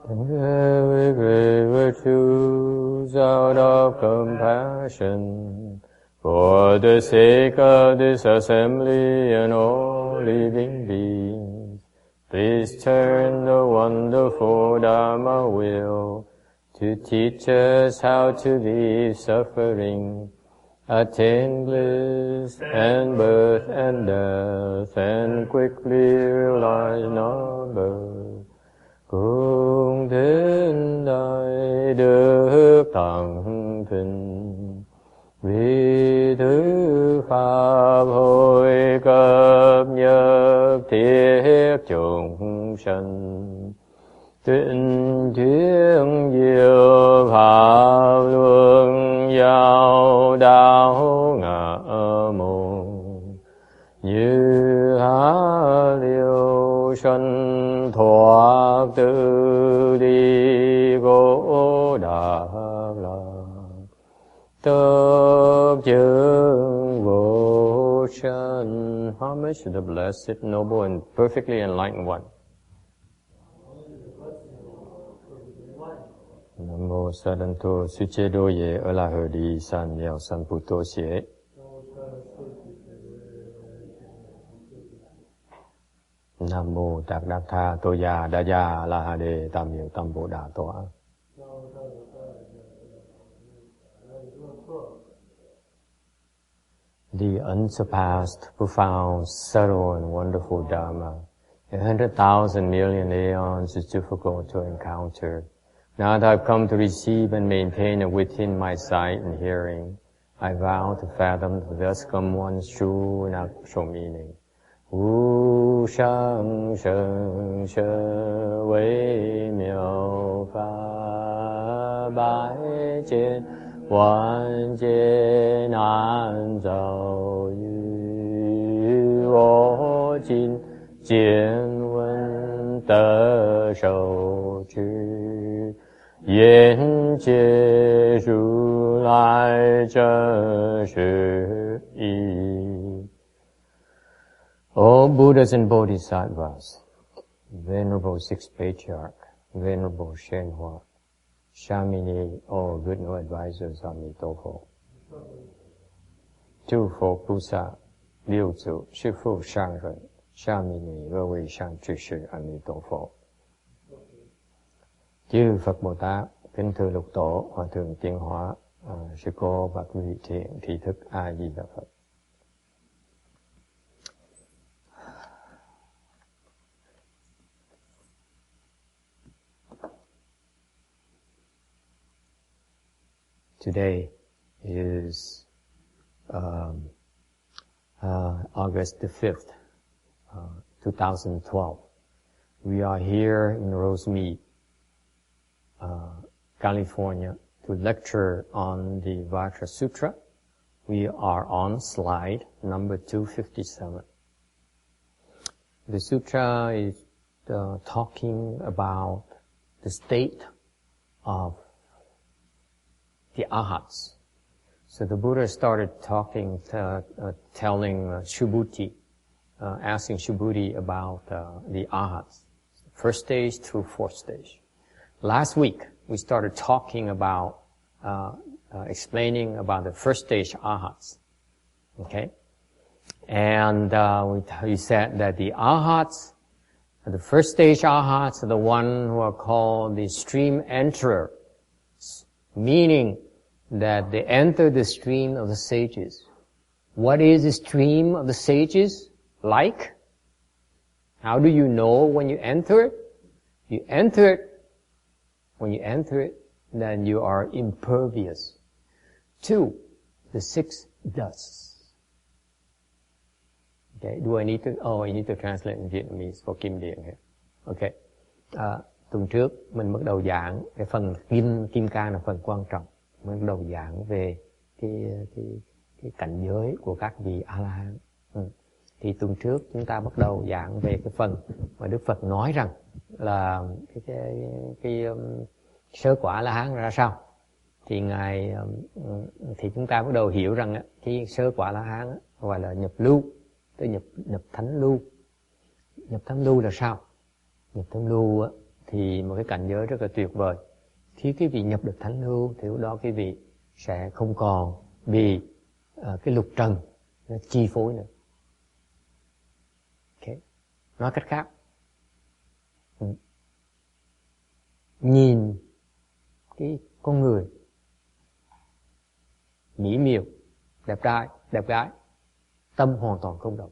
With great virtues out of compassion, for the sake of this assembly and all living beings, please turn the wonderful Dharma wheel to teach us how to leave suffering, attain bliss and birth and death, and quickly realize non-birth. Cung thính đại đức tăng thịnh, vì thứ pháp hội cập nhật thiết chúng sanh, tịnh chuyên diệu pháp luân giao đạo ngã môn, như há liêu sanh thoát tự đi cố đạt lạc, tất chứng vô sanh. Homage to the blessed, noble, and perfectly enlightened one. Nam mô Saranto Suchedo Ye Alahadi San Yao San Puto Xie. Nam mô Tạc Đắc Tha Tô Gia Đa Gia La Ha Đề Tam Hiệu Tam Bồ Đà Tọa. The unsurpassed, profound, subtle, and wonderful Dharma, 100,000 million aeons is difficult to encounter. Now that I've come to receive and maintain it within my sight and hearing, I vow to fathom the thus come one's true and actual meaning. Wu shang sheng she wei miao fa bai jian wan jie nan zhao yu wo jin jian wen de shou zhi yan jie ru lai zhen shi yi. All Buddhas and Bodhisattvas, Venerable Sixth Patriarch, Venerable Shenhua, Shamini, all good no advisors, Amitofo. 诸佛菩萨、六祖、师父、上人、下面你各位上居士，阿弥陀佛。Chư Phật Bồ Tát, kính thưa lục tổ, hòa thượng Tiến Hóa, sư cô và quý vị thiện tri thức A Di Đà Phật. Today is August the 5th, 2012. We are here in Rosemead, California, to lecture on the Vajra Sutra. We are on slide number 257. The sutra is talking about the state of the arhats. So the Buddha started telling Subhuti, asking Subhuti about the arhats, first stage through fourth stage. Last week, we started talking about, explaining about the first stage arhats. Okay? And we said that the arhats, the first stage arhats are the one who are called the stream enterer, meaning that they enter the stream of the sages. What is the stream of the sages like? How do you know when you enter it? You enter it. When you enter it, then you are impervious to the six dusts. Okay, do I need to, I need to translate in Vietnamese for Kim Điện here. Okay. Tuần trước mình bắt đầu giảng cái phần kim cang là phần quan trọng. Mình bắt đầu giảng về cái cảnh giới của các vị A-la-hán. Thì tuần trước chúng ta bắt đầu giảng về cái phần mà Đức Phật nói rằng là cái sơ quả A-la-hán ra sao. Thì thì chúng ta bắt đầu hiểu rằng cái sơ quả A-la-hán gọi là nhập lưu, tức nhập thánh lưu. Nhập thánh lưu là sao? Nhập thánh lưu thì một cái cảnh giới rất là tuyệt vời. Khi quý vị nhập được thánh lưu thì lúc đó quý vị sẽ không còn bị cái lục trần nó chi phối nữa. Okay. Nói cách khác, nhìn cái con người mỹ miều, đẹp trai, đẹp gái, tâm hoàn toàn không động.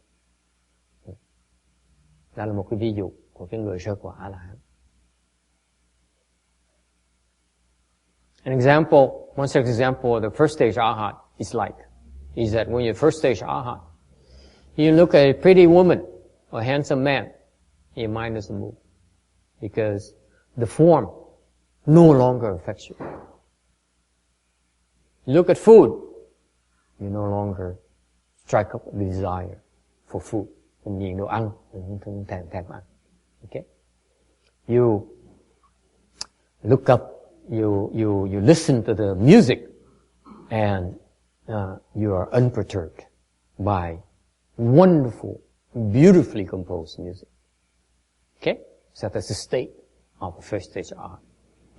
Đó là một cái ví dụ của cái người sơ quả A-la-hán. An example, one such example of the first stage Arhat is that when you're first stage Arhat, you look at a pretty woman or a handsome man, your mind doesn't move. Because the form no longer affects you. You look at food, you no longer strike up a desire for food. Mình nhìn đồ ăn, mình không thèm ăn. Okay? You look up, you listen to the music, and you are unperturbed by wonderful, beautifully composed music. Okay? So that's the state of the first stage of art.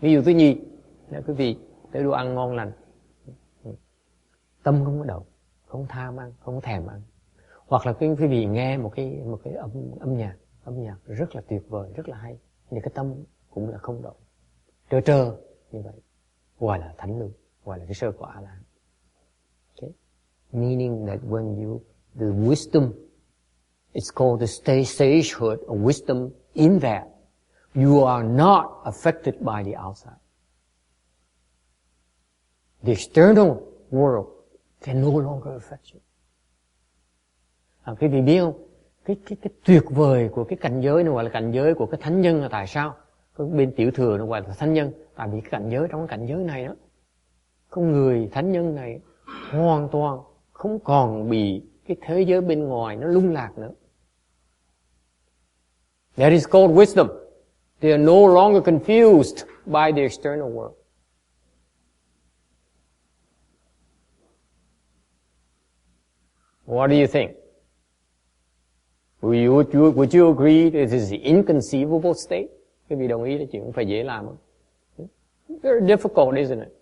Ví dụ thứ nhì, là quý vị thấy đồ ăn ngon lành, tâm không có động, không tham ăn, không thèm ăn. Hoặc là quý vị nghe một cái âm nhạc rất là tuyệt vời, rất là hay, nhưng cái tâm cũng là không động, trơ như vậy, gọi là thánh lưu, gọi là cái sơ quả A-la-hán. Okay? Meaning that when the wisdom, it's called the sagehood of wisdom in that you are not affected by the outside. The external world can no longer affect you. Quý vị biết không? Cái tuyệt vời của cái cảnh giới nó gọi là cảnh giới của cái thánh nhân là tại sao? Cái bên tiểu thừa nó gọi là thánh nhân. Tại vì cái cảnh giới trong cái cảnh giới này đó, con người thánh nhân này hoàn toàn không còn bị cái thế giới bên ngoài nó lung lạc nữa. That is called wisdom. They are no longer confused by the external world. What do you think? Would you agree that it is the inconceivable state? Quý vị đồng ý là chuyện không phải dễ làm không? Very difficult, isn't it?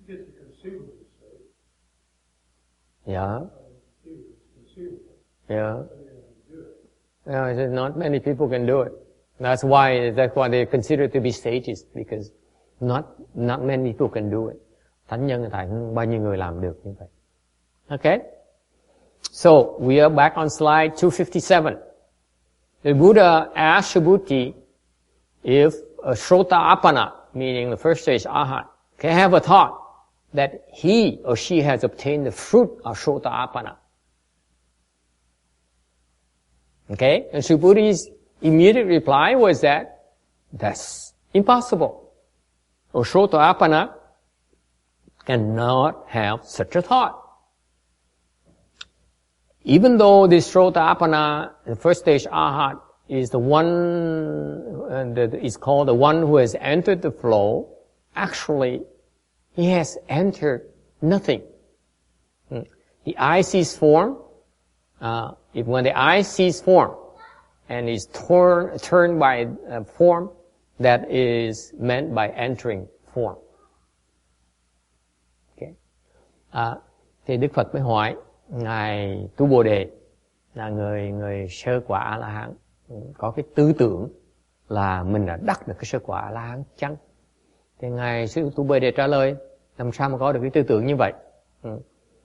It's a conceivable state. Yeah. It's conceivable. Yeah. Yeah, not many people can do it. That's why they consider it to be stages, because not many people can do it. Thánh nhân tại không bao nhiêu người làm được như vậy. Okay? So, we are back on slide 257. The Buddha asked Subhuti if a Srota-appana, meaning the first stage Arhat, can have a thought that he or she has obtained the fruit of Srota-appana. Okay? And Subhuti's immediate reply was that that's impossible. A Srota-appana cannot have such a thought. Even though this Srota-appana, the first stage Arhat, is the one that is called the one who has entered the flow, actually, he has entered nothing. The eye sees form. When the eye sees form and is turned by form, that is meant by entering form. Okay. Thì Đức Phật mới hỏi ngài Tu Bồ Đề là người sơ quả A-la-hán có cái tư tưởng là mình đã đắc được cái sơ quả A-la-hán chăng? Thì ngài sư Tu Bồ Đề trả lời làm sao mà có được cái tư tưởng như vậy?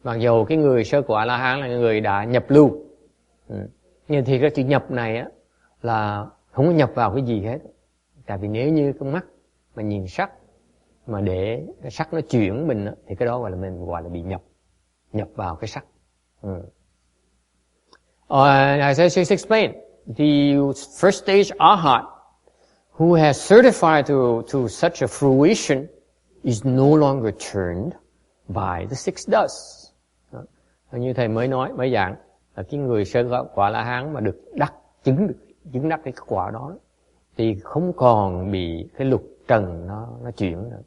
Mặc dù cái người sơ quả A-la-hán là người đã nhập lưu, nhưng thì cái chữ nhập này á là không có nhập vào cái gì hết. Tại vì nếu như con mắt mà nhìn sắc mà để cái sắc nó chuyển mình á, thì cái đó mình gọi là bị nhập vào cái sắc. As I just explained, the first stage Arhat, who has certified to such a fruition, is no longer turned by the six dusts. Như thầy mới nói, mới giảng, là cái người sơ quả La-hán mà được chứng đắc cái quả đó, thì không còn bị cái lục trần nó chuyển nữa.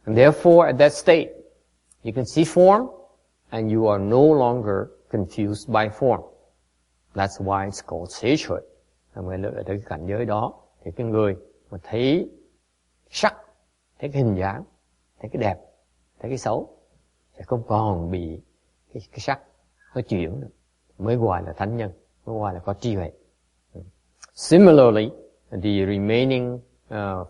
And therefore, at that state, you can see form, and you are no longer confused by form. That's why it's called sagehood. Mà ở cái cảnh giới đó thì cái người mà thấy sắc, thấy cái hình dáng, thấy cái đẹp, thấy cái xấu sẽ không còn bị cái sắc nó chuyển nữa, mới gọi là thánh nhân, mới gọi là có trí huệ. Similarly, the remaining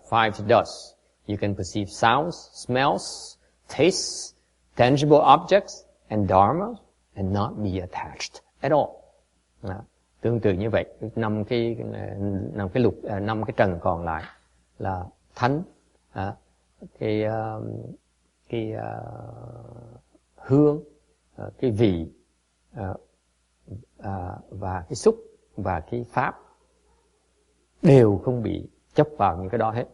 five dusts, you can perceive sounds, smells, tastes, tangible objects, and dharma, and not be attached at all. Tương tự như vậy, năm cái trần còn lại là thánh, hương, cái vị, và cái xúc và cái pháp đều không bị chấp vào những cái đó hết,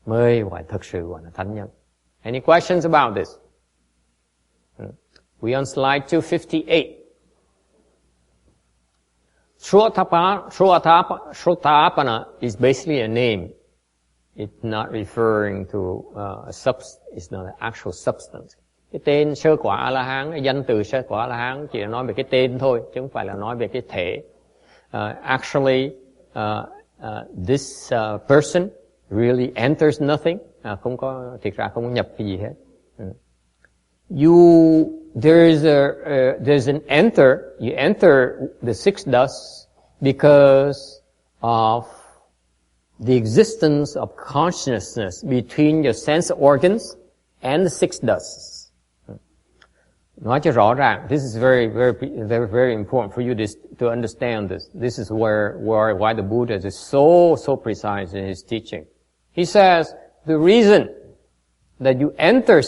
mới thực sự gọi là thánh nhân. Any questions about this? We on slide 258. Shrutapana is basically a name. It's not referring to it's not an actual substance. Cái tên sơ quả A-la-hán, danh từ sơ quả A-la-hán chỉ là nói về cái tên thôi, chứ không phải là nói về cái thể. Actually, this person really enters nothing. Thiệt ra không có nhập cái gì hết. There's an enter. You enter the six dusts because of the existence of consciousness between your sense organs and the six dusts. Nói cho rõ ràng, this is very, very, very, very important for you to understand this. This is why the Buddha is so precise in his teaching. He says the reason that you enter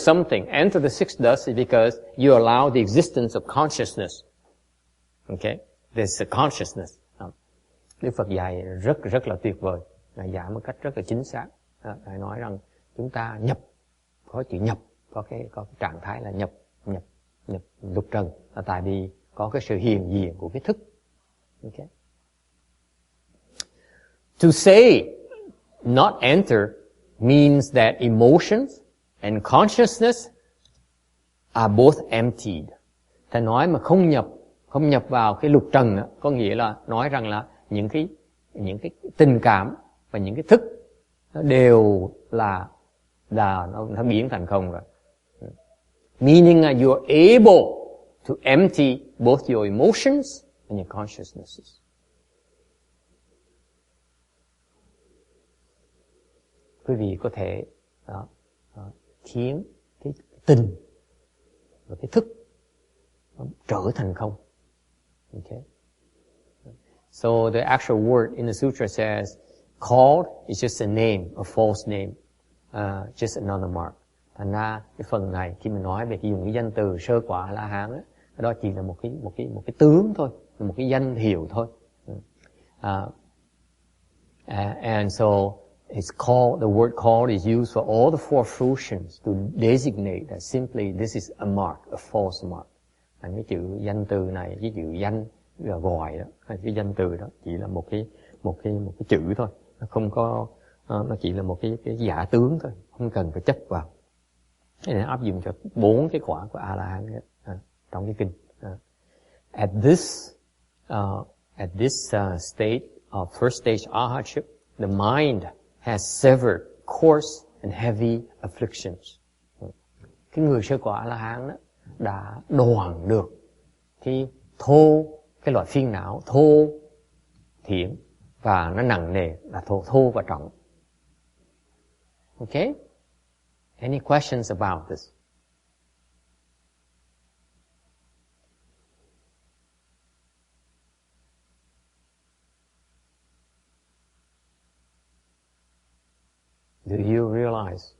the six dusts is because you allow the existence of consciousness. Okay? There's a consciousness. Đức Phật dạy rất là tuyệt vời. Ngài dạy một cách rất là chính xác. Ngài nói rằng chúng ta có chữ nhập, có cái trạng thái là nhập lục trần, là tại vì có cái sự hiện diện của cái thức. Okay? To say not enter means that emotions and consciousness are both emptied. Ta nói mà không nhập vào cái lục trần đó, có nghĩa là nói rằng là những cái tình cảm và những cái thức nó đều là nó biến thành không rồi. Meaning that you are able to empty both your emotions and your consciousnesses. Quý vị có thể khiến cái tình và cái thức trở thành không. Okay? So the actual word in the sutra says, called is just a name, a false name, just another mark. Thành ra cái phần này khi mình nói về dùng cái danh từ sơ quả A-la-hán á, đó chỉ là một cái tướng thôi, một cái danh hiệu thôi. And so it's called, the word called is used for all the four fruitions to designate that simply this is a mark, a false mark. Cái chữ danh từ này, cái chữ danh là gọi đó, cái danh từ đó chỉ là một cái chữ thôi, nó không có, nó chỉ là một cái giả tướng thôi, không cần phải chấp vào. Cái này áp dụng cho 4 cái quả của A-la-hán trong cái kinh. At this state of first stage arhatship, the mind has severed coarse and heavy afflictions. Cái người sơ quả A-la-hán đã đoạn được cái loại phiền não thô thiển và nó nặng nề là thô và trọng. Okay? Any questions about this? Do you realize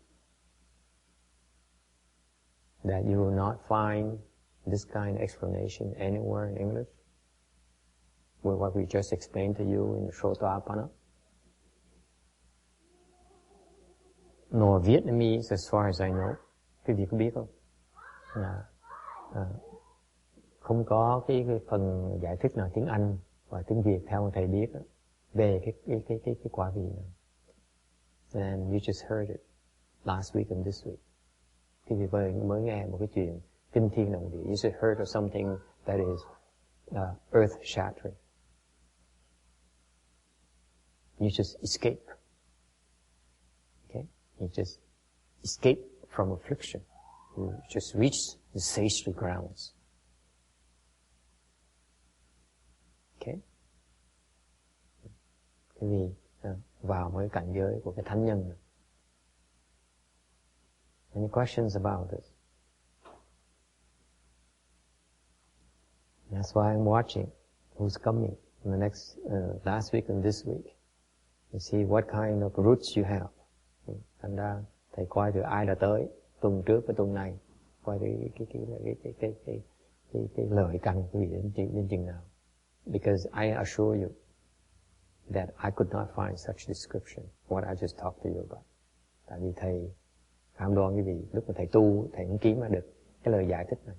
that you will not find this kind of explanation anywhere in English? With what we just explained to you in the Shrutapana? Nor Vietnamese, as far as I know. Quý vị có biết không? Không có cái phần giải thích nào tiếng Anh và tiếng Việt theo thầy biết đó, về cái quả vị này. And you just heard it last week and this week. Quý vị mới nghe một cái chuyện kinh thiên động địa. You just heard of something that is earth shattering. You just escape. Okay? You just escape from affliction. You just reach the sacred grounds. Okay? Cái gì vào một cái cảnh giới của cái thánh nhân. Any questions about this? That's why I'm watching who's coming in the next, last week and this week. To see what kind of roots you have. Thành ra thầy coi từ ai đã tới tuần trước và tuần này, coi cái lời căn quý vị đến chừng nào. Because I assure you that I could not find such description what I just talked to you about. Tại vì thầy cam đoan quý vị lúc mà thầy tu thầy không kiếm ra được cái lời giải thích này.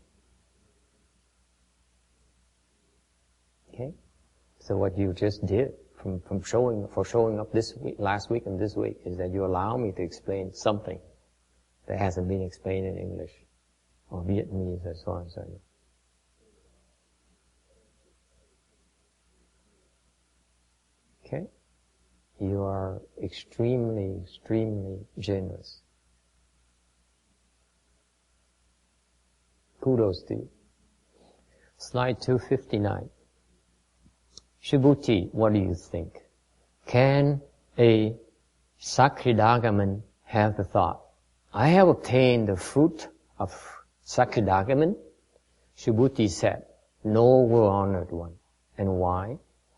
Okay, so what you just did from showing up this week, last week and this week is that you allow me to explain something that hasn't been explained in English or Vietnamese or so on and so on. Okay, you are extremely generous. Kudos to you. Slide 259. Subhuti, what do you think? Can a Sakridagaman have the thought, I have obtained the fruit of Sakridagaman? Subhuti said, no, well honored one. And why?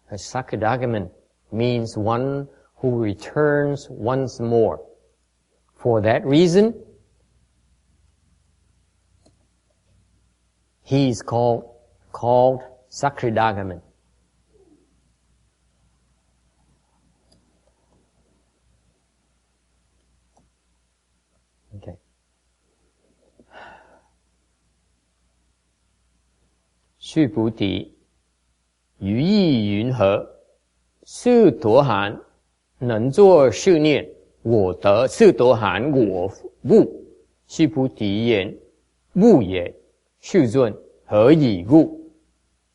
A Sakridagaman means one who returns once more. For that reason, he is called Sakridagaman. Okay. Sư Bồ Tỳ,于意云何？是多寒，能作是念，我得是多寒，我不。须菩提言：不也。世尊，何以故？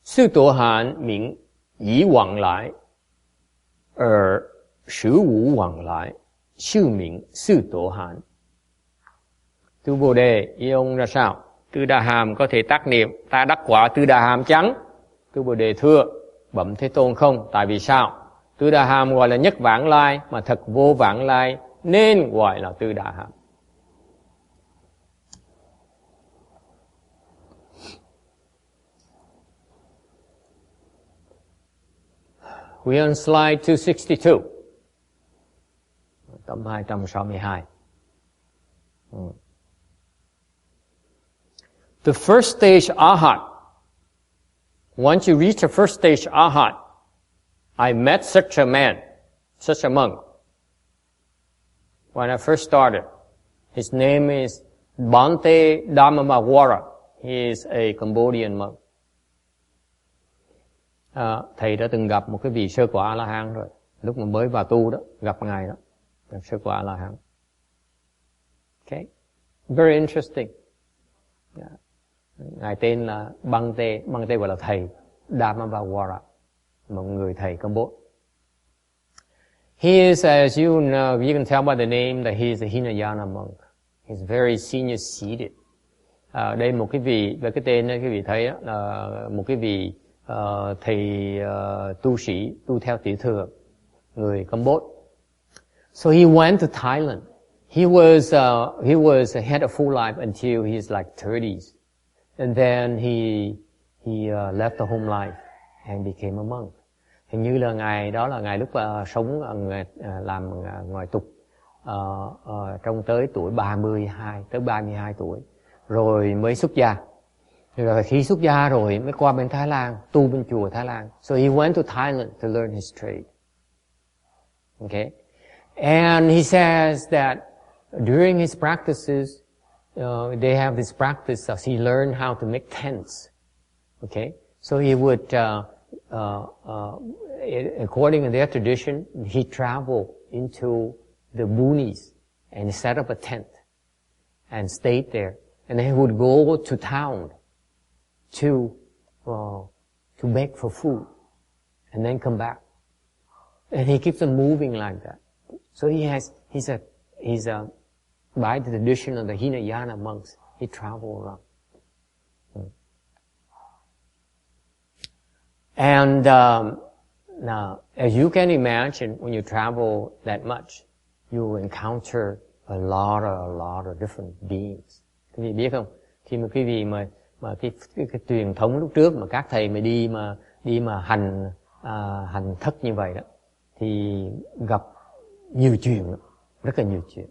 是多寒名以往来，而实无往来，是名是多寒。Tư Bồ Đề, ý ông ra sao? Tư Đà Hàm có thể tác niệm, ta đắc quả Tư Đà Hàm chăng? Tư Bồ Đề thưa, bẩm Thế Tôn không, tại vì sao? Tư Đà Hàm gọi là nhất vãng lai, mà thật vô vãng lai, nên gọi là Tư Đà Hàm. We're on slide 262. Tấm 262. The first stage Arhat. Once you reach the first stage Arhat, I met such a man, such a monk. When I first started, his name is Bhante Vajra. He is a Cambodian monk. Thầy đã từng gặp một cái vị sơ quả A-la-hán rồi. Lúc mà mới vào tu đó, gặp ngài đó, gặp sơ quả A-la-hán. Okay, very interesting. Yeah. Ngài tên là Bhante gọi là thầy Vajra, một người thầy Campuchia. He is, as you know, you can tell by the name that he is a Hinayana monk. He's very senior seated. Đây một cái vị, về cái tên này, cái vị thấy đó, là một cái vị thầy tu sĩ, tu theo tỷ thừa, người Campuchia. So he went to Thailand. He was had a full life until his like 30s. And then he left the home life and became a monk. Hình như là ngài đó là ngài lúc sống làm ngoài tục trong tới tuổi 32 tuổi rồi mới xuất gia. Rồi khi xuất gia rồi mới qua bên Thái Lan, tu bên chùa Thái Lan. So he went to Thailand to learn his trade. Okay? And he says that during his practices, they have this practice as he learned how to make tents. Okay? So he would, according to their tradition, he traveled into the boonies and set up a tent and stayed there. And he would go to town to beg for food and then come back. And he keeps on moving like that. So he's by the tradition of the Hinayana monks, he traveled around. And now, as you can imagine, when you travel that much, you will encounter a lot of different beings. Quý vị biết không? Khi mà quý vị mà cái truyền thống lúc trước mà các thầy mà đi mà hành thất như vậy đó, thì gặp nhiều chuyện lắm, rất là nhiều chuyện.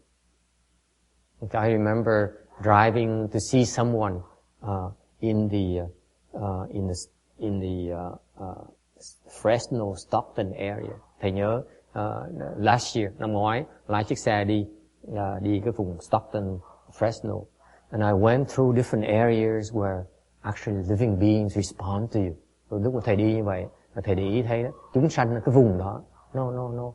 I remember driving to see someone in the Fresno, Stockton area. Thầy nhớ last year, năm ngoái, lái chiếc xe đi cái vùng Stockton, Fresno, and I went through different areas where actually living beings respond to you. Rồi lúc mà thầy đi như vậy, thầy để ý thấy đó, chúng sanh ở cái vùng đó, nó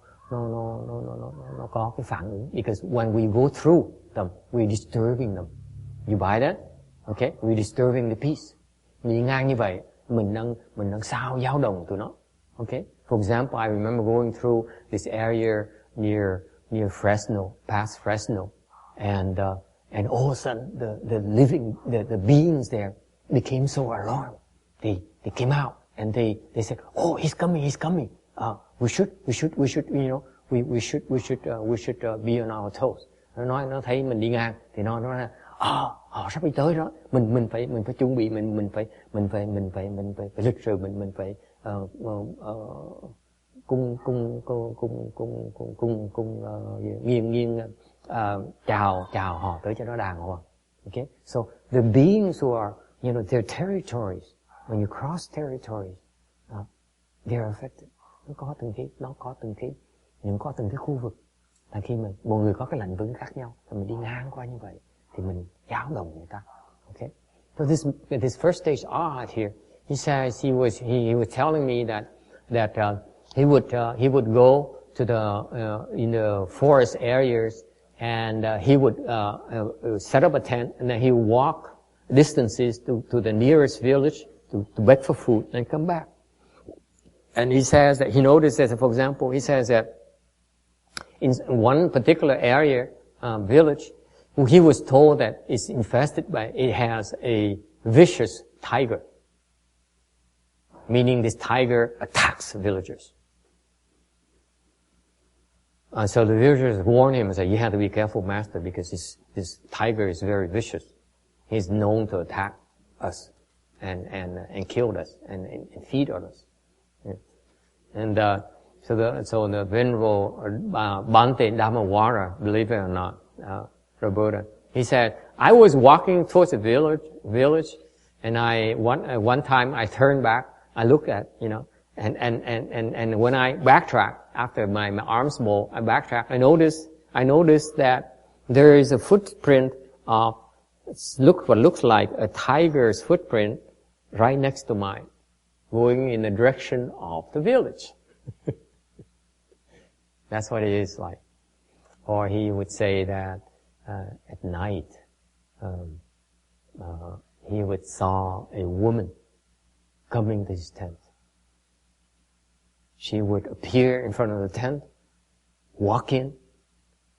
có cái phản ứng. Because when we go through them, we're disturbing them. You buy that? Okay? We're disturbing the peace. Mình đi ngang như vậy, mình đang sao dao động tụi nó. Okay? For example, I remember going through this area near Fresno, past Fresno, and all of a sudden the beings there became so alarmed. They came out and they said, "Oh, he's coming. We should, you know, we should be on our toes." Nó thấy mình đi ngang thì nó nói họ sắp đi tới đó, mình phải chuẩn bị, mình phải lịch sự, mình phải nghiêng chào họ tới cho nó đàng hoàng. Okay, so the beings who are, you know, their territories, when you cross territories, they are affected. Nó có từng cái khu vực. Là khi mình mọi người có cái lạnh vững khác nhau, thì mình đi ngang qua như vậy thì mình giáo động người ta. Okay, so this first stage art here, he says he was telling me that he would go to in the forest areas, and he would set up a tent, and then he would walk distances to the nearest village to beg for food and come back. And he says that he noticed that, for example, he says that in one particular area, village, he was told that it has a vicious tiger. Meaning this tiger attacks villagers. So the villagers warned him and said, "You have to be careful, master, because this tiger is very vicious. He's known to attack us and kill us and feed on us." And so the venerable Bhante Vajra, believe it or not, Roberta, he said, "I was walking towards the village, and one time I turned back, I looked at, you know, and when I backtrack after my arms bowl, I backtrack. I noticed that there is a footprint of what looks like a tiger's footprint right next to mine, going in the direction of the village." That's what it is like. Or he would say that at night he would saw a woman coming to his tent. She would appear in front of the tent, walk in,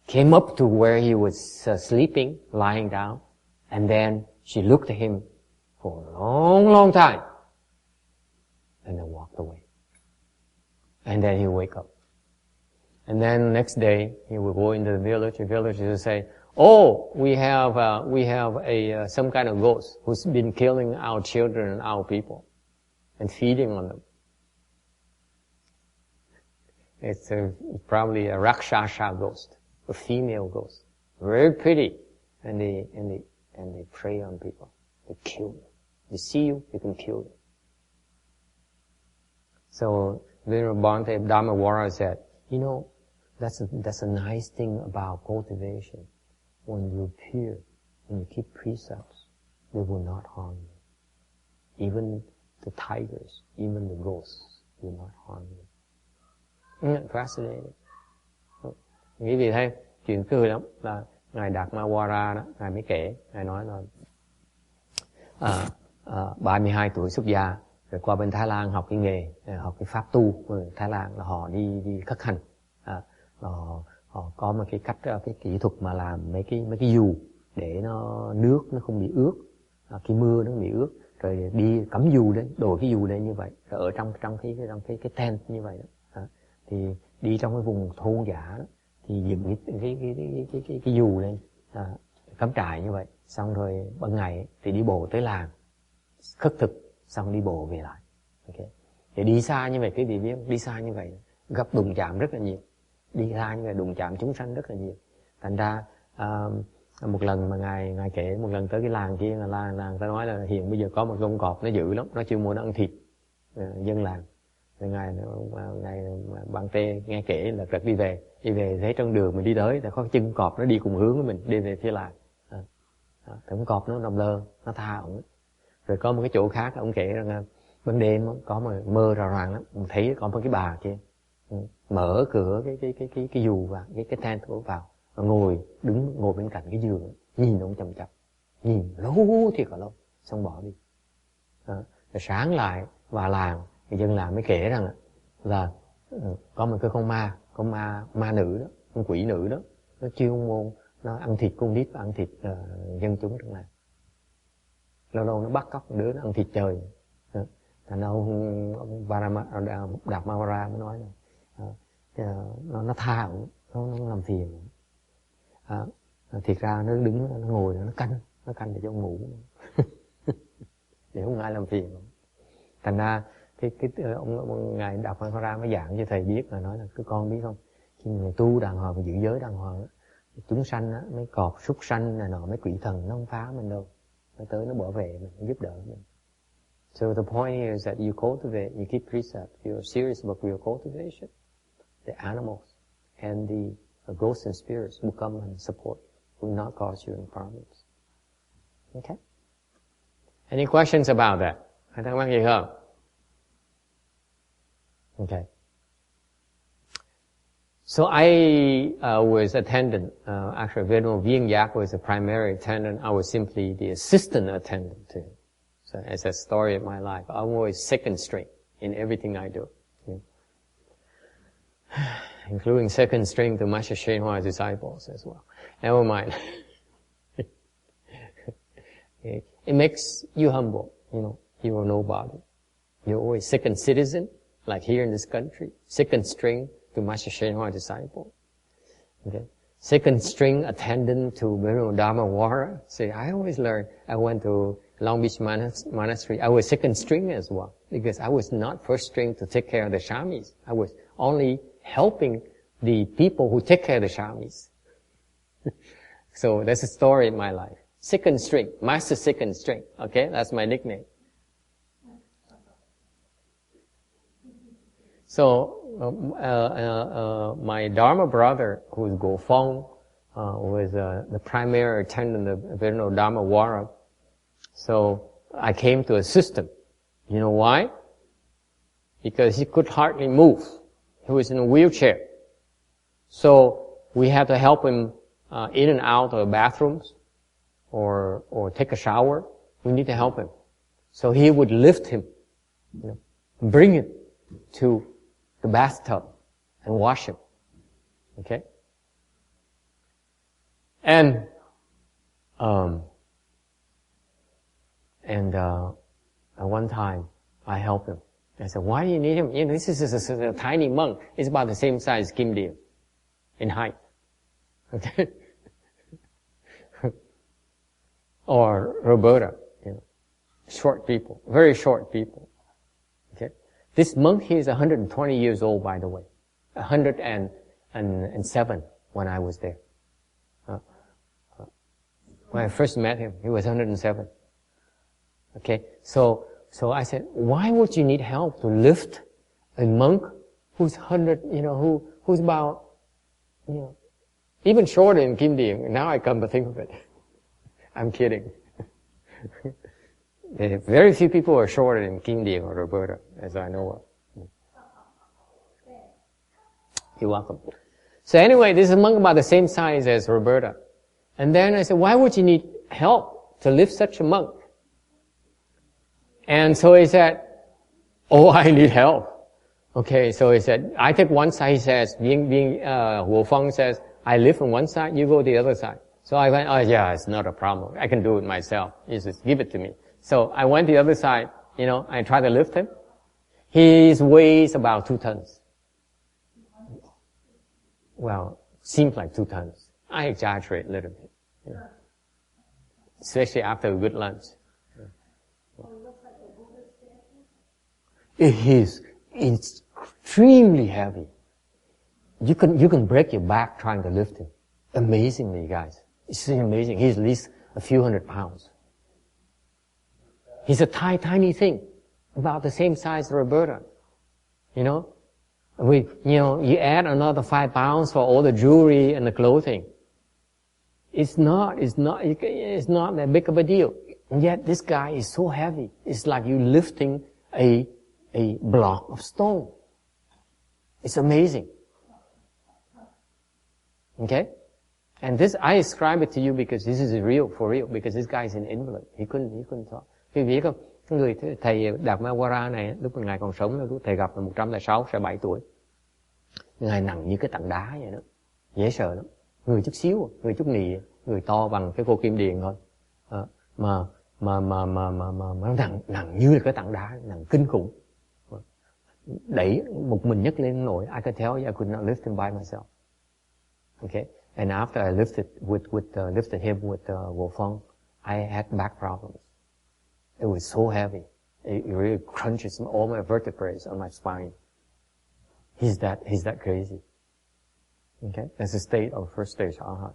came up to where he was sleeping, lying down, and then she looked at him for a long time, and then walked away. And then he would wake up. And then next day, he would go into the village. The villagers would say, "Oh, we have some kind of ghost who's been killing our children and our people and feeding on them. It's probably a Rakshasa ghost, a female ghost, very pretty, and they prey on people. They kill them. They see you, you can kill them." So Venerable Bhante Vajra said, "You know, that's a nice thing about cultivation. When you pure, when you keep precepts, they will not harm you. Even the tigers, even the ghosts will not harm you." Fascinating. Quý vị thấy chuyện cười lắm, là ngài Đạt Ma Vajra đó, ngài mới kể, ngài nói là 32 tuổi xuất gia, rồi qua bên Thái Lan học cái nghề, học cái pháp tu. Thái Lan là họ đi khất hành, họ có một cái cách, cái kỹ thuật mà làm mấy cái dù để nước nó không bị ướt, khi mưa nó không bị ướt, rồi đi cắm dù lên, đổ cái dù lên như vậy, rồi ở trong cái tent như vậy đó. Thì đi trong cái vùng thôn dã đó, thì dựng cái dù lên, cắm trại như vậy, xong rồi ban ngày thì đi bộ tới làng khất thực, xong đi bộ về lại. Okay. Thì đi xa như vậy, quý vị biết, đi xa như vậy gặp đụng chạm rất là nhiều, đi xa như vậy đụng chạm chúng sanh rất là nhiều. Thành ra một lần mà ngài kể một lần tới cái làng kia, là làng ta nói là hiện bây giờ có một con cọp nó dữ lắm, nó chuyên môn ăn thịt dân làng. Rồi ngài bạn tê nghe kể là rất đi về thấy trong đường mình đi tới, thì có chân cọp nó đi cùng hướng với mình, đi về phía làng. Thì con cọp nó nằm lơ, nó tha ổng. Rồi có một cái chỗ khác, ông kể rằng ban đêm có một mơ rào ràng lắm, mình thấy có một cái bà kia mở cửa cái dù và cái tent vào, ngồi bên cạnh cái giường, nhìn ông chằm chằm, nhìn lâu thiệt là lâu, xong bỏ đi. Rồi sáng lại vào làng, thì dân làng mới kể rằng là có một cái con ma nữ đó, con quỷ nữ đó, nó chuyên môn nó ăn thịt con nít, ăn thịt dân chúng trong làng. Lâu lâu nó bắt cóc đứa nó ăn thịt trời. Thành ông Đạt Vajra mới nói là nó tha ổng, nó làm phiền. Thiệt ra nó đứng, nó ngồi, nó canh để cho ông ngủ. Để không ai làm phiền. Thành ra ông ngài Đạt Vajra mới giảng cho thầy biết, là nói là cứ con biết không, khi người tu đàng hoàng, giữ giới đàng hoàng, chúng sanh á, mấy cọp súc sanh này nọ, mấy quỷ thần nó không phá mình đâu, nó tới nó bảo vệ mình, nó giúp đỡ mình. So the point here is that you cultivate, you keep precept, you're serious about your cultivation. The animals and the ghosts and spirits will come and support you, will not cause you any problems. Okay? Any questions about that? Hay thắc mắc gì không? Okay. So I was attendant, actually Viên Giác was the primary attendant. I was simply the assistant attendant to him. So as a story of my life, I'm always second string in everything I do. Including second string to Master Shen Hua's disciples as well. Never mind. It makes you humble, you are nobody. You're always second citizen, like here in this country, second string to Master Shen Hua's disciple. Okay. Second string attendant to Dharma Vajra. See, I always learn. I went to Long Beach Monastery. I was second string as well, because I was not first string to take care of the shamis. I was only helping the people who take care of the shamis. So that's a story in my life. Second string, master second string. Okay, that's my nickname. So my Dharma brother, who's Go Fong, was the primary attendant of Dharma Vajra. So I came to assist him. You know why? Because he could hardly move. He was in a wheelchair. So we had to help him in and out of bathrooms or take a shower. We need to help him. So he would lift him, bring him to the bathtub and wash him. Okay? And at one time I helped him. I said, why do you need him? This is a tiny monk. It's about the same size as Kim Deal in height. Okay? Or Roberta, short people, very short people. Okay? This monk, he is 120 years old, by the way. 107 when I was there. When I first met him, he was 107. Okay? So I said, why would you need help to lift a monk who's 100, who's about, even shorter than Kim Deal? Now I come to think of it. I'm kidding. Very few people are shorter than Kim Deal or Roberta, as I know of. You're welcome. So anyway, this is a monk about the same size as Roberta. And then I said, why would you need help to lift such a monk? And so he said, oh, I need help. Okay, so he said, I take one side, he says, Wu Feng says, I live on one side, you go the other side. So I went, oh yeah, it's not a problem. I can do it myself. He says, give it to me. So I went the other side, I tried to lift him. His weighs about 2 tons. Well, seems like 2 tons. I exaggerate a little bit. Especially after a good lunch. It is extremely heavy. You can break your back trying to lift him. Amazingly, guys. It's amazing. He's at least a few 100 pounds. He's a tiny thing. About the same size as Roberta. You add another 5 pounds for all the jewelry and the clothing. It's not that big of a deal. And yet this guy is so heavy. It's like you lifting a block of stone. It's amazing. Okay? And this, I describe it to you because this is for real, because this guy is an invalid. He couldn't talk. Quý vị biết không? Người thầy Đạt Ma Vajra này, lúc Ngài còn sống, thầy gặp là 106, 7 tuổi. Ngài nặng như cái tảng đá vậy đó. Dễ sợ lắm. Người chút xíu, người chút nì, người to bằng cái cô kim điền thôi. Mà nặng như là cái tảng đá, nặng kinh khủng. Đẩy một mình nhấc lên nổi. I can tell you I could not lift him by myself. Okay? And after I lifted him with Wu Feng, I had back problems. It was so heavy. It really crunches all my vertebrae on my spine. He's that crazy. Okay? That's the state of first stage arhat.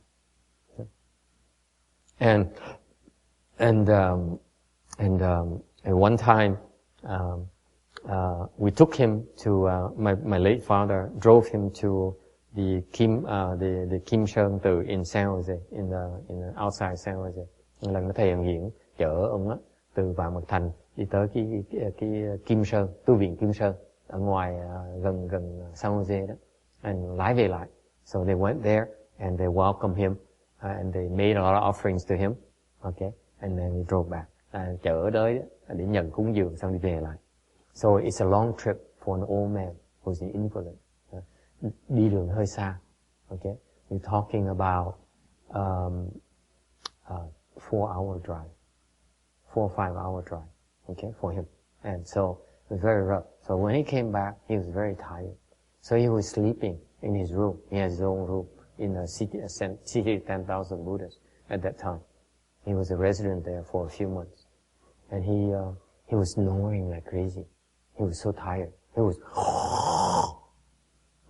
Okay? And one time, we took him to, my late father drove him to the Kim Sơn Từ in San Jose, in the outside San Jose. Lần đó thầy Hằng Hiển chở ông á, từ Vạn Mật Thành đi tới cái Kim Sơn, tu viện Kim Sơn ở ngoài gần San Jose đó, and lái về lại. So they went there and they welcomed him and they made a lot of offerings to him. Okay, and then we drove back. Chở tới để nhận cúng dường xong đi về lại. So it's a long trip for an old man who's an invalid. Đi đường hơi xa. Okay, we're talking about 4-hour drive. 4 or 5 hour drive, okay, for him. And so it was very rough. So when he came back, he was very tired. So he was sleeping in his room. He has his own room in the city of 10,000 Buddhas at that time. He was a resident there for a few months. And he was snoring like crazy. He was so tired. He was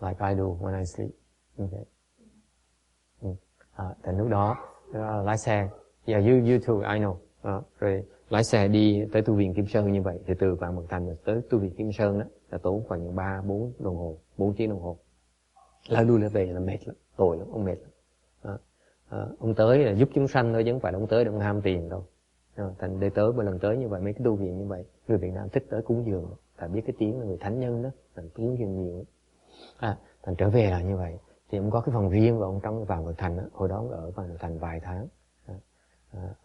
like I do when I sleep. Okay. Tại lúc đó, lái xe. Yeah, you too, I know. Rồi lái xe đi tới tu viện Kim Sơn như vậy, thì từ Vạn Mật Thành tới tu viện Kim Sơn đó là tốn khoảng 4 tiếng đồng hồ. Lại lui lại về là mệt lắm, tội lắm, ông mệt lắm. Ông tới là giúp chúng sanh thôi, chứ không phải là ông tới để ông ham tiền đâu. Thành đi tới, mỗi lần tới như vậy, mấy cái tu viện như vậy, người Việt Nam thích tới cúng dường, tại biết cái tiếng là người thánh nhân đó, thành cúng dường nhiều. Thành trở về là như vậy, thì ông có cái phòng riêng và ông trong Vạn Mật Thành đó, hồi đó ông ở Vạn Mật Thành vài tháng.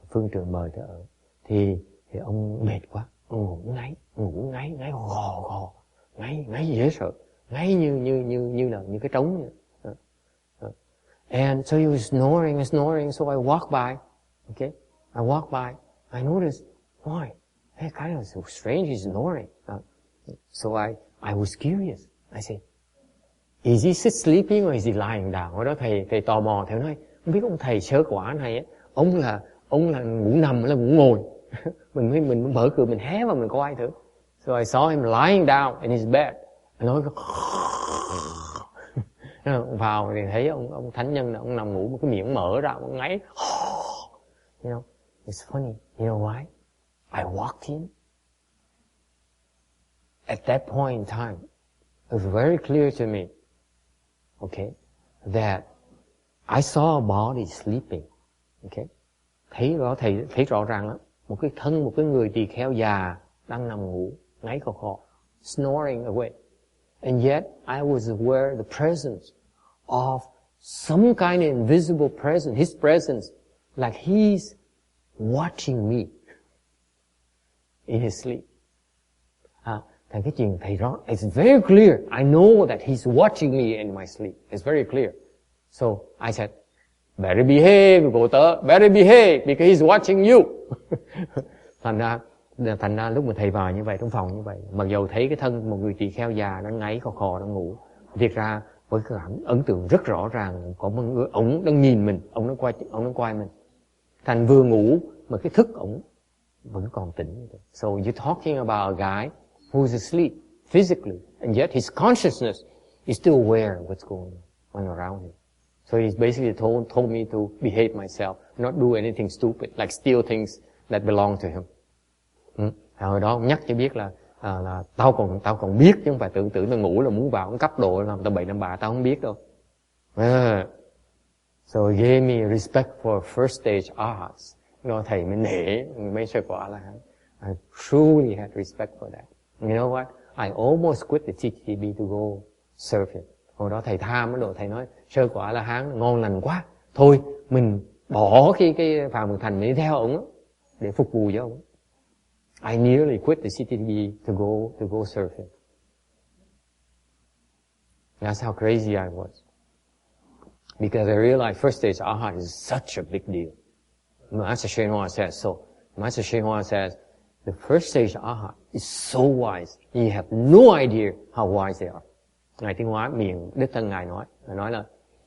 Phương Trường mời tới ở, thì ông mệt quá, ông ngủ ngáy gò, ngáy dễ sợ, ngáy như cái trống vậy. And so he was snoring, so I walked by, okay, I walked by, I noticed, why, hey, kind of so strange, he's snoring. So I was curious, I said, is he sleeping or is he lying down? Hồi đó thầy tò mò, thầy nói, không biết ông thầy sơ quả này á, ông là ngủ nằm hay là ngủ ngồi. mình mở cửa mình hé vào mình coi thử. So I saw him lying down in his bed. Nói vào thì thấy ông thánh nhân là ông nằm ngủ, một cái miệng mở ra, ông ngáy. It's funny. You know why? I walked in. At that point in time, it was very clear to me, okay, that I saw a body sleeping. Okay? Thấy rõ ràng lắm. Một cái người tỳ kheo già đang nằm ngủ, ngáy khò khò, snoring away. And yet, I was aware of the presence of some kind of invisible presence, his presence, like he's watching me in his sleep. Thành cái chuyện thầy rõ, it's very clear. I know that he's watching me in my sleep. It's very clear. So I said, better behave, cô tớ, better behave, because he's watching you. Thành ra lúc mà thầy vào như vậy, trong phòng như vậy, mặc dù thấy cái thân một người tỳ kheo già, nó ngáy khò khò, nó ngủ, thiệt ra với cái ấn tượng rất rõ ràng, có một người, ổng đang nhìn mình, ổng đang quay mình. Thành vừa ngủ, mà cái thức ổng vẫn còn tỉnh. So you're talking about a guy who's asleep physically, and yet his consciousness is still aware of what's going on around him. So he's basically told me to behave myself, not do anything stupid, like steal things that belong to him. Hồi đó ông nhắc cho biết là tao còn biết chứ không phải tưởng tao ngủ là muốn vào cấp độ làm tao bậy làm bạ, tao không biết đâu. So he gave me respect for first stage arhats. Do thầy mới nể mấy sơ quả là I truly had respect for that. You know what? I almost quit the TTB to go serve him. Hồi đó thầy tham cái độ, thầy nói sơ quả là hán ngon lành quá, thôi mình bỏ cái phàm mười thành mình đi theo ông để phục vụ cho ông. I nearly quit the CTB to go serve him. That's how crazy I was. Because I realized first stage arhat is such a big deal. Master Shenhua says so. Master Shenhua says, the first stage arhat is so wise. You have no idea how wise they are. Ngài Tiến Hóa miệng đích thân Ngài nói là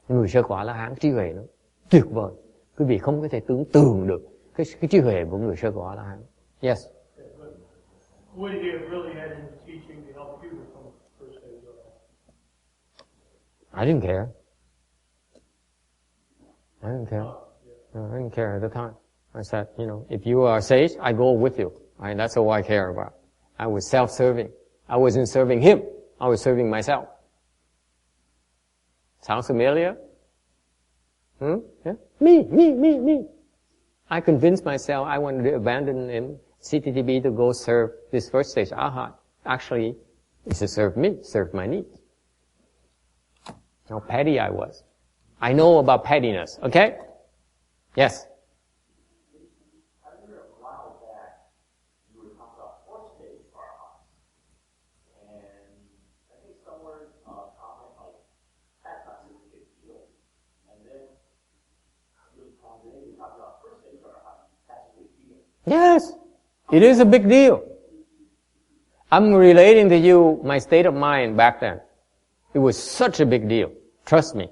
người sơ quả La Hán trí huệ nó tuyệt vời. Quý vị không có thể tưởng tượng được cái trí huệ của người sơ quả La Hán. Yes. Would he have really had any teaching to help you become first stage arhat? I didn't care. I didn't care at the time. I said, if you are sage, I go with you. That's all I care about. I was self-serving. I wasn't serving him. I was serving myself. Sounds familiar? Yeah? Me. I convinced myself I wanted to abandon him, CTTB, to go serve this first stage arhat. Actually, it's to serve me, serve my needs. How petty I was. I know about pettiness, okay? Yes? I remember a while back, you were talking about four-stage arhats, and I think somewhere comment like, that's not such a big deal. And then, you were talking about first-stage arhats, that's a big deal. Yes, it is a big deal. I'm relating to you my state of mind back then. It was such a big deal. Trust me.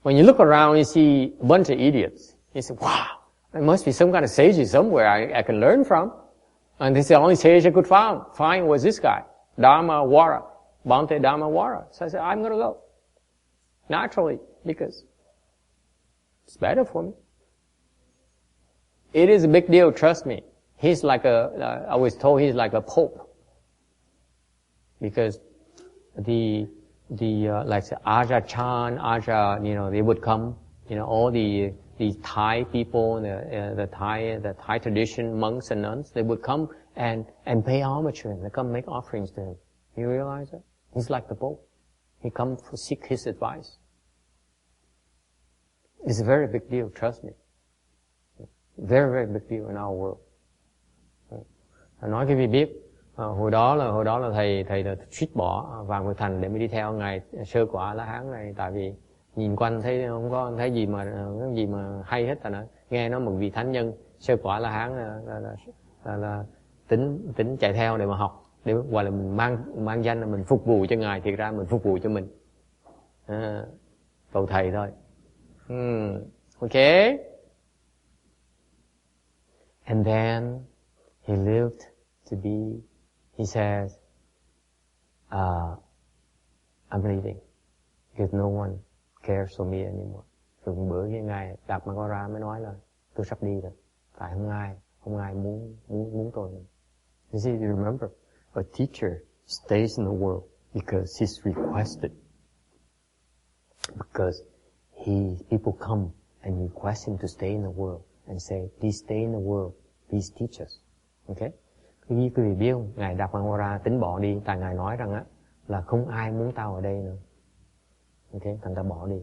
When you look around, you see a bunch of idiots. You say, wow, there must be some kind of sage somewhere I can learn from. And this is the only sage I could find was this guy, Dharma Vajra, Bhante Dharma Vajra. So I said, I'm going to go. Naturally, because it's better for me. It is a big deal, trust me. He's like I was told he's like a pope. Because like the Aja Chan, they would come, all these Thai people, the Thai tradition, monks and nuns, they would come and pay homage to him. They come make offerings to him. You realize that? He's like the Pope. He come to seek his advice. It's a very big deal, trust me. Very, very big deal in our world. Nói cái vị biết, hồi đó là thầy là suýt bỏ vào Nguyệt Thành để mới đi theo ngài sơ quả La Hán này, tại vì nhìn quanh thấy không có thấy gì mà hay hết. Nói nghe nói một vị thánh nhân sơ quả La Hán là tính chạy theo để mà học, để gọi là mình mang danh là mình phục vụ cho ngài, thiệt ra mình phục vụ cho mình. Cầu thầy thôi. Okay. And then he lived to be, he says, I'm leaving because no one cares for me anymore. Rồi bữa cái ngày Đạt Ma Ra mới nói là tôi sắp đi rồi, tại không ai muốn tôi. You see, you remember, a teacher stays in the world because he's requested. Because people come and request him to stay in the world and say, please stay in the world, please teach us. Okay? Quý vị biết không, ngài Đạt Ma Ra tính bỏ đi, tại ngài nói rằng là không ai muốn tao ở đây nữa. Okay, thành ta bỏ đi.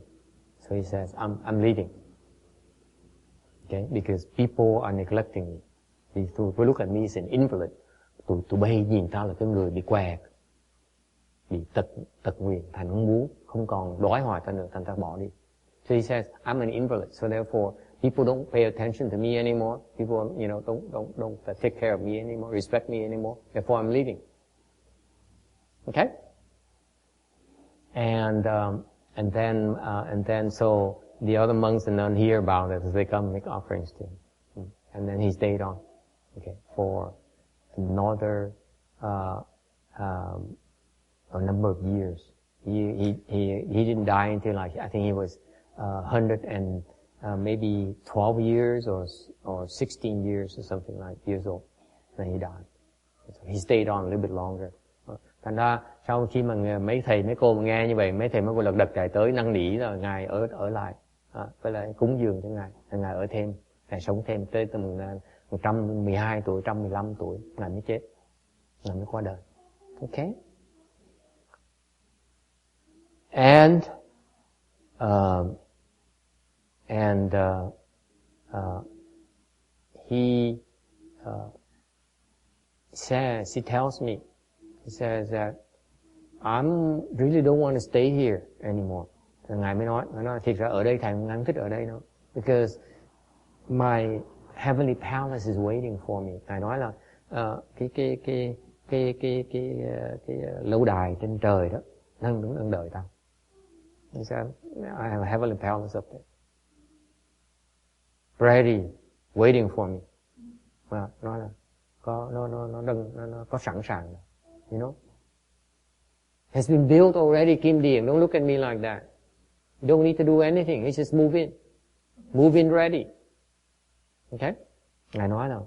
So he says, I'm leaving. Okay, because people are neglecting me. We look at me as an invalid. tụi bay nhìn tao là cái người bị què, bị tật nguyền, thành không muốn, không còn đói hoài ta nữa, thành ta bỏ đi. So he says, I'm an invalid, so therefore people don't pay attention to me anymore. People, don't take care of me anymore, respect me anymore. Therefore I'm leaving. Okay? And then so the other monks and nuns hear about it as they come make offerings to him. And then he stayed on, okay, for another a number of years. He didn't die until I think he was 100 and maybe 12 years or 16 years or something like years old. Then he died. So he stayed on a little bit longer. Thành ra sau khi mà mấy thầy mấy cô mà nghe như vậy, mấy thầy mấy cô lật đật chạy tới năn nỉ là ngài ở lại, với lại cúng dường cho ngài ở thêm, ngài sống thêm tới tầm 112 tuổi, 115 tuổi, ngài mới chết, ngài mới qua đời. Okay? And he says, he tells me, he says that I really don't want to stay here anymore. Thì ngài mới nói thiệt ra ở đây thầy không thích ở đây đâu, because my heavenly palace is waiting for me. Ngài nói là cái lâu đài trên trời đó đang đợi tao. He said, I have a heavenly palace up there, ready, waiting for me. Và nói là nó có sẵn sàng, you know. Has been built already, Kim Điền. Don't look at me like that. You don't need to do anything. You just move in ready. Okay? Ngài nói là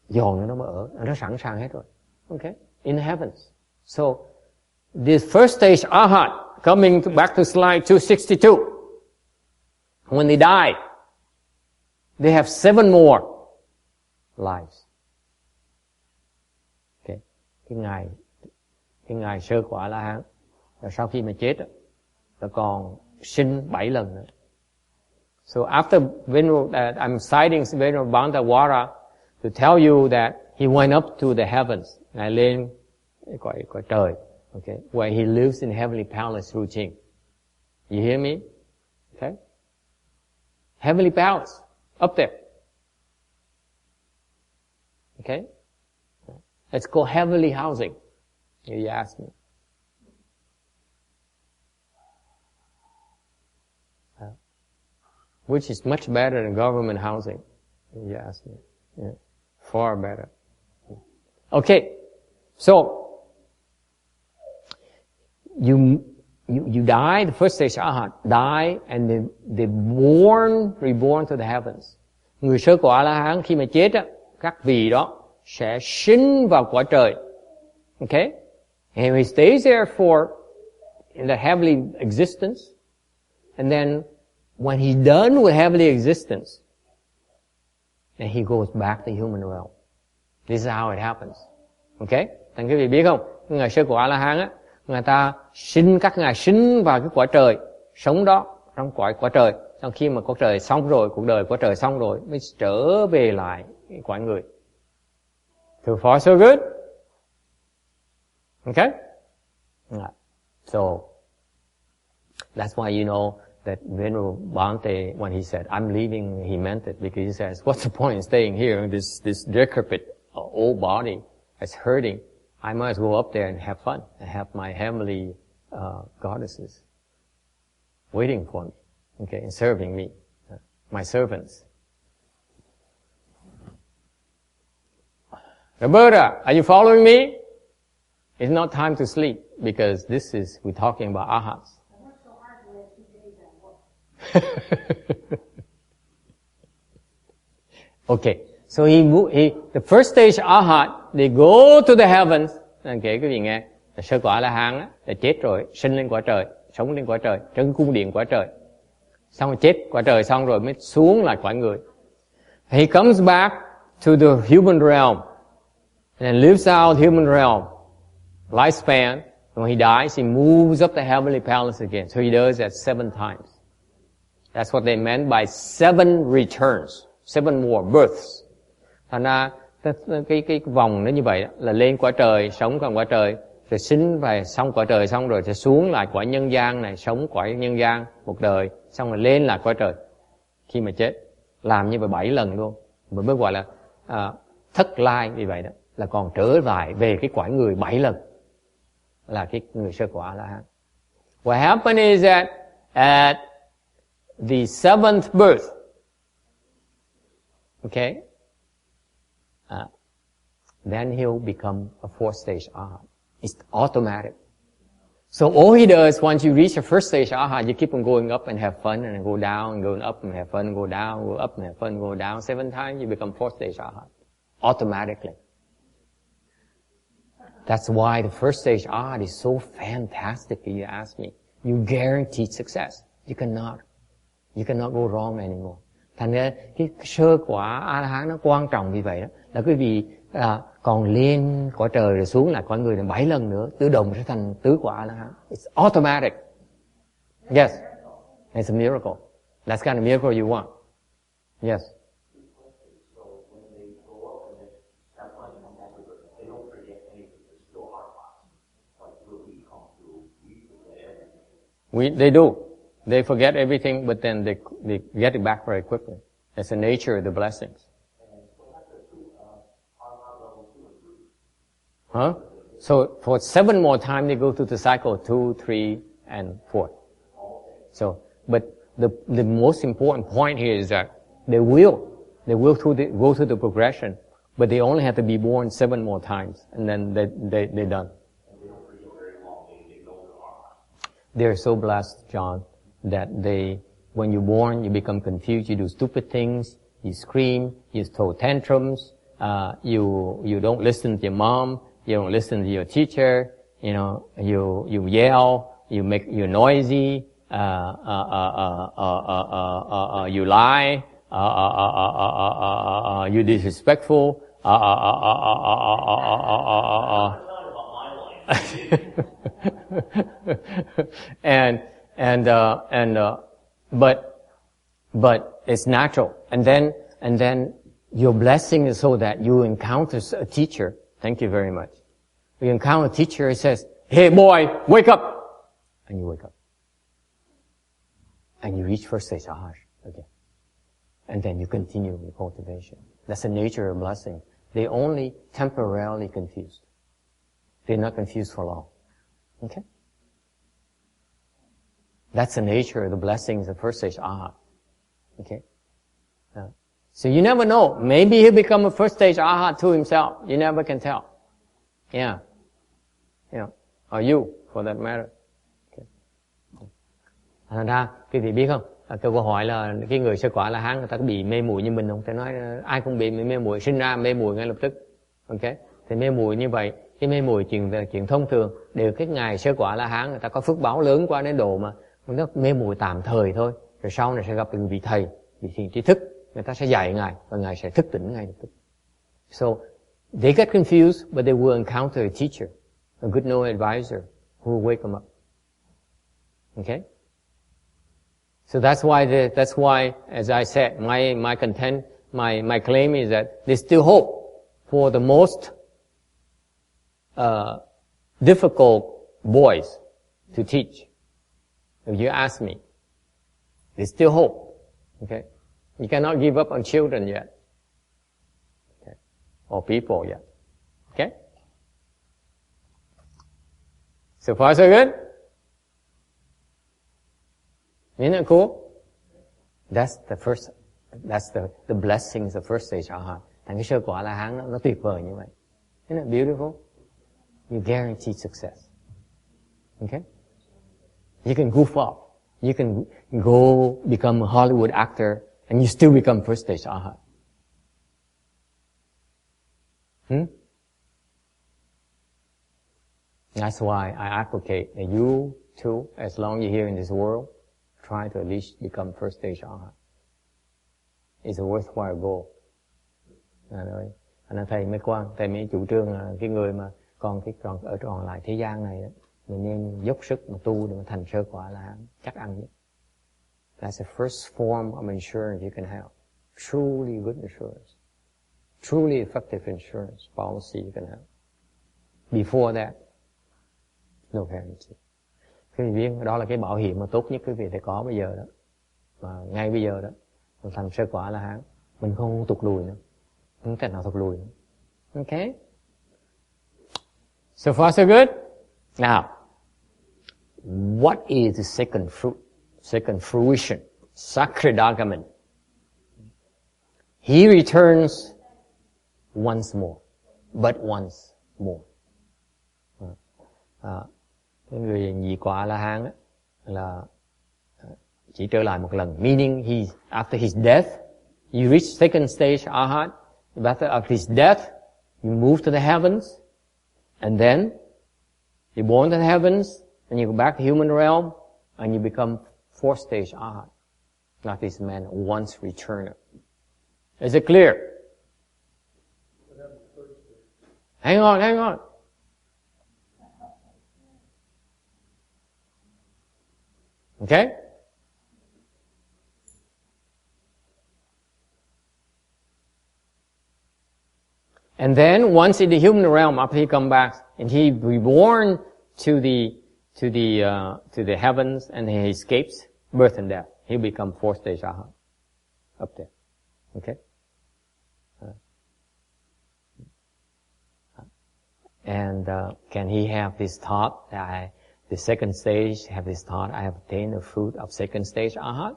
dồn nó mới ở, nó sẵn sàng hết rồi. Okay? In the heavens. So this first stage Arhat, coming back to slide 262. When they die, they have 7 more lives. Okay. Cái ngài sơ quả A-la-hán, và sau khi mà chết là còn sinh 7 lần nữa. So after I'm citing Venerable Bhante Vajra to tell you that he went up to the heavens, ngài lên cõi trời, okay, where he lives in heavenly palace routine. You hear me? Okay, heavenly palace up there. Okay, it's called heavenly housing. You ask me. Which is much better than government housing. You ask me. Yeah. Far better. Okay. So, you die, the first stage Arhat, die, and they reborn to the heavens. Người sơ quả A-la-hán khi mà chết á, các vị đó sẽ sinh vào cõi trời. Okay? And he stays there in the heavenly existence. And then, when he's done with heavenly existence, then he goes back to human realm. This is how it happens. Okay? Thành quý vị biết không? Ngài sơ quả A-la-hán á, các ngài sinh vào cái quả trời, sống đó trong quả trời. Sau khi mà cuộc đời xong rồi, cuộc đời quả trời xong rồi, mới trở về lại quả người. So far so good. Okay? So, that's why you know that Venerable Bhante, when he said, I'm leaving, he meant it, because he says, what's the point in staying here in this decrepit old body that's hurting? I might as well go up there and have fun, and have my heavenly goddesses waiting for me, okay, and serving me, my servants. Roberta, are you following me? It's not time to sleep, because we're talking about Arhats. I worked so hard the last 2 days at work. Okay, so the first stage Arhat, they go to the heavens. Kể quý vị nghe, sơ quả A-la-hán á, là chết rồi, sinh lên quả trời, sống lên quả trời, trong cung điện quả trời. Xong rồi chết quả trời xong rồi mới xuống lại quả người. He comes back to the human realm and lives out human realm lifespan. When he dies, he moves up the heavenly palace again. So he does that 7 times. That's what they meant by 7 returns, 7 more births. Thành ra cái vòng nó như vậy đó, là lên quả trời, sống còn quả trời, rồi sinh về xong quả trời xong rồi sẽ xuống lại quả nhân gian này, sống quả nhân gian một đời, xong rồi lên lại quả trời khi mà chết. Làm như vậy 7 lần luôn, mới gọi là thất lai. Vì vậy đó là còn trở lại về cái quả người 7 lần, là cái người sơ quả là hán. What happened is that at the 7th birth, okay, then he'll become a 4th stage arhat. It's automatic. So all he does, once you reach a 1st stage arhat, you keep on going up and have fun, and go down, and going up and have fun, go down, go up and have fun, go down. 7 times, you become 4th stage arhat. Automatically. That's why the 1st stage arhat is so fantastic, if you ask me. You guarantee success. You cannot go wrong anymore. Thành ra cái sơ quả A-la-hán nó quan trọng vì vậy đó. Là quý vị còn lên quả trời rồi xuống lại quả người là 7 lần nữa, tự động sẽ thành tứ quả A-la-hán. It's automatic. Yes. It's a miracle. That's kind of miracle you want. Yes. So when they grow up and that's why they come back with it, they don't forget anything. They're still our lives. Like when we come through, we forget everything. They do. They forget everything, but then they get it back very quickly. It's the nature of the blessings. Huh? So for 7 more times, they go through the cycle 2, 3, and 4. So, but the most important point here is that they will go through the progression, but they only have to be born 7 more times, and then they're done. They're so blessed, John, that when you're born, you become confused, you do stupid things, you scream, you throw tantrums, you don't listen to your mom, you don't listen to your teacher, you yell, you're noisy, you lie, you're disrespectful, but it's natural. And then your blessing is so that you encounter a teacher. Thank you very much. You encounter a teacher who says, "Hey boy, wake up!" And you wake up. And you reach 1st stage arhat again. And then you continue your cultivation. That's the nature of blessing. They're only temporarily confused. They're not confused for long. Okay? That's the nature of the blessings of 1st stage arhat. Okay? So you never know. Maybe he'll become a 1st stage arhat to himself. You never can tell. Yeah. Or you, for that matter. Okay. Thành ra, quý vị biết không? Câu hỏi là cái người sơ quả La-hán người ta có bị mê muội như mình không? Tôi nói ai cũng bị mê muội, sinh ra mê muội ngay lập tức. Okay? Thì mê muội như vậy, cái mê muội chuyện thông thường, đều cái ngày sơ quả La-hán người ta có phước báo lớn quá đến độ mà nó mê muội tạm thời thôi. Rồi sau này sẽ gặp được vị thầy, vị thiền trí thức, người ta sẽ dạy ngài và ngài sẽ thức tỉnh ngay lập tức. So they get confused, but they will encounter a teacher, a good knowing advisor who will wake them up. Okay? So that's why, as I said, my claim is that there's still hope for the most difficult boys to teach. If you ask me, there's still hope. Okay? You cannot give up on children yet. Okay? Or people yet. Okay? So far so good? Isn't it cool? That's the blessings of 1st stage arhat. Thành cái sơ quả La-hán nó tuyệt vời như vậy. Isn't it beautiful? You guarantee success. Okay? You can goof off. You can go become a Hollywood actor and you still become 1st stage arhat. That's why I advocate that you too, as long as you're here in this world, try to at least become 1st stage arhat. It's a worthwhile goal. Thầy mới chủ trương là cái người mà còn lại thế gian này đó, mình nên dốc sức mà tu để mà thành sơ quả là chắc ăn nhất. That's the first form of insurance you can have. Truly good insurance. truly effective insurance policy you can have. Before that, no guarantee. Quý vị biết, đó là cái bảo hiểm mà tốt nhất quý vị thể có bây giờ đó. Và ngay bây giờ đó, mình thành sơ quả La Hán, mình không tụt lùi nữa. Không thể nào tụt lùi nữa. Okay? So far so good? Now, what is the second fruit? Second fruition? Sakradagaman. He returns once more. But once more. Cái người nhị quả La Hán là chỉ trở lại một lần. Meaning, after his death, you reach second stage Arhat. After his death, you move to the heavens. And then, you're born to the heavens, and you go back to human realm, and you become fourth stage Arhat. Not this man once returner. Is it clear? Hang on. Okay? And then once in the human realm, after he come back and he reborn to the heavens, and he escapes birth and death, he become fourth stage Arhat up there. Okay? And can he have this thought that the second stage have this thought, I have attained the fruit of second stage Arhat?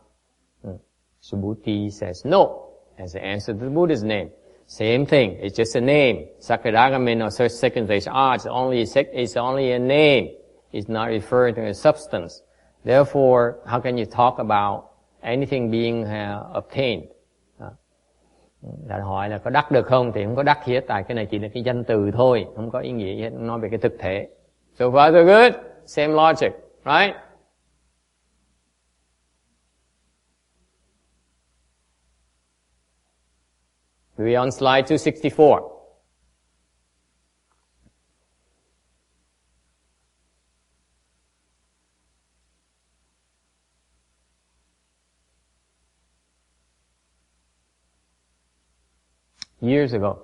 Subhuti says no, as the answer to the Buddha's name. Same thing, it's just a name. Sakradagamin or second stage Arhat is only a name. It's not referring to a substance. Therefore, how can you talk about anything being obtained? Đã hỏi là có đắc được không, thì không có đắc gì hết, tại cái này chỉ là cái danh từ thôi, không có ý nghĩa gì hết, nói về cái thực thể. So far so good, same logic, right? We're on slide 264. Years ago.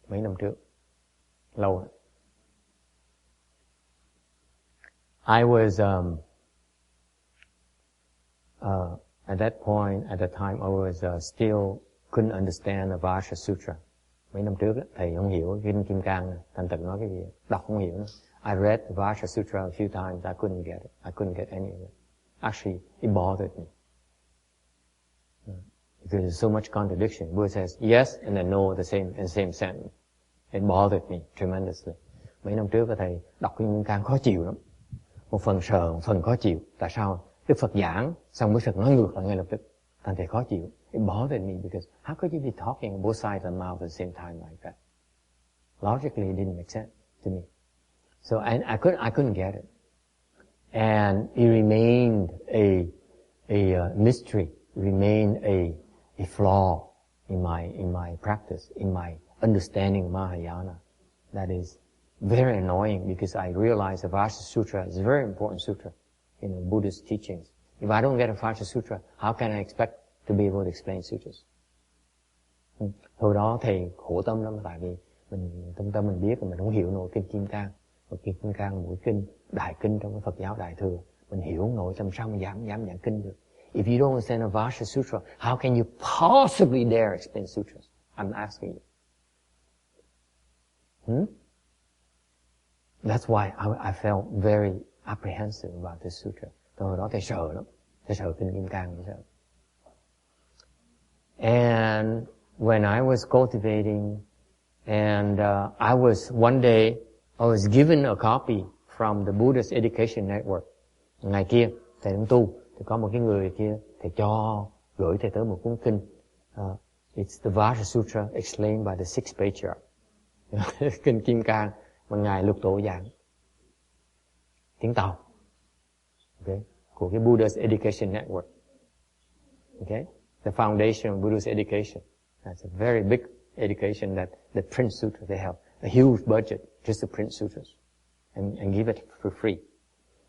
Mấy năm trước. Lâu rồi. I was, at that point, at that time, I was still couldn't understand the Vajra Sutra. Mấy năm trước, thầy không hiểu Kinh Kim Cang, thành thật nói cái gì, đọc không hiểu nữa. I read the Vajra Sutra a few times, I couldn't get it. I couldn't get any of it. Actually, it bothered me. Because there's so much contradiction. Buddha says yes and then no in the same sentence. It bothered me tremendously. Mấy năm trước thầy đọc Kinh Kim Cang khó chịu lắm. Một phần sợ, một phần khó chịu. Tại sao? Đức Phật giảng, xong Đức Phật nói ngược lại ngay lập tức. Thành thầy khó chịu. It bothered me because how could you be talking both sides of the mouth at the same time like that? Logically, it didn't make sense to me. So I couldn't get it. And it remained a mystery, remained a flaw in my practice, in my understanding of Mahayana. That is very annoying because I realize the Vajra Sutra is a very important sutra in Buddhist teachings. If I don't get a Vajra Sutra, how can I expect to be able to explain sutras? Hồi đó thầy khổ tâm lắm, tại vì trong tâm mình biết mà mình không hiểu nổi Kinh Kim Cang. Và Kinh Kim Cang mỗi kinh, đại kinh trong cái Phật giáo Đại Thừa, mình hiểu không nổi, làm sao mà dám giảng kinh được. If you don't understand a Vajra Sutra, how can you possibly dare explain sutras? I'm asking you. That's why I felt very apprehensive about this sutra. Hồi đó thầy sợ lắm. Thầy sợ Kinh Kim Cang. And when I was cultivating, and one day, I was given a copy from the Buddhist Education Network. Ngày kia, thầy đang tu, thì có một cái người kia, thầy gửi thầy tới một cuốn kinh. It's the Vajra Sutra explained by the Sixth Patriarch. Kinh Kim Cang mà Ngài Lục Tổ giảng. Tiếng Tàu. Okay? Của cái Buddhist Education Network. Okay? The foundation of Buddhist education. That's a very big education that print sutras. They have a huge budget just to print sutras and give it for free.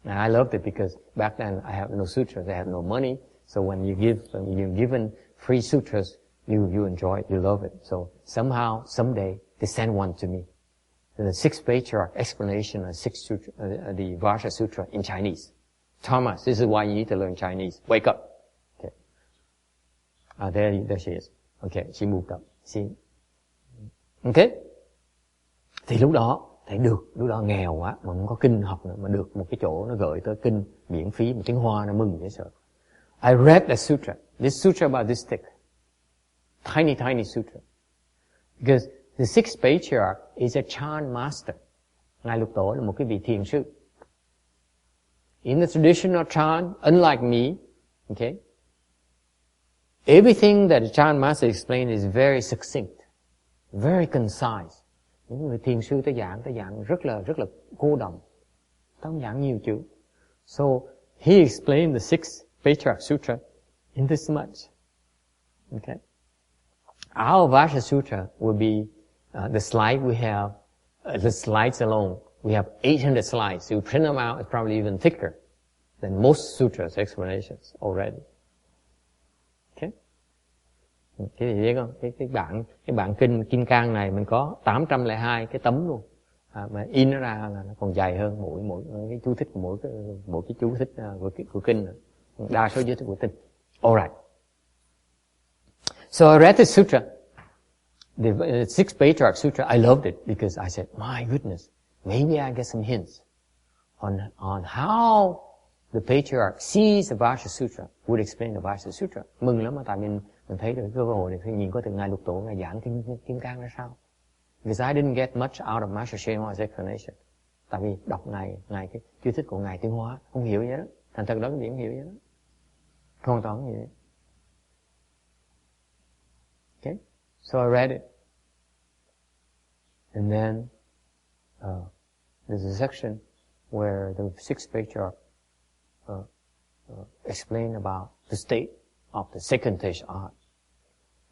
And I loved it because back then I had no sutras, I had no money. So when you're given free sutras, You enjoy it, you love it. So somehow, someday, they send one to me. The sixth patriarch explanation of the Vajra Sutra in Chinese. Thomas, this is why you need to learn Chinese. Wake up. Okay. There she is. Okay, she moved up. Okay. Thì lúc đó, thấy được, lúc đó nghèo quá, mà không có kinh học nữa, mà được một cái chỗ nó gửi tới kinh miễn phí, một tiếng Hoa nó mừng dễ sợ. I read the sutra. This sutra about this thick. Tiny sutra. Because the sixth patriarch is a chant master. Ngài Lục Tổ là một cái vị thiền sư. In the traditional chant, unlike me, okay, everything that the chant master explained is very succinct, very concise. Những người thiền sư tới giảng rất là cô đọng. Không giảng nhiều chữ. So, he explained the sixth patriarch sutra in this much. Okay. Our Vajra Sutra will be, the slide we have, the slides alone, we have 800 slides. So you print them out, it's probably even thicker than most sutras explanations already. Okay? Cái gì biết không? Cái bản Kim Cang này mình có 802 cái tấm luôn. Mà in nó ra là nó còn dài hơn mỗi cái chú thích của mỗi cái chú thích của kinh. Đa số chú thích của kinh. Alright. So I read the sutra, the sixth patriarch sutra. I loved it because I said, my goodness, maybe I get some hints on how the patriarch sees the Vajra Sutra, would explain the Vajra Sutra. Mừng lắm, tại mình thấy được cái cơ hội để nhìn có từ Ngài Lục Tổ Ngài giảng Kim Cang ra sao. Because I didn't get much out of Master Hsuan Hua's explanation. Tại vì đọc Ngài cái chú thích của Ngài Tuyên Hóa không hiểu vậy đó. Thành thật đó cái gì không hiểu vậy đó. Hoàn toàn không hiểu. Okay, so I read it, and then there's a section where the sixth patriarch explained about the state of the second stage art.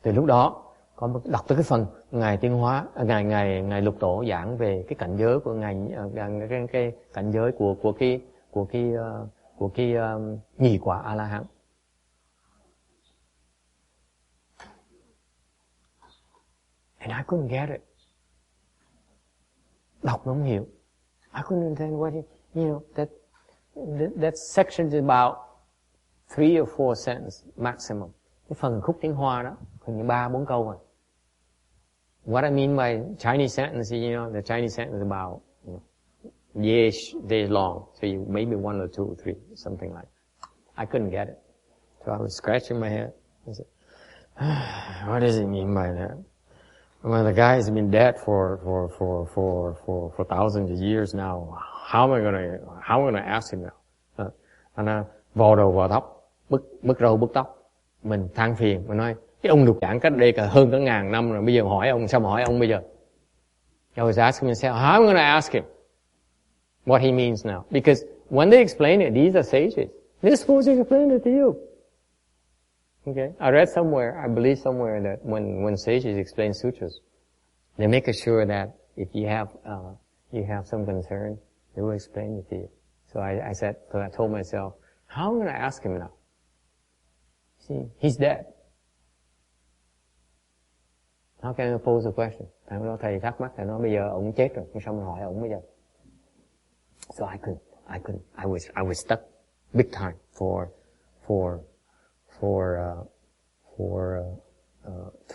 Từ lúc đó có đọc tới cái phần ngài Tuyên Hóa, ngài Lục Tổ giảng về cái cảnh giới của cái cảnh giới của cái nhị quả A La Hán. And I couldn't get it. Đọc nó không hiểu. I couldn't understand what that section is about 3 or 4 sentences maximum. Cái phần khúc tiếng Hoa đó, hình như 3-4 câu rồi. What I mean by Chinese sentence, the Chinese sentence is about days long. So maybe 1 or 2 or 3, something like that. I couldn't get it. So I was scratching my head. I said, what does it mean by that? Well, the guy has been dead for thousands of years now. How am I gonna ask him now? Anh vò đầu vò tóc, bứt râu bứt tóc. Mình than phiền, mình nói, cái ông được giảng cách đây hơn cả 1000 năm rồi, bây giờ hỏi ông, sao mà hỏi ông bây giờ? I was asking myself, how am I gonna ask him what he means now? Because when they explain it, these are sages. They're supposed to explain it to you. Okay, I read somewhere, I believe somewhere that when sages explain sutras, they make sure that if you have some concern, they will explain it to you. So I told myself, how am I going to ask him now? See, he's dead. How can I pose a question? Thầy thắc mắc, thầy nói bây giờ ông chết rồi, sao mà hỏi ông bây giờ? So I was stuck big time for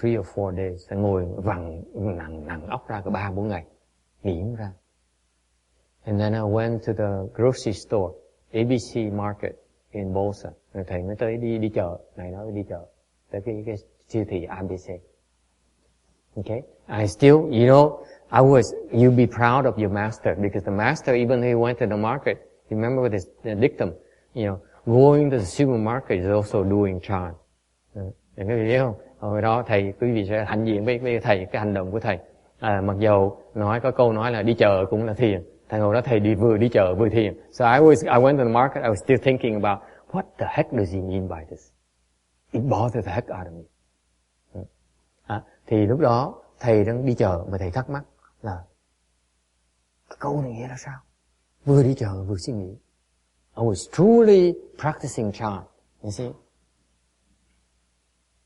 3 or 4 days. Ngồi nặng óc ra cả 3-4 ngày, nghỉ không ra. And then I went to the grocery store, ABC Market in Bolsa. Rồi thầy mới tới đi chợ, này nói đi chợ, tới cái siêu thị ABC. Okay, I still, you'd be proud of your master, because the master, even though he went to the market, you remember with the dictum, going to the supermarket is also doing chant. Quý vị biết không? Hồi đó thầy, quý vị sẽ hạnh diện với thầy, cái hành động của thầy. Mặc dầu có câu nói là đi chợ cũng là thiền. Thầy hồi đó thầy vừa đi chợ vừa thiền. So I went to the market, I was still thinking about, what the heck does he mean by this? It bothered the heck out of me. Thì lúc đó, thầy đang đi chợ mà thầy thắc mắc là, cái câu này nghĩa là sao? Vừa đi chợ vừa suy nghĩ. I was truly practicing chant, you see.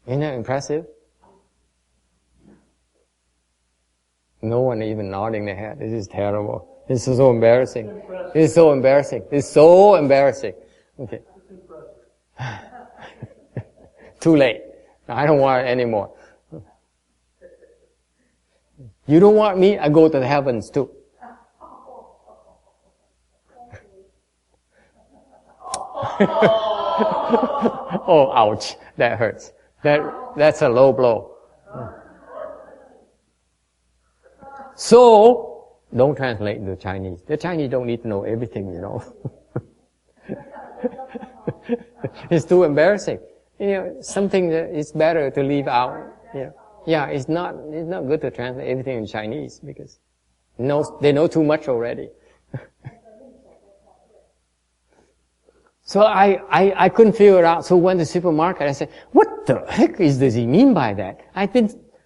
Isn't that impressive? No one even nodding their head. This is terrible. This is so embarrassing. This is so embarrassing. This is so embarrassing. Okay. Too late. I don't want it anymore. You don't want me, I go to the heavens too. Oh, ouch. That hurts. That's a low blow. So, don't translate into Chinese. The Chinese don't need to know everything, you know. It's too embarrassing. You know, something that is better to leave out. You know. Yeah, it's not good to translate everything in Chinese because they know too much already. So I couldn't figure it out. So I went to the supermarket. I said, what the heck does he mean by that?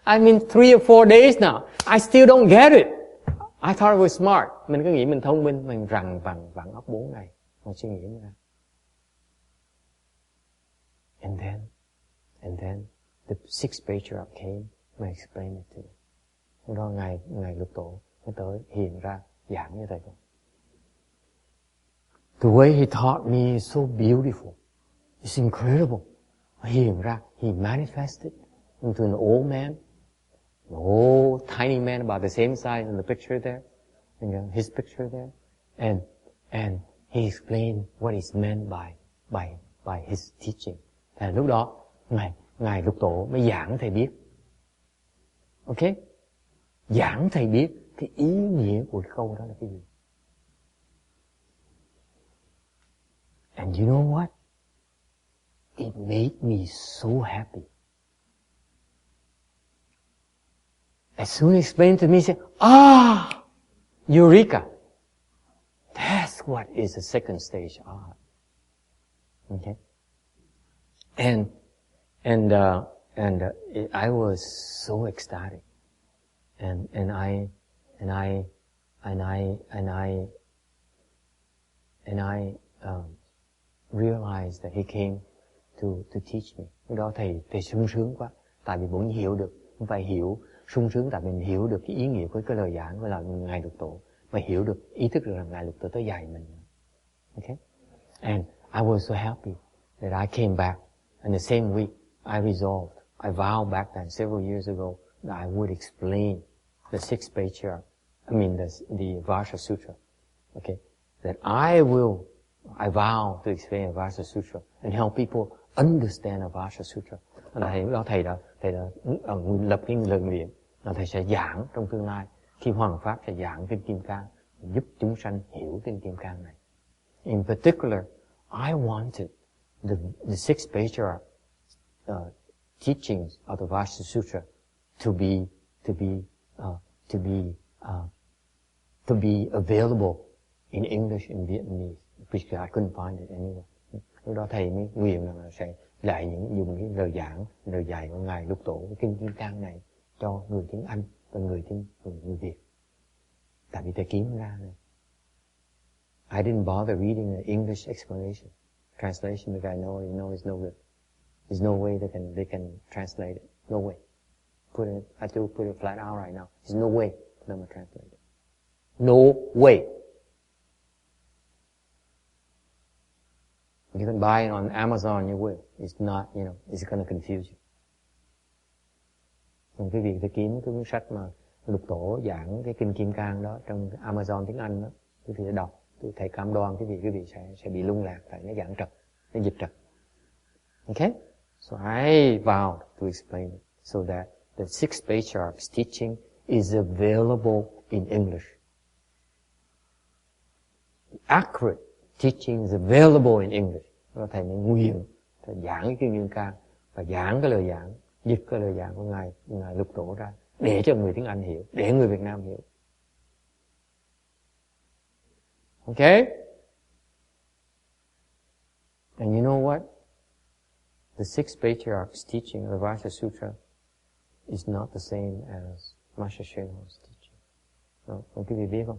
I'm in 3 or 4 days now. I still don't get it. I thought I was smart. Mình cứ nghĩ mình thông minh, mình rằng vặn óc 4 ngày. Mình suy nghĩ ra. And then the sixth patriarch came and explained it to me. Lúc đó ngài Lục Tổ mới tới hiện ra giảng như thầy con. The way he taught me is so beautiful. It's incredible. Hiện ra, he manifested into an old man, an old tiny man about the same size in the picture there, in his picture there, and he explained what is meant by his teaching. Và lúc đó ngài Lục Tổ mới giảng thầy biết. Ok? Giảng thầy biết cái ý nghĩa của câu đó là cái gì. And you know what? It made me so happy. As soon as he explained to me, he said, Eureka! That's what is the second stage art. Okay? And I was so ecstatic. And I realized that he came to teach me. Lúc đó thầy sung sướng quá, tại vì muốn hiểu được, không phải hiểu, sung sướng tại mình hiểu được cái ý nghĩa của cái lời giảng của là ngài Lục Tổ, và hiểu được ý thức được là ngài Lục Tổ tới dạy mình. Okay? And I was so happy that I came back, and the same week I vowed back then several years ago that I would explain the sixth patriarch, the Vajra Sutra. Okay? That I vow to explain the Vajra Sutra and help people understand the Vajra Sutra. Thầy đã lập cái lời nguyện là thầy sẽ giảng trong tương lai khi Hoàng Pháp sẽ giảng Kinh Kim Cang giúp chúng sanh hiểu Kinh Kim Cang này. In particular, I wanted the sixth patriarch teachings of the Vajra Sutra to be available in English and Vietnamese, because I couldn't find it anywhere. Lúc đó thầy mới nguyện là sẽ lại dùng cái lời dạy của ngài Lục Tổ cái Kinh Kim Cang này cho người tiếng Anh và người Việt. Tại vì thầy kiếm ra này. I didn't bother reading the English translation because I know it's no good. There's no way they can translate it. No way. I have to put it flat out right now. There's no way for them to translate it. No way. You can buy it on Amazon, you will. It's not, it's going to confuse you. Còn cái việc tôi kiếm cái cuốn sách mà Lục Tổ giảng cái Kinh Kim Cang đó trong Amazon tiếng Anh đó, quý vị sẽ đọc. Tôi thầy cam đoan quý vị sẽ bị lung lạc tại nó giảng trật, nó dịch trật. Okay? So I vowed to explain it so that the sixth patriarch's teaching is available in English. The accurate teaching is available in English. Đó thầy mới nguyện thầy giảng cái Kinh Kim Cang và giảng cái lời giảng, dịch cái lời giảng của ngài Lục Tổ ra để cho người tiếng Anh hiểu, để người Việt Nam hiểu. Okay? And you know what? The sixth patriarch's teaching of the Vajra Sutra is not the same as Master Shenhua's teaching. No, không quý vị biết không?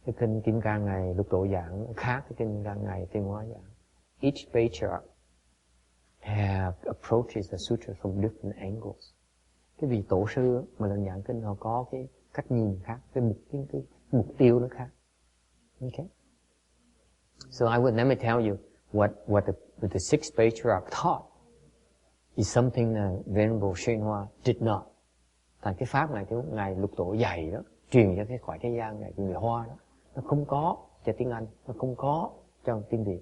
Cái Kinh Kim Cang ngài Lục Tổ giảng khác cái Kinh Kim Cang ngài Tiên Hóa giảng. Each patriarch approaches the sutra from different angles. Cái vị tổ sư mà lần giảng kinh họ có cái cách nhìn khác, cái mục tiêu nó khác. Okay? So I would never tell you what the six patriarchs taught is something that Venerable Shenhua did not. Thành cái pháp này, cái ngài lục tổ dạy đó, truyền cho cái khỏi thế gian này, người Hoa đó, nó không có cho tiếng Anh, nó không có cho tiếng Việt.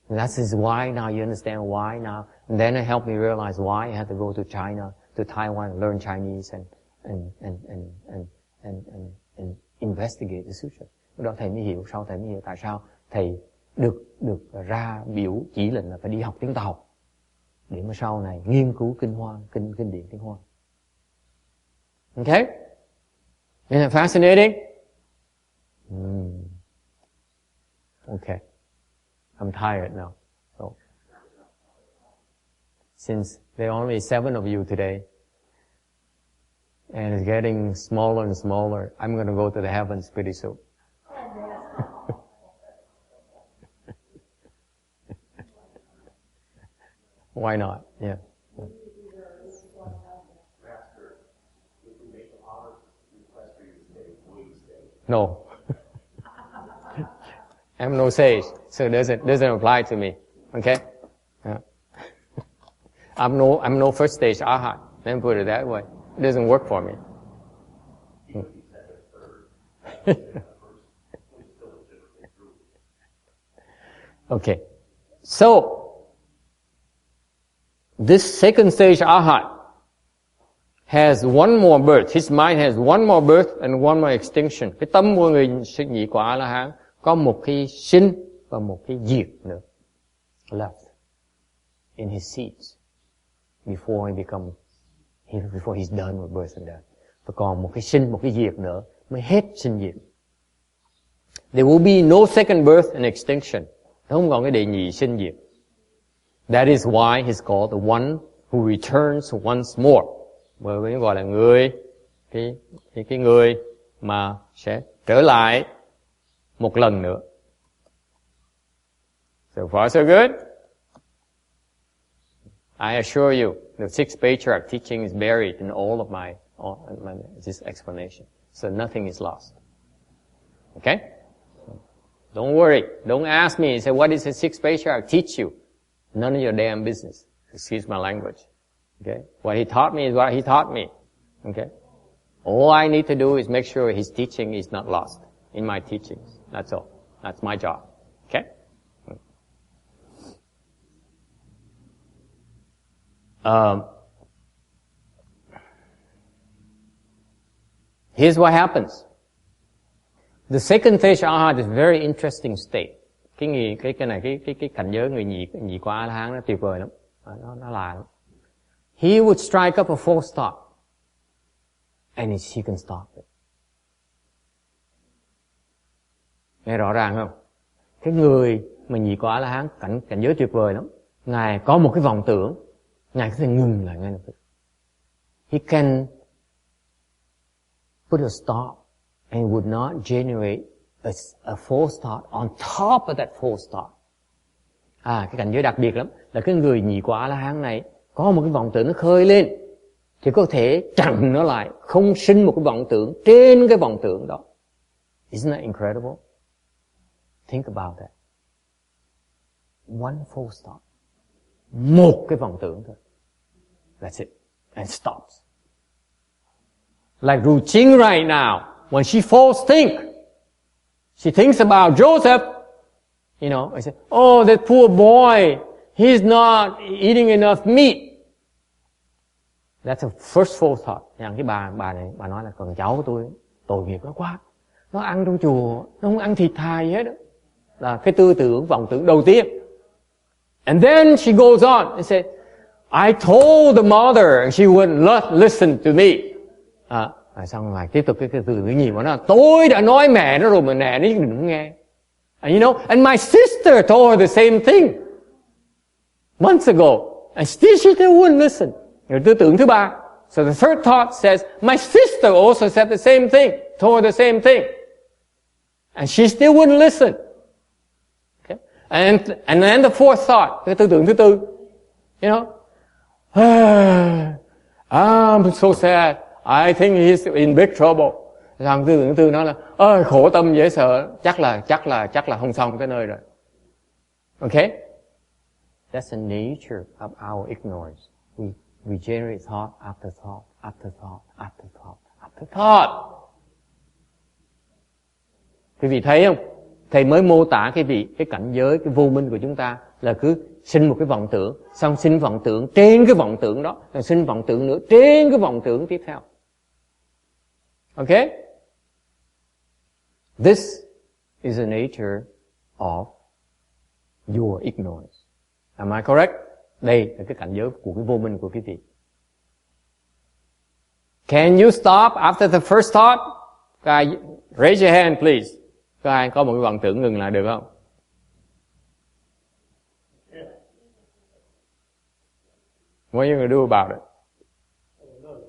That is why now you understand why now. And then it helped me realize why I had to go to China, to Taiwan, and learn Chinese and investigate the sutra. Lúc đó thầy mới hiểu, sau thầy mới hiểu tại sao thầy được ra biểu chỉ lệnh là phải đi học tiếng Tàu để mà sau này nghiên cứu kinh Hoa, kinh điển tiếng Hoa. Okay? Isn't it fascinating? Okay. I'm tired now. So, since there are only 7 of you today, and it's getting smaller and smaller, I'm going to go to the heavens pretty soon. Why not? Yeah. Master, if we make an honest request for you to stay, will you stay? No. I'm no sage, so it doesn't apply to me. Okay? Yeah. I'm no first stage arhat. Let me put it that way. It doesn't work for me. Okay. So, this second stage arhat has one more birth. His mind has one more birth and one more extinction. Cái tâm của người nhị quả A-la-hán có một cái sinh và một cái diệt nữa left in his seeds before he's done with birth and death. Và còn một cái sinh, một cái diệt nữa mới hết sinh diệt. There will be no second birth and extinction. Không còn cái đệ nhị sinh diệt. That is why he's called the one who returns once more. Bởi vì gọi là người, cái người mà sẽ trở lại một lần nữa. So far so good. I assure you, the sixth patriarch teaching is buried in all of this explanation. So nothing is lost. Okay? Don't worry. Don't ask me. Say, what does the sixth patriarch teach you? None of your damn business. Excuse my language. Okay? What he taught me is what he taught me. Okay? All I need to do is make sure his teaching is not lost in my teachings. That's all. That's my job. Okay? Here's what happens. The second stage arhat is a very interesting state. Cái cảnh giới người nhị quả A-la-hán nó tuyệt vời lắm. Nó lạ lắm. He would strike up a false thought. And he can stop it. Nghe rõ ràng không? Cái người mà nhị quả A-la-hán cảnh giới tuyệt vời lắm. Ngài có một cái vọng tưởng, Ngài có thể ngừng lại ngay lập tức. He can put a stop and would not generate a false thought on top of that false thought. Cái cảnh giới đặc biệt lắm là cái người nhị quả A-la-hán này có một cái vọng tưởng nó khơi lên thì có thể chặn nó lại, không sinh một cái vọng tưởng trên cái vọng tưởng đó. Isn't that incredible? Think about that. One false thought. Một cái vọng tưởng thôi. That's it. And stops. Like Ru Ching right now, when she falls think, she thinks about Joseph. You know, I say, oh, that poor boy, he's not eating enough meat. That's a first false thought. Rằng cái bà này, bà nói là con cháu của tôi, tội nghiệp nó quá. Nó ăn trong chùa, nó không ăn thịt thà gì hết đó. Là cái tư tưởng, vọng tưởng đầu tiên. And then she goes on and says, I told the mother and she wouldn't listen to me. Xong rồi tiếp tục cái tư tưởng gì mà nó, tôi đã nói mẹ nó rồi mà mẹ nó đừng nghe. And you know, and my sister told her the same thing months ago. And still she wouldn't listen. Rồi tư tưởng thứ ba. So the third thought says, my sister also said the same thing, told her the same thing. And she still wouldn't listen. Okay? And then the fourth thought, cái tư tưởng thứ tư, you know, I'm so sad. I think he's in big trouble. Thằng tư tưởng nói là, ơi khổ tâm dễ sợ, chắc là không xong tới nơi rồi. Okay? That's the nature of our ignorance. We generate thought after thought, after thought, after thought, after thought. Quý vị thấy không? Thầy mới mô tả cái cảnh giới, cái vô minh của chúng ta là cứ sinh một cái vọng tưởng, xong sinh vọng tưởng trên cái vọng tưởng đó, rồi sinh vọng tưởng nữa trên cái vọng tưởng tiếp theo. Okay? This is the nature of your ignorance. Am I correct? Đây là cái cảnh giới của cái vô minh của quý vị. Can you stop after the first thought? Guys, raise your hand please. Có ai có một cái vọng tưởng ngừng lại được không? What are you going to do about it?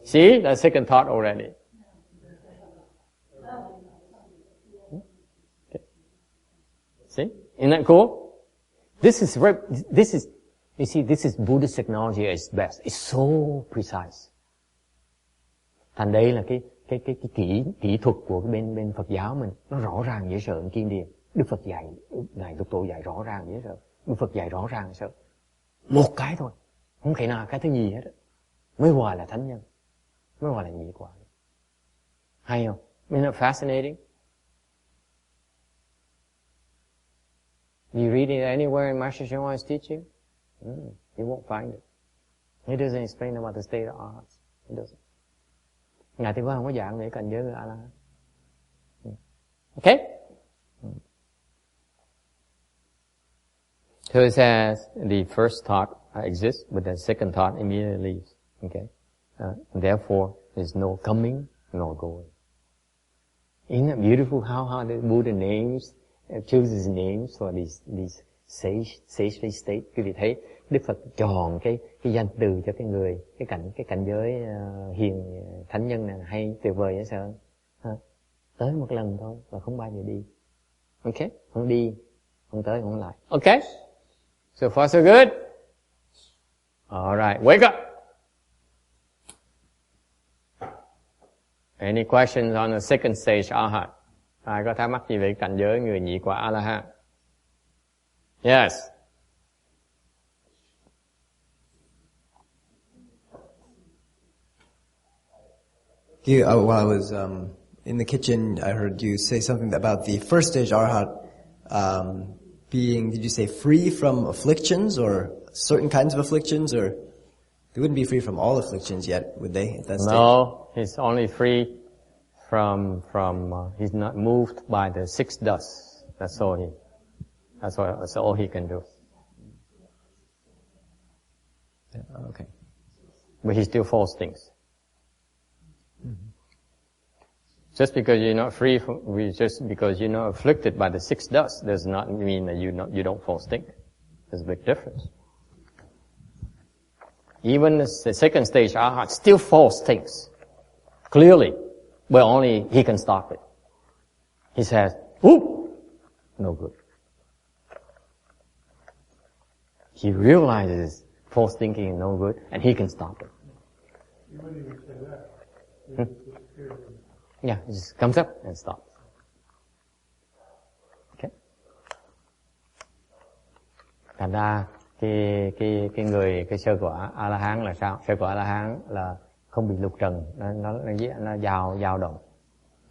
See, that's second thought already. Okay. See, isn't that cool? This is, you see, this is Buddhist technology at its best. It's so precise. Thành đây là cái kỹ thuật của cái bên Phật giáo mình, nó rõ ràng dễ sợ, kiên điềm. Đức Phật dạy, Ngài Lục Tổ dạy rõ ràng dễ sợ. Đức Phật dạy rõ ràng dễ sợ. Một cái thôi, không thể nào cái thứ gì hết. Mới gọi là thánh nhân, mới gọi là nhị quả. Hay không? Isn't it fascinating? You read it anywhere in Master Shanghai's teaching? You won't find it. He doesn't explain about the state of arts. He doesn't. Ngài Tây Phương không có giảng về cảnh giới người A-la-hán. Okay? So it says the first thought exists, but the second thought immediately leaves. Okay? Therefore, there's no coming nor going. Isn't it beautiful how the Buddha names, chooses names for these sagely state? Quý vị thấy Đức Phật chọn cái danh từ cho cái cảnh giới hiền thánh nhân này hay tuyệt vời vậy sao? Tới một lần thôi và không bao giờ đi. Okay? Không đi, không tới, không lại. Okay? So far so good. All right, wake up. Any questions on the second stage Arhat? Ai có thắc mắc gì về cảnh giới người nhị quả A-la-hán? Yes. While I was in the kitchen, I heard you say something about the first stage Arhat being, did you say free from afflictions or certain kinds of afflictions, or they wouldn't be free from all afflictions yet, would they? At that stage? No, he's only free from he's not moved by the six dusts. That's all he can do. Yeah, okay. But he still falls things. Just because you're not free just because you're not afflicted by the six dusts does not mean that you don't fall stink. There's a big difference. Even the second stage Arhat still falls things. Clearly. But only he can stop it. He says, "Ooh, no good." He realizes false thinking is no good and he can stop it. You wouldn't even say that. Yeah, it just comes up and stops. Okay. Thành ra cái sơ quả A-la-hán là sao? Sơ quả A-la-hán là không bị lục trần, nó dao động.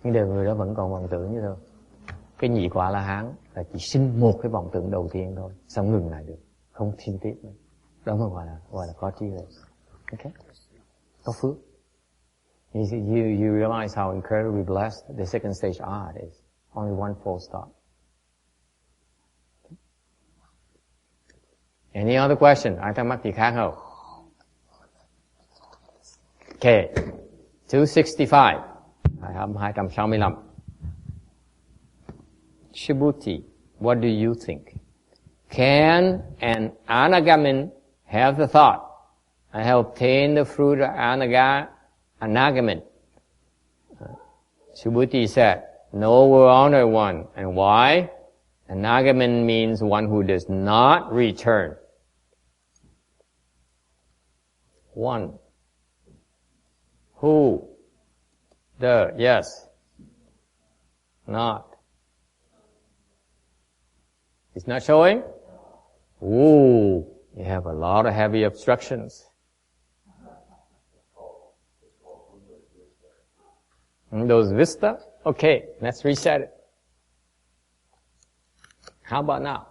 Nhưng đều người đó vẫn còn vọng tưởng như thôi. Cái nhị quả A-la-hán là chỉ sinh một cái vọng tưởng đầu tiên thôi, xong ngừng lại được, không thiên tiếp nữa. Đó mới gọi là có trí huệ. Okay? Có phước. You realize how incredibly blessed the second stage Arhat is. Only one false thought. Okay. Any other question? Ai thắc mắc gì khác không? Okay. 265. 265. Shibhuti, what do you think? Can an anagamin have the thought, I have obtained the fruit of anagamin? Subhuti said, "No, Honored One." And why? Anagamin means one who does not return. One who Yes. Not. It's not showing? Ooh, you have a lot of heavy obstructions. And those vista? Okay, let's reset it. How about now?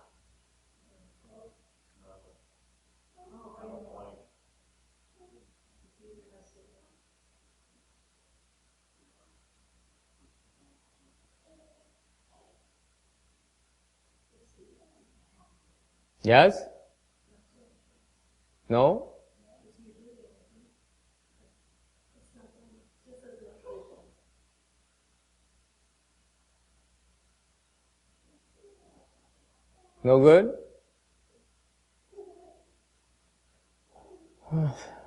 Yes? No? No good?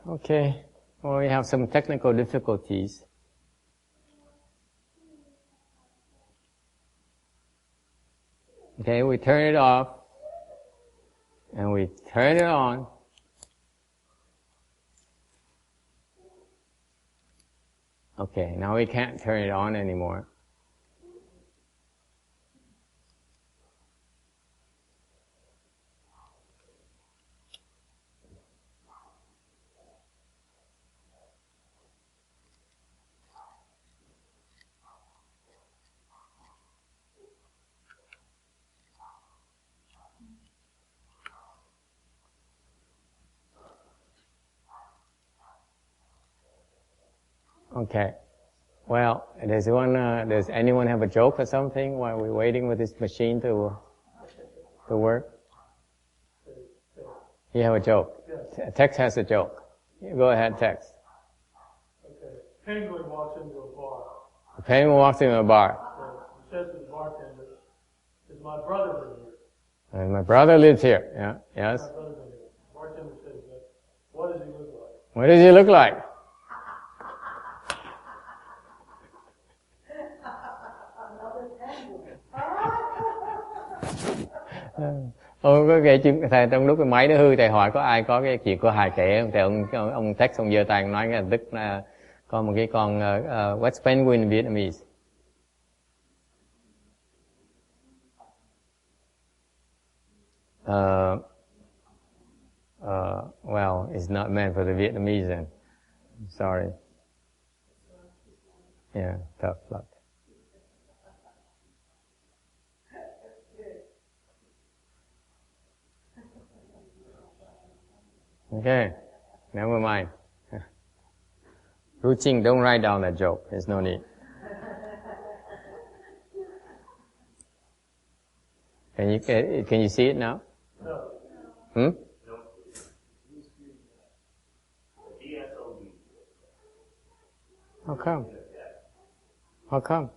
Okay. Well, we have some technical difficulties. Okay, we turn it off. And we turn it on. Okay, now we can't turn it on anymore. Okay. Well, does anyone have a joke or something while we're waiting for this machine to work? You have a joke? Yes. Tex has a joke. Go ahead, Tex. Okay. Penguin walks into a bar. A penguin walks into a bar. He says to the bartender, "Is my brother been here?" And my brother lives here. Yeah. Yes. My brother been here. Bartender says, "What does he look like?" What does he look like? Ông có kể chuyện thầy trong lúc cái máy nó hư, thầy hỏi có ai có cái chuyện của hài kể không? Thầy ông text ông giơ tay ông nói ngay lập tức là có một cái con West Penguin Vietnamese. Well, it's not meant for the Vietnamese then. Sorry. Yeah, tough luck. Okay, never mind. Ru Ching, don't write down that joke. There's no need. Can you see it now? No. Hmm? How come? How come?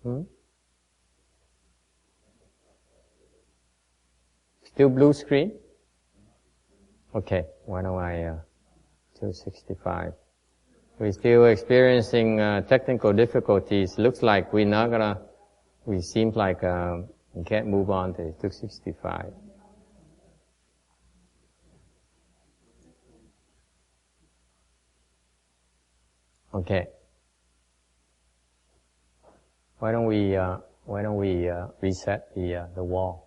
Hmm? Still blue screen? Okay, why don't I, 265. We're still experiencing technical difficulties. Looks like we seem like we can't move on to 265. Okay. Why don't we reset the wall?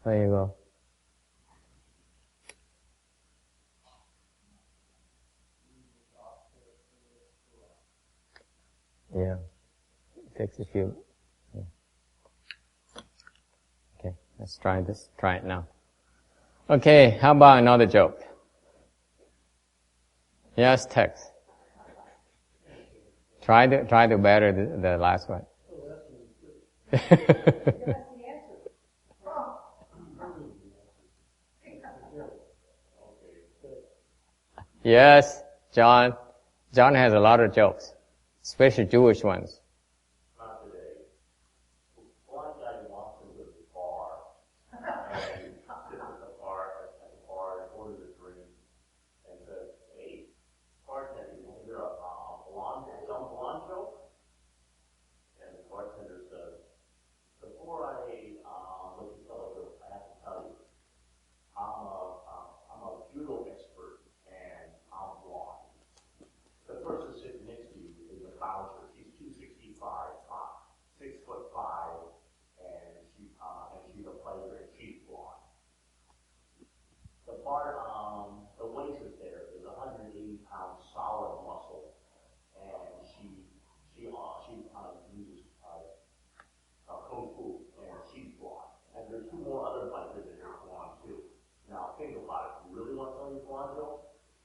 There you go. Yeah. It takes a few. Yeah. Okay, let's try this. Try it now. Okay, how about another joke? Yes, Tex. Try to better the last one. Yes, John. John has a lot of jokes, especially Jewish ones. Not today. One guy walks into the bar, and he sits at the bar, and orders a drink, and says, "Hey, bartender, is there a blonde joke?" And the bartender says,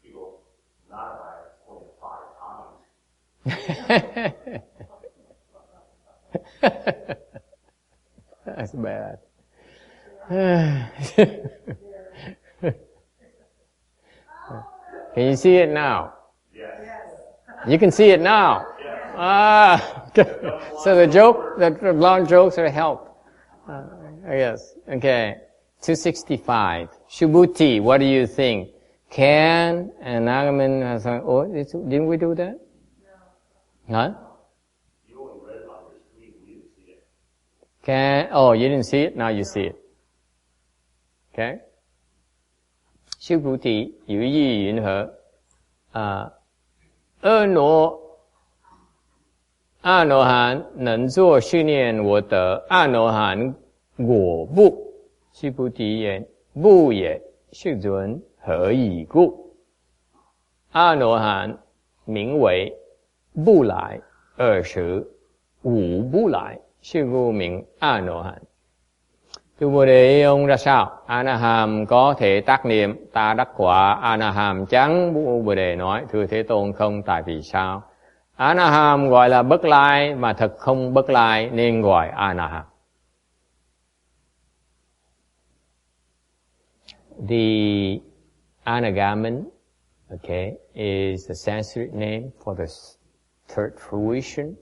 people not a virus only have 5 tongues. That's bad. Can you see it now? Yes. You can see it now. Yes. Ah, so the long jokes are help. Yes. Okay. 265. Subhuti, what do you think? Can an argument has didn't we do that? No. Huh? You only read it on your screen. You didn't see it. You didn't see it? Now you see it. Okay? 须菩提，于意云何？阿罗汉能作训练我得，阿罗汉我不。须菩提言：不也，世尊，何以故？阿罗汉名为不来，二时无不来，是故名A Nô Hạnh. Thưa Bồ Đề, ông ra sao? A-na-hàm có thể tác niệm, ta đắc quả A-na-hàm chắn. Bồ Đề nói, thưa Thế Tôn, không, tại vì sao? A-na-hàm gọi là bất lai, mà thật không bất lai nên gọi A-na-hàm. The Anagamin, okay, is the Sanskrit name for the third fruition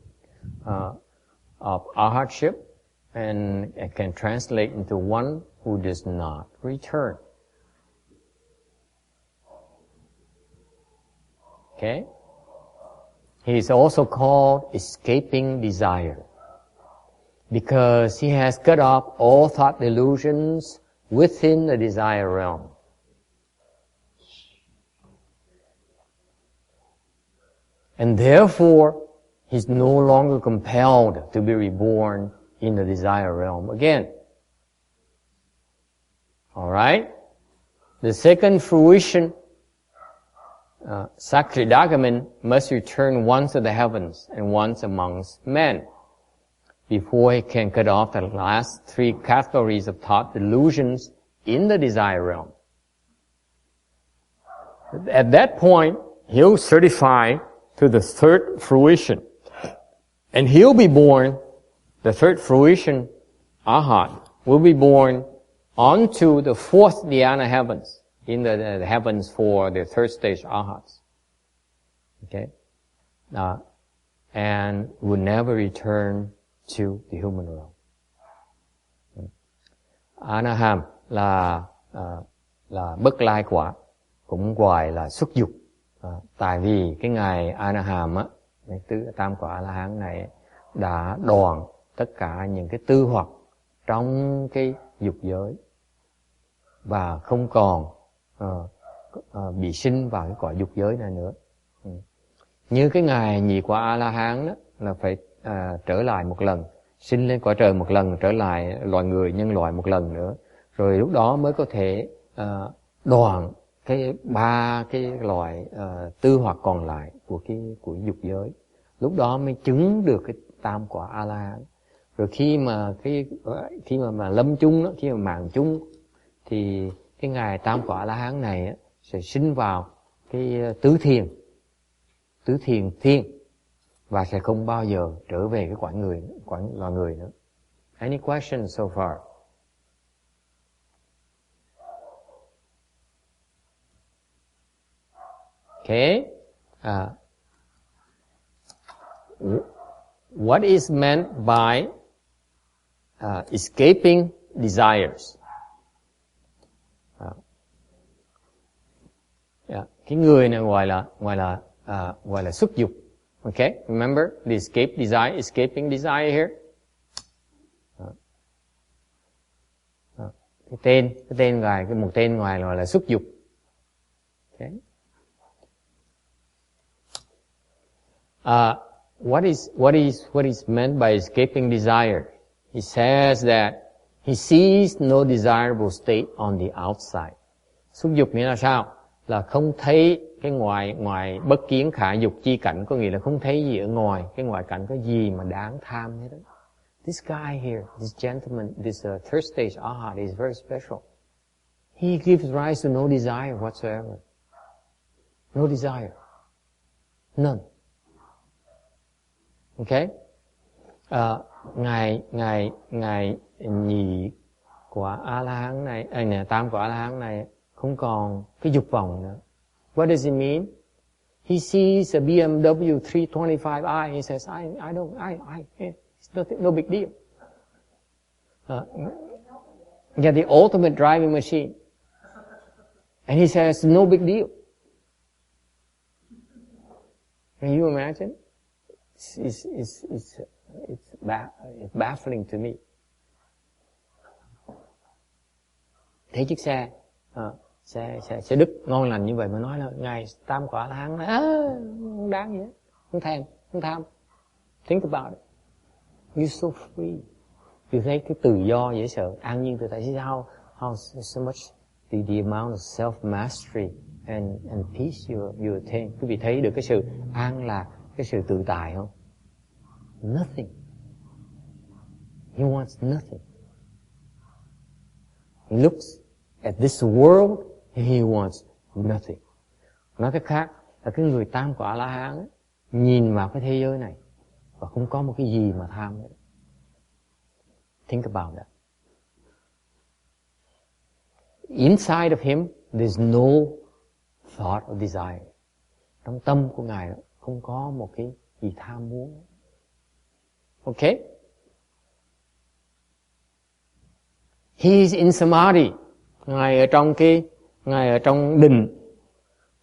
of arhatship, and it can translate into one who does not return. Okay? He is also called escaping desire, because he has cut off all thought delusions within the desire realm. And therefore, he's no longer compelled to be reborn in the desire realm again. Alright? The second fruition, Sakridagamin, must return once to the heavens and once amongst men before he can cut off the last 3 categories of thought delusions in the desire realm. At that point, he'll certify to the third fruition. And he'll be born, the third fruition, Arhat, will be born onto the 4th dhyana heavens, in the heavens for the third stage Arhats. Okay? And will never return to the human realm. Anaham là bất lai quả, cũng gọi là xuất dục. Tại vì cái ngài Anaham á, tam quả A-la-hán này đã đoạn tất cả những cái tư hoặc trong cái dục giới và không còn bị sinh vào cái cõi dục giới này nữa. Như cái ngài nhị quả A-la-hán đó là phải trở lại một lần, sinh lên cõi trời một lần, trở lại loài người nhân loại một lần nữa, rồi lúc đó mới có thể đoạn cái 3 cái loại tư hoặc còn lại của dục giới. Lúc đó mới chứng được cái tam quả A-la-hán. Rồi khi mà lâm chung đó, khi mà mạng chung, thì cái ngài tam quả A-la-hán này sẽ sinh vào cái tứ thiền thiên, và sẽ không bao giờ trở về cái cõi loài người nữa. Any questions so far? Okay. What is meant by escaping desires? Cái người này gọi là xuất dục. Okay, remember the escaping desire here. Cái tên ngài, một tên ngài gọi là xuất dục. Okay. What is meant by escaping desire? He says that he sees no desirable state on the outside. Xuất dục nghĩa là sao? Là không thấy cái ngoài bất kiến khả dục chi cảnh, có nghĩa là không thấy gì ở ngoài cái ngoại cảnh có gì mà đáng tham hết đó. This guy here, this gentleman, this third stage Arhat is very special. He gives rise to no desire whatsoever. No desire. None. Okay? Ngài nhị quả A-la-hán này, tam quả A-la-hán này không còn cái dục vọng nữa. What does it mean? He sees a BMW 325i. He says, it's nothing, no big deal. The ultimate driving machine. And he says, no big deal. Can you imagine? It's baffling to me. Thấy chiếc xe, xe Đức ngon lành như vậy mà nói là ngài tam quả A-la-hán không đáng gì hết, không tham. Think about it. You're so free. You thấy cái tự do dễ sợ, an nhiên tự tại. How so much the amount of self mastery and peace you attain. Quý vị thấy được cái sự an lạc, cái sự tự tại không? Nothing. He wants nothing. He looks at this world, he wants nothing. Nói cách khác là cái người tam quả A-la-hán ấy, nhìn vào cái thế giới này và không có một cái gì mà tham nữa. Think about that. Inside of him, there's no thought of desire. Trong tâm của Ngài không có một cái gì tham muốn. Okay? He is in samadhi. Ngài ở trong định.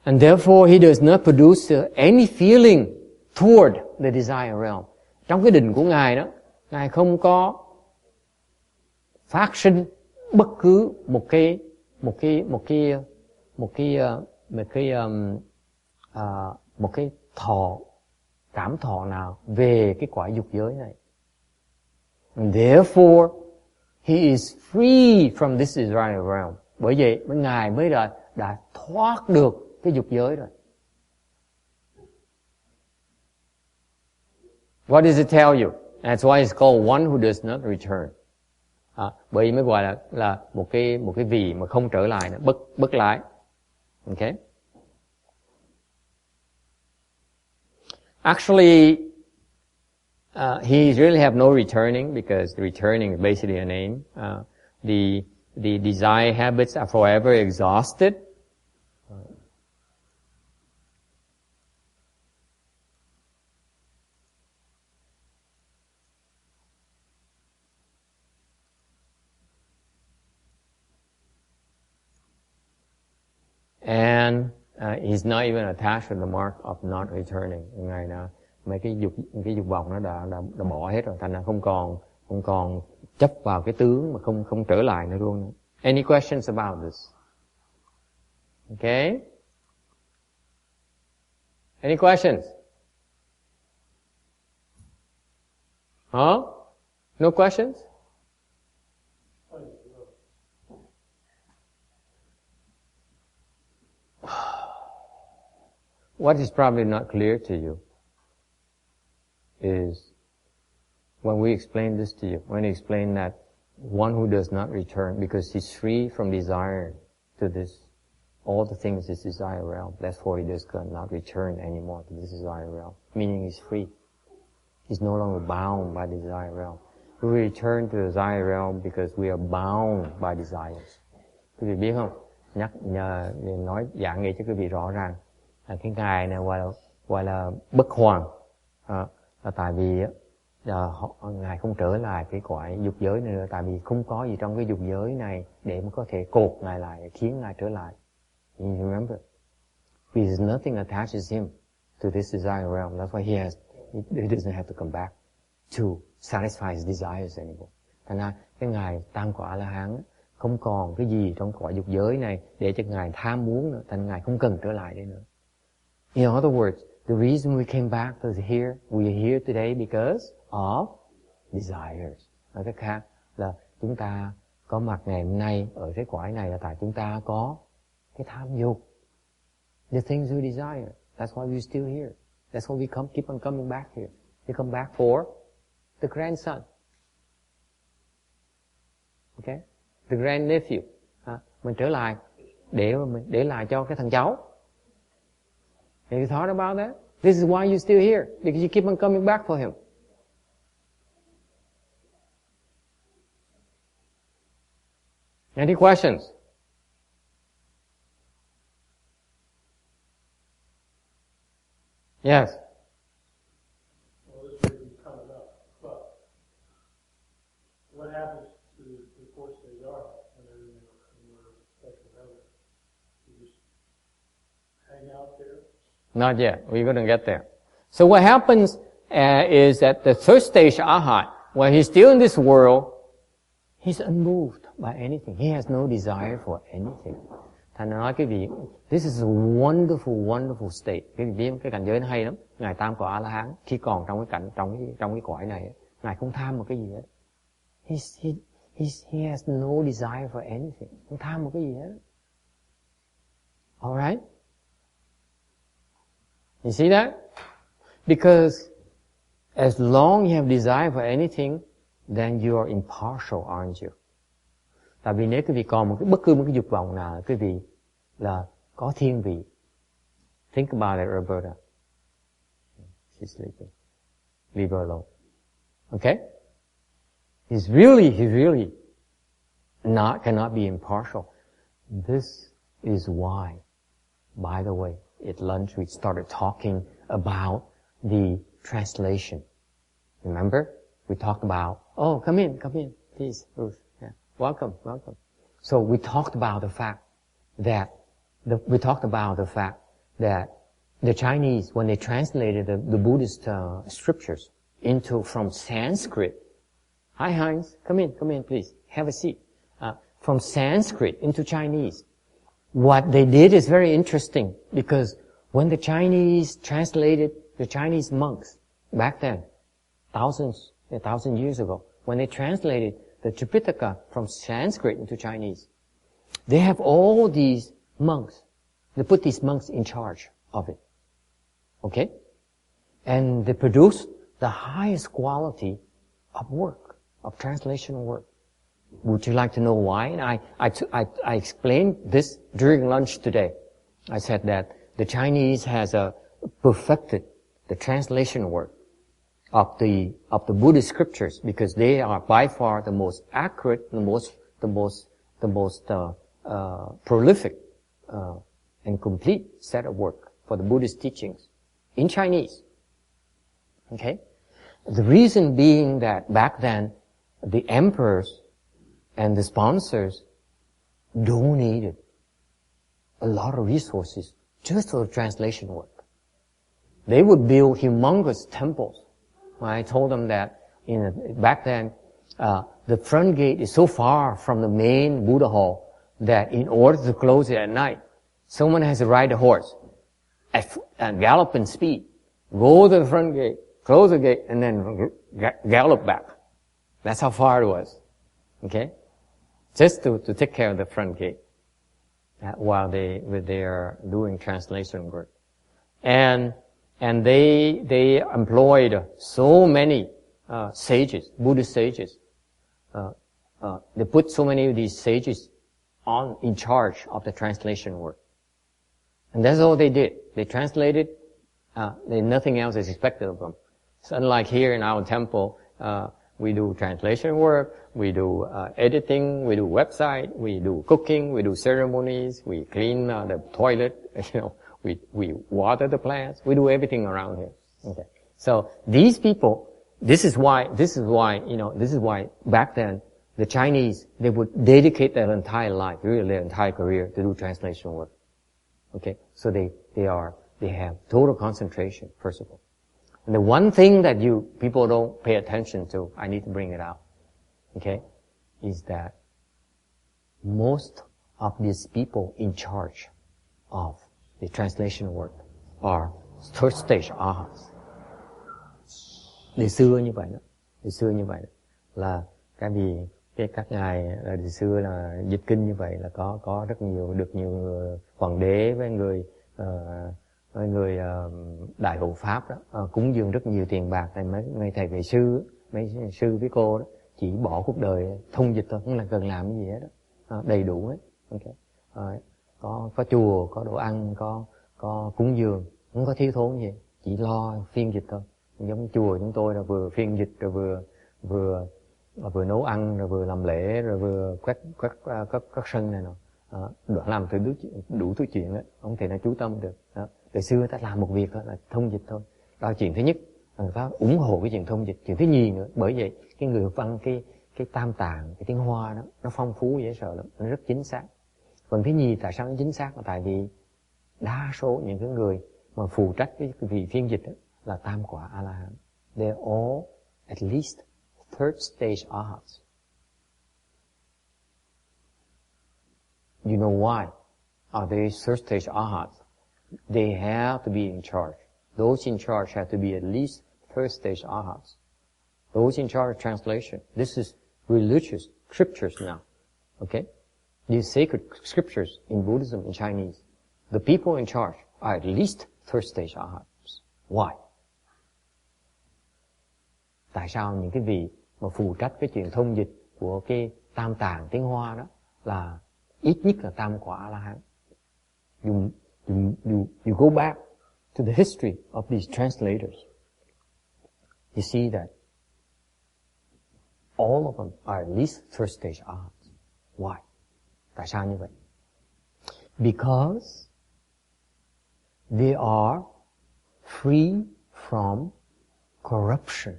And therefore he does not produce any feeling toward the desire realm. Trong cái định của Ngài đó, Ngài không có phát sinh bất cứ một cái cảm thọ nào về cái quả dục giới này. And therefore he is free from this desire realm. Bởi vậy Ngài mới đã thoát được cái dục giới rồi. What does it tell you? That's why it's called one who does not return. Bởi vì mới gọi là một cái vị mà không trở lại nữa, bất lại. Okay? Actually, he really have no returning, because the returning is basically a name. The desire habits are forever exhausted. And he's not even attached to the mark of not returning. Ngày nào mấy cái dục vọng nó đã bỏ hết rồi, thành ra không còn chấp vào cái tướng mà không trở lại nữa luôn. Any questions about this? Okay? Any questions? Huh? No questions? What is probably not clear to you is when we explain this to you, when we explain that one who does not return because he's free from desire to this, all the things this desire realm, therefore he does not return anymore to this desire realm, meaning he's free. He's no longer bound by the desire realm. We return to the desire realm because we are bound by desires. Quý vị biết không? Nói giảng nghĩa cho quý vị rõ ràng. Cái Ngài này gọi là bất hoàn, là tại vì Ngài không trở lại cái cõi dục giới này nữa, tại vì không có gì trong cái dục giới này để mà có thể cột Ngài lại, khiến Ngài trở lại. You remember? Because nothing attaches him to this desire realm. That's why he doesn't have to come back to satisfy his desires anymore. Thành ra cái Ngài tam quả A-la-hán không còn cái gì trong cõi dục giới này để cho Ngài tham muốn nữa, thành Ngài không cần trở lại đây nữa. In other words, the reason we came back to here, we are here today because of desires. Nói cách khác là chúng ta có mặt ngày hôm nay ở cái cõi này là tại chúng ta có cái tham dục. The things we desire. That's why we're still here. That's why we keep on coming back here. We come back for the grandson. Okay? The grandnephew. Mình trở lại để lại cho cái thằng cháu. Have you thought about that? This is why you're still here, because you keep on coming back for him. Any questions? Yes. Well, this may be coming up, but what happens to the four-stage arhat when we're special elders? You just hang out there? Not yet. We're going to get there. So what happens is that the third stage arhat, when he's still in this world, he's unmoved by anything. He has no desire for anything. Thành nói quý vị, this is a wonderful, wonderful state. Quý vị biết cái cảnh giới nó hay lắm. Ngài Tam Quả A-la-hán khi còn trong cái cảnh, trong cái cõi này, Ngài không tham một cái gì hết. He has no desire for anything. Không tham một cái gì hết. Alright? You see that? Because as long you have desire for anything, then you are impartial, aren't you? Tại vì nếu quý vị còn bất cứ một cái dục vọng nào, quý vị là có thiên vị. Think about it, Roberta. She's sleeping. Leave her alone. Okay? He's really cannot be impartial. This is why, by the way, at lunch we started talking about the translation. Remember? We talked about, come in, please, Ruth. Yeah. Welcome. So we talked about the fact that the Chinese, when they translated the Buddhist scriptures from Sanskrit. Hi, Heinz. Come in, please. Have a seat. From Sanskrit into Chinese. What they did is very interesting, because when the Chinese translated, the Chinese monks back then, a thousand years ago, when they translated the Tripitaka from Sanskrit into Chinese, they have all these monks. They put these monks in charge of it. Okay? And they produce the highest quality of work, of translation work. Would you like to know why? And I explained this during lunch today. I said that the Chinese has perfected the translation work of the Buddhist scriptures, because they are by far the most accurate, the most prolific and complete set of work for the Buddhist teachings in Chinese. Okay? The reason being that back then the emperors and the sponsors donated a lot of resources just for the translation work. They would build humongous temples. I told them that back then, the front gate is so far from the main Buddha hall that in order to close it at night, someone has to ride a horse at galloping speed, go to the front gate, close the gate, and then gallop back. That's how far it was. Okay? Just to take care of the front gate while they are doing translation work. And they employed so many sages, Buddhist sages. They put so many of these sages in charge of the translation work. And that's all they did. They translated, nothing else is expected of them. So unlike here in our temple, we do translation work, we do editing, we do website, we do cooking, we do ceremonies, we clean the toilet, we water the plants, we do everything around here. Okay. So these people, this is why back then the Chinese, they would dedicate their entire life, really their entire career to do translation work. Okay. So they have total concentration, first of all. And the one thing that people don't pay attention to, I need to bring it out, okay, is that most of these people in charge of the translation work are third stage arhats. Ngày xưa như vậy đó, là các ngài là ngày xưa là dịch kinh như vậy là có rất nhiều, được nhiều hoàng đế với người đại hộ pháp đó, cúng dường rất nhiều tiền bạc, tại mấy thầy về sư, mấy sư với cô đó chỉ bỏ cuộc đời thông dịch thôi, không là cần làm cái gì hết đó, đầy đủ hết. Okay. Có chùa, có đồ ăn, có cúng dường, không có thiếu thốn gì, chỉ lo phiên dịch thôi. Giống chùa chúng tôi là vừa phiên dịch rồi vừa nấu ăn rồi vừa làm lễ rồi vừa quét các sân này nọ. Đoạn làm từ đủ thứ chuyện đấy, không thể nào chú tâm được. Đó. Từ xưa ta làm một việc thôi là thông dịch thôi. Đó là chuyện thứ nhất, người ta ủng hộ cái chuyện thông dịch. Chuyện thứ nhì nữa, bởi vậy cái người văn cái tam tạng, cái tiếng Hoa đó, nó phong phú dễ sợ lắm, nó rất chính xác. Phần thứ nhì tại sao nó chính xác là tại vì đa số những cái người mà phụ trách cái vị phiên dịch đó, là tam quả A La Hán. They're all at least third stage arhats. You know why are they third stage arhats? They have to be in charge. Those in charge have to be at least third stage arhats. Those in charge of translation. This is religious scriptures now. Okay? These sacred scriptures in Buddhism and Chinese. The people in charge are at least third stage arhats. Why? Tại sao những cái vị mà phụ trách cái chuyện thông dịch của cái tam tạng tiếng Hoa đó là ít nhất là tam quả A-la-hán? You go back to the history of these translators. You see that all of them are at least third stage arhats. Why? Tại sao như vậy? Because they are free from corruption.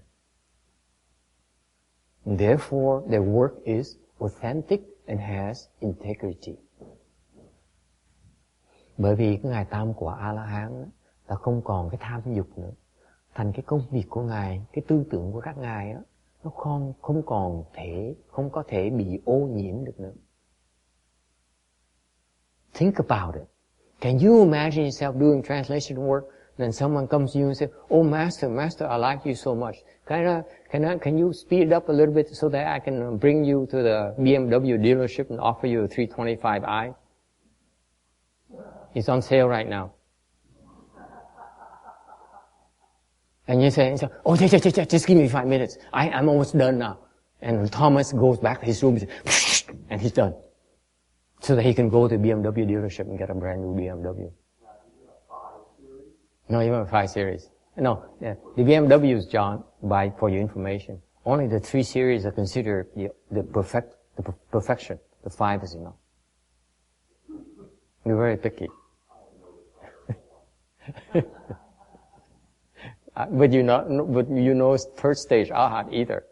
Therefore, their work is authentic and has integrity. Bởi vì cái Ngài Tam Quả A-la-hán là không còn cái tham dục nữa. Thành cái công việc của Ngài, cái tư tưởng của các Ngài đó, nó không có thể bị ô nhiễm được nữa. Think about it. Can you imagine yourself doing translation work, then someone comes to you and says, "Oh, Master, I like you so much. Can you speed it up a little bit so that I can bring you to the BMW dealership and offer you a 325i? It's on sale right now." And you say, "Oh, just give me 5 minutes. I'm almost done now." And Thomas goes back to his room and he's done. So that he can go to the BMW dealership and get a brand new BMW. No, even a 5 Series. No, the BMWs, John, for your information, only the 3 Series are considered the perfection. The 5 is enough. You're very picky. But you know third stage arhat either.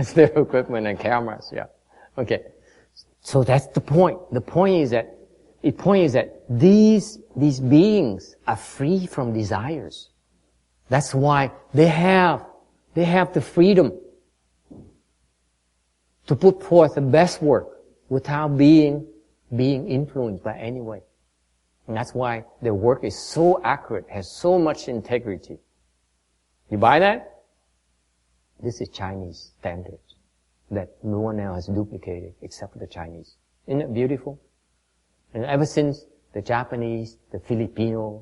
Stereo equipment and cameras, yeah. Okay. So that's the point. The point is that these beings are free from desires. That's why they have the freedom to put forth the best work without being influenced by any way. And that's why their work is so accurate, has so much integrity. You buy that? This is Chinese standards that no one else has duplicated except for the Chinese. Isn't it beautiful? And ever since the Japanese, the Filipinos,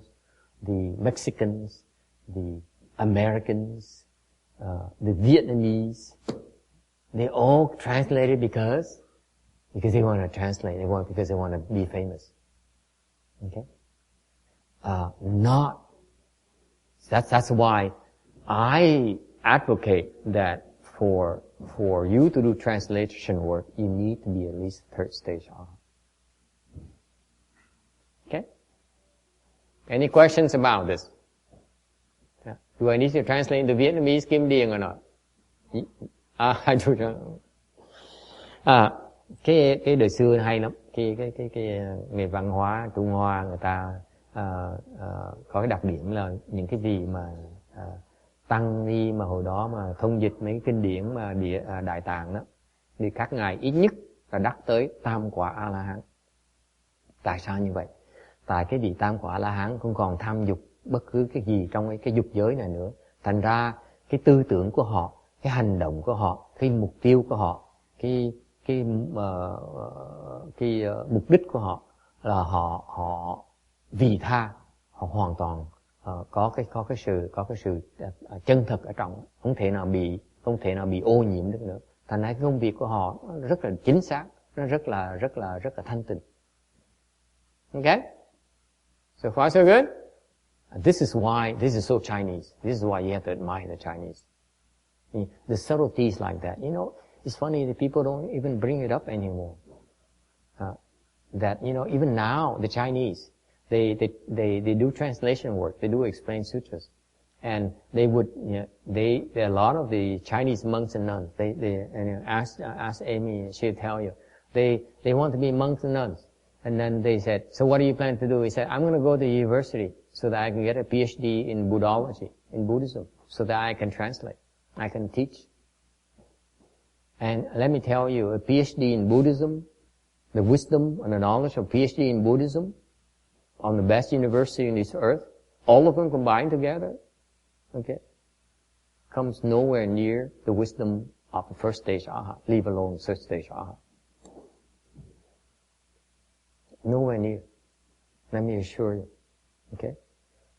the Mexicans, the Americans, the Vietnamese, they all translated because they want to translate, because they want to be famous. Okay? That's why I advocate that for you to do translation work, you need to be at least third stage arhat. Okay? Any questions about this? Do I need to translate into Vietnamese Kim Điền or not? I do not. Cái đời xưa hay lắm. Cái nghề văn hóa Trung Hoa người ta có cái đặc điểm là những cái gì mà tăng ni mà hồi đó mà thông dịch mấy cái kinh điển mà Đại Tạng đó, thì các ngài ít nhất là đắc tới tam quả A La Hán. Tại sao như vậy? Tại cái vị tam quả A La Hán không còn tham dục bất cứ cái gì trong cái dục giới này nữa. Thành ra cái tư tưởng của họ, cái hành động của họ, cái mục tiêu của họ, cái mục đích của họ là họ vị tha, họ hoàn toàn có cái sự chân thực ở trong, không thể nào bị ô nhiễm được nữa. Thành ra cái công việc của họ rất là chính xác, nó rất là thanh tịnh. Okay? So far so good? This is so Chinese. This is why you have to admire the Chinese. The subtleties like that. It's funny that people don't even bring it up anymore. That, even now, the Chinese, they do translation work. They do explain sutras. And they would, a lot of the Chinese monks and nuns, ask Amy, she'll tell you, they want to be monks and nuns. And then they said, so what do you plan to do? He said, I'm going to go to university so that I can get a PhD in Buddhology, in Buddhism, so that I can translate, I can teach. And let me tell you, a PhD in Buddhism, the wisdom and the knowledge of PhD in Buddhism, on the best university on this earth, all of them combined together, okay, comes nowhere near the wisdom of the first stage Arhat, leave alone third stage Arhat. Nowhere near. Let me assure you. Okay?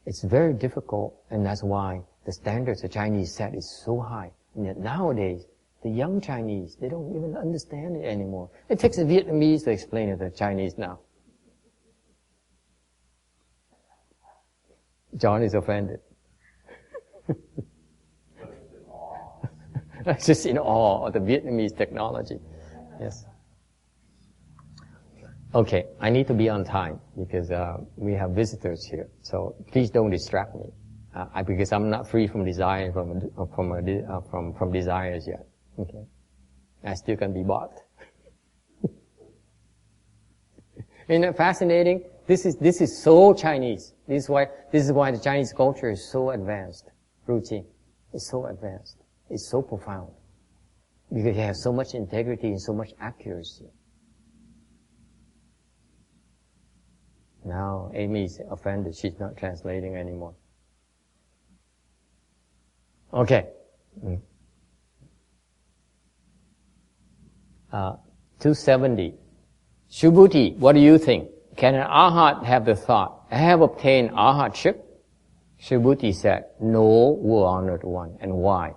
It's very difficult, and that's why the standards the Chinese set is so high. And yet nowadays, the young Chinese, they don't even understand it anymore. It takes a Vietnamese to explain it to the Chinese now. John is offended. Just in awe of the Vietnamese technology. Yes. Okay, I need to be on time because we have visitors here. So please don't distract me, because I'm not free from desire from desires yet. Okay, I still can be bought. Isn't it fascinating? This is so Chinese. This is why the Chinese culture is so advanced. Routine is so advanced. It's so profound because you have so much integrity and so much accuracy. Now Amy's offended. She's not translating anymore. Okay. 270. Subhuti, what do you think? Can an Arhat have the thought, I have obtained Arhatship? Subhuti said, no, O honored one. And why?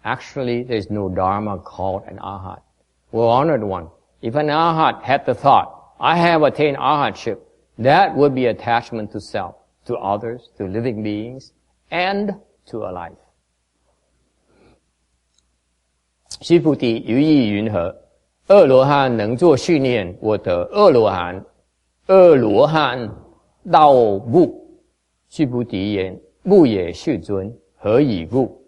Actually, there is no Dharma called an Arhat. O honored one, if an Arhat had the thought, I have attained Arhatship, that would be attachment to self, to others, to living beings, and to a life. 须菩提于意云何？二罗汉能作训练，我得二罗汉道不？须菩提言：不也，世尊。何以故？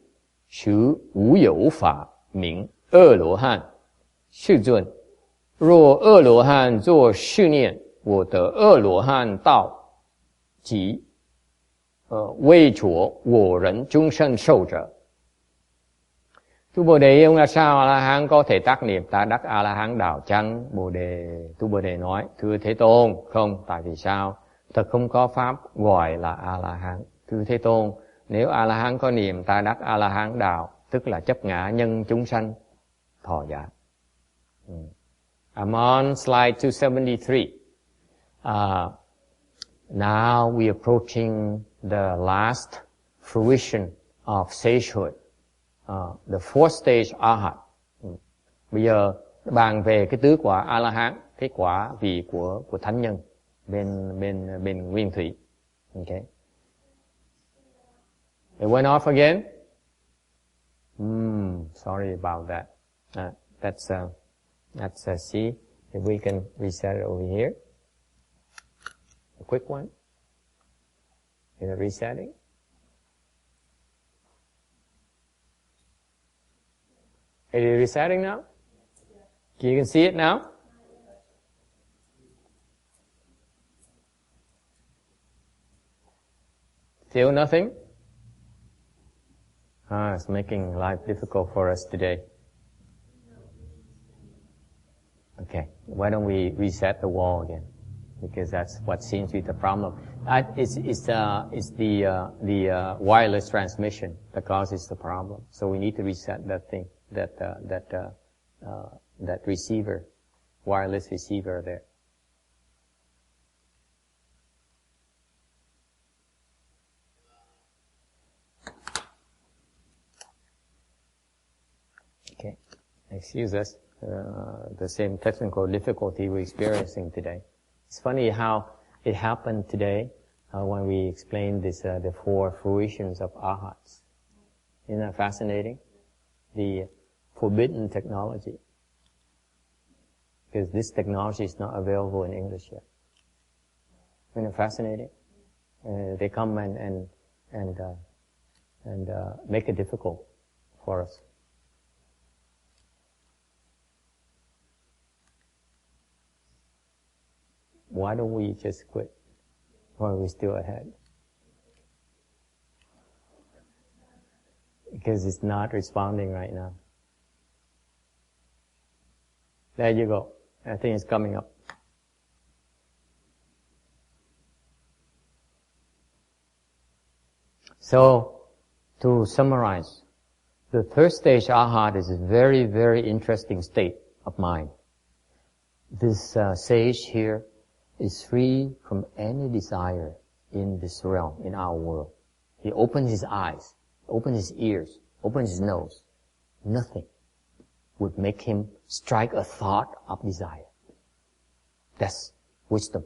实无有法名二罗汉。世尊，若二罗汉作训练，我得二罗汉道，即为着我人chúng sanh受者。Tu Bồ Đề ông là sao A-la-hán có thể tác niệm ta đắc A-la-hán đạo chăng? Bồ Đề, Tu Bồ Đề nói, thưa Thế Tôn, không, tại vì sao? Thật không có pháp gọi là A-la-hán. Thưa Thế Tôn, nếu A-la-hán có niệm ta đắc A-la-hán đạo, tức là chấp ngã nhân chúng sanh, thọ giả. I'm on slide 273. Now we are approaching the last fruition of sagehood. The fourth stage Arhat. Bây giờ bàn về cái tứ quả A-la-hán, cái quả vị của thánh nhân bên nguyên thủy. Okay. It went off again. Sorry about that. Let's see if we can reset it over here. A quick one. Is it resetting? Is it resetting now? You can see it now? Still nothing? It's making life difficult for us today. Okay, why don't we reset the wall again? Because that's what seems to be the problem. It's the wireless transmission that causes the problem. So we need to reset that thing, that receiver, wireless receiver there. Okay, excuse us, the same technical difficulty we're experiencing today. It's funny how It happened today when we explained this, the 4 fruitions of arhats. Isn't that fascinating? The forbidden technology. Because this technology is not available in English yet. Isn't it fascinating? They come and make it difficult for us. Why don't we just quit while we're still ahead? Because it's not responding right now. There you go. I think it's coming up. So, to summarize, the third stage arhat is a very, very interesting state of mind. This sage here is free from any desire in this realm, in our world. He opens his eyes, opens his ears, opens his nose. Nothing would make him strike a thought of desire. That's wisdom.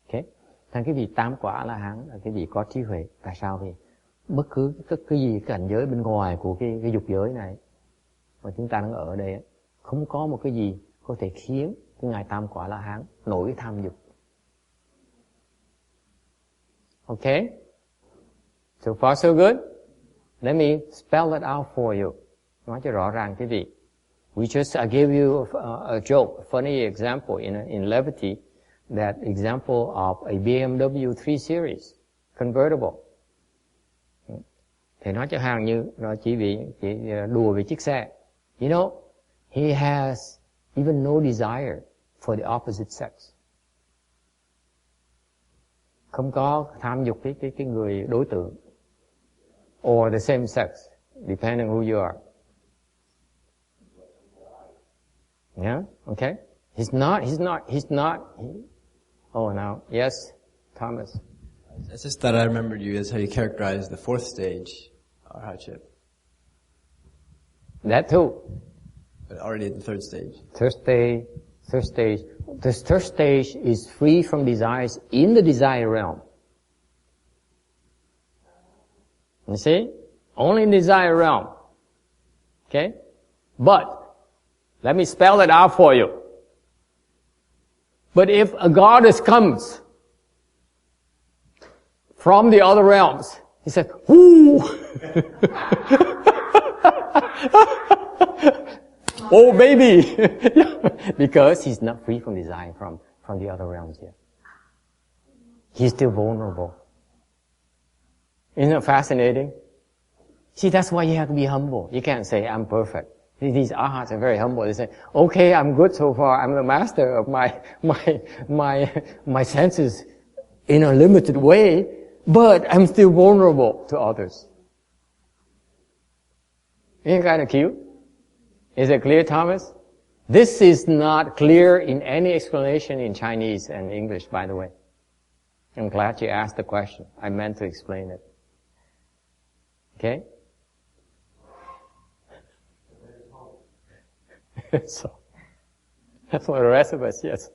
Okay? Thành cái vị tam quả La Hán là cái vị có trí huệ. Tại sao? Vì bất cứ cái gì, cái cảnh giới bên ngoài của cái dục giới này mà chúng ta đang ở đây, không có một cái gì có thể khiến cái ngài tam quả La Hán nổi cái tham dục. Okay? So far so good? Let me spell it out for you. Nói cho rõ ràng quý vị. I gave you a joke, a funny example in levity, that example of a BMW 3 Series convertible. Thì nói cho hàng như rồi chỉ đùa về chiếc xe. You know, he has even no desire for the opposite sex. Không có tham dục cái người đối tượng. Or the same sex, depending who you are. Yeah? Okay? He's not. Oh, now, yes, Thomas. It's just that I remembered you as how you characterized the 4th stage, arhatship. That too. But already at the 3rd stage. Third stage. This third stage is free from desires in the desire realm. You see? Only in desire realm. Okay? But, let me spell it out for you. But if a goddess comes from the other realms, he said, "Whoo!" Oh baby! Because he's not free from desire from the other realms yet. He's still vulnerable. Isn't it fascinating? See, that's why you have to be humble. You can't say, "I'm perfect." These arhats are very humble. They say, "Okay, I'm good so far. I'm the master of my senses in a limited way, but I'm still vulnerable to others." Isn't it kind of cute? Is it clear, Thomas? This is not clear in any explanation in Chinese and English, by the way. I'm glad you asked the question. I meant to explain it. Okay? So, for the rest of us, yes.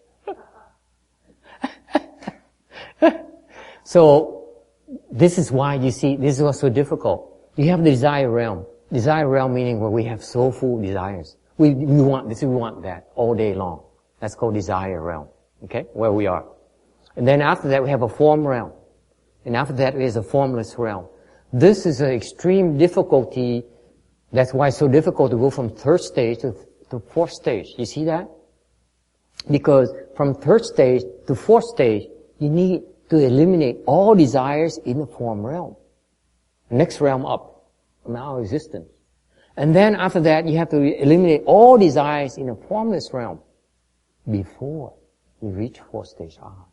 So, this is why you see, this is what's so difficult. You have the desire realm. Desire realm meaning where we have soulful desires. We want this, we want that all day long. That's called desire realm. Okay? Where we are. And then after that we have a form realm. And after that is a formless realm. This is an extreme difficulty. That's why it's so difficult to go from third stage to fourth stage. You see that? Because from third stage to fourth stage, you need to eliminate all desires in the form realm. Next realm up from our existence. And then after that, you have to eliminate all desires in the formless realm before you reach fourth stage arhat.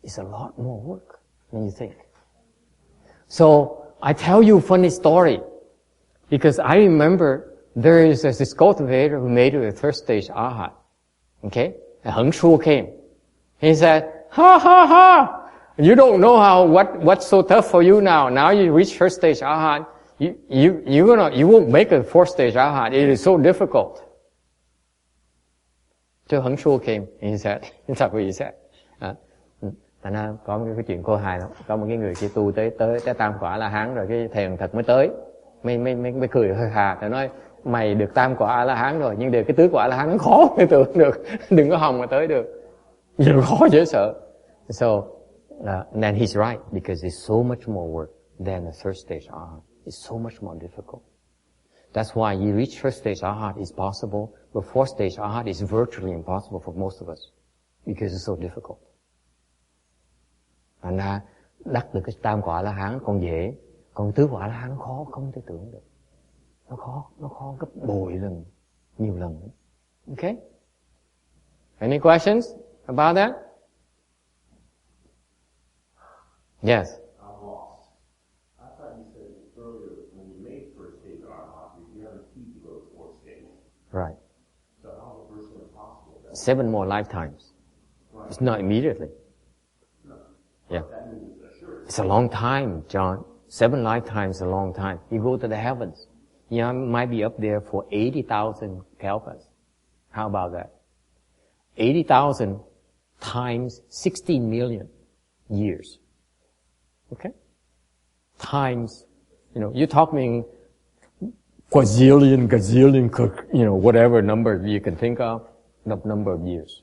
It's a lot more work than you think. So, I tell you a funny story. Because I remember there is this cultivator who made it a third stage arhat. Okay? And Heng Shu came. He said, "Ha ha ha! You don't know what's so tough for you now. Now you reach first stage arhat. You won't make a fourth stage arhat. It is so difficult." So Hấn Shu came, and he said, that's what he said. Thành ra có một cái chuyện cô hài lắm. Có một cái người kia tu tới tam quả La Hán rồi cái thầy thật mới tới. Mới cười hơi hà. Thầy nói, mày được tam quả La Hán rồi, nhưng được cái tứ quả La Hán nó khó mới tưởng được. Đừng có hòng mà tới được. Nhiều khó dễ sợ. So, and then he's right, because it's so much more work than the third stage Arhat. It's so much more difficult. That's why you reach first stage Arhat is possible, but fourth stage Arhat is virtually impossible for most of us, because it's so difficult. Thành ra đắc được cái tam quả La Hán còn dễ, còn tứ quả La Hán nó khó, không thể tưởng được. Nó khó gấp bội lần, nhiều lần. Okay? Any questions about that? Yes. I'm lost. I thought you said earlier when you made first stage Arhat, you guaranteed to go to fourth stage. Right. So how is it virtually impossible? 7 more lifetimes. Right. It's not immediately. No. Yeah. That means it's assured. It's a long time, John. 7 lifetimes is a long time. You go to the heavens. You might be up there for 80,000 kalpas. How about that? 80,000 times 16 million years. Okay? Times, you're talking quadrillion, gazillion, whatever number you can think of, the number of years.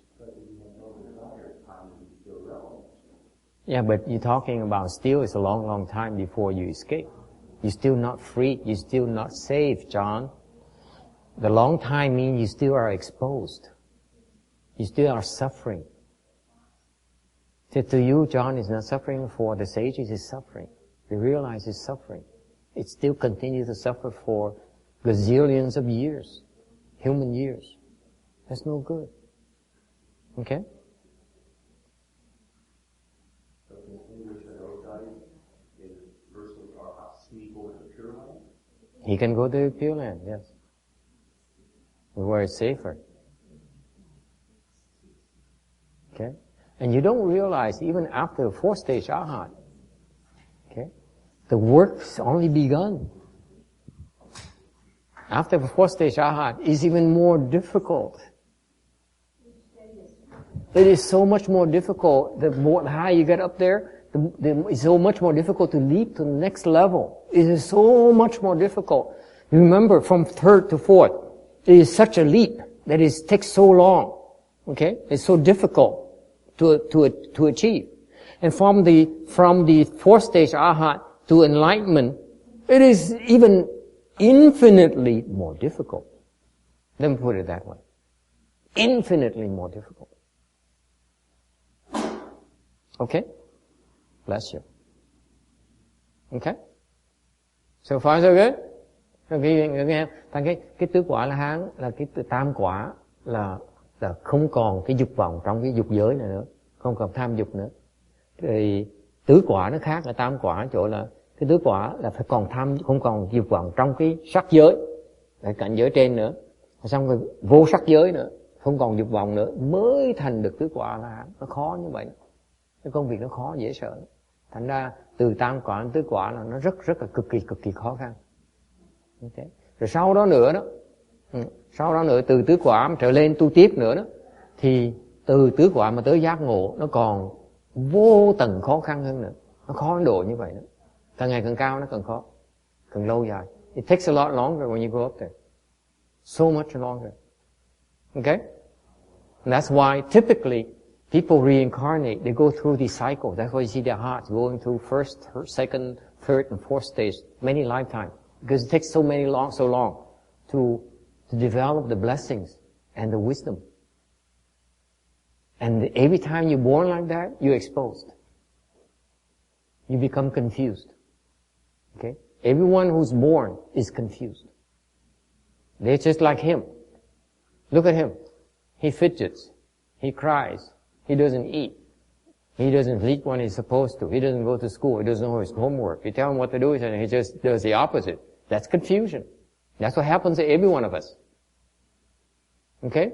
Yeah, but you're talking about still it's a long, long time before you escape. You're still not free. You're still not safe, John. The long time means you still are exposed. You still are suffering. To you, John is not suffering. For the sages, is suffering. They realize it's suffering. It still continues to suffer for gazillions of years, human years. That's no good. Okay? So can distinguish that those guys is virtually sneak over to the Pure Land? He can go to the Pure Land, yes. Where it's safer. Okay? And you don't realize, even after the fourth stage Arhat, okay, the work's only begun. After the fourth stage Arhat, it's even more difficult. It is so much more difficult. The more high you get up there, it's so much more difficult to leap to the next level. It is so much more difficult. Remember, from third to fourth, it is such a leap that it takes so long. Okay? It's so difficult to achieve. And from the fourth stage Arhat to enlightenment, it is even infinitely more difficult. Let me put it that way. Infinitely more difficult. Okay? Bless you. Okay? So far so good? Cái tứ quả La Hán là cái tam quả là không còn cái dục vọng trong cái dục giới này nữa, không còn tham dục nữa. Thì tứ quả nó khác là tam quả ở chỗ là cái tứ quả là phải không còn dục vọng trong cái sắc giới, là cảnh giới trên nữa, xong rồi vô sắc giới nữa, không còn dục vọng nữa mới thành được tứ quả La Hán. Nó khó như vậy. Cái công việc nó khó dễ sợ. Thành ra từ tam quả đến tứ quả là nó rất là cực kỳ khó khăn. Okay. Rồi sau đó nữa từ tứ quả trở lên tu tiếp nữa đó, thì từ tứ quả mà tới giác ngộ nó còn vô tầng khó khăn hơn nữa. Nó khó đến độ như vậy nữa. Càng ngày càng cao nó càng khó, càng lâu dài. It takes a lot longer when you go up there. So much longer. Okay? And that's why typically people reincarnate. They go through these cycles. That's why you see their hearts going through first, second, third, and fourth stage many lifetimes. Because it takes so long to develop the blessings and the wisdom. And every time you're born like that, you're exposed. You become confused. Okay? Everyone who's born is confused. They're just like him. Look at him. He fidgets. He cries. He doesn't eat. He doesn't eat when he's supposed to. He doesn't go to school. He doesn't know his homework. You tell him what to do, and he just does the opposite. That's confusion. That's what happens to every one of us. Okay?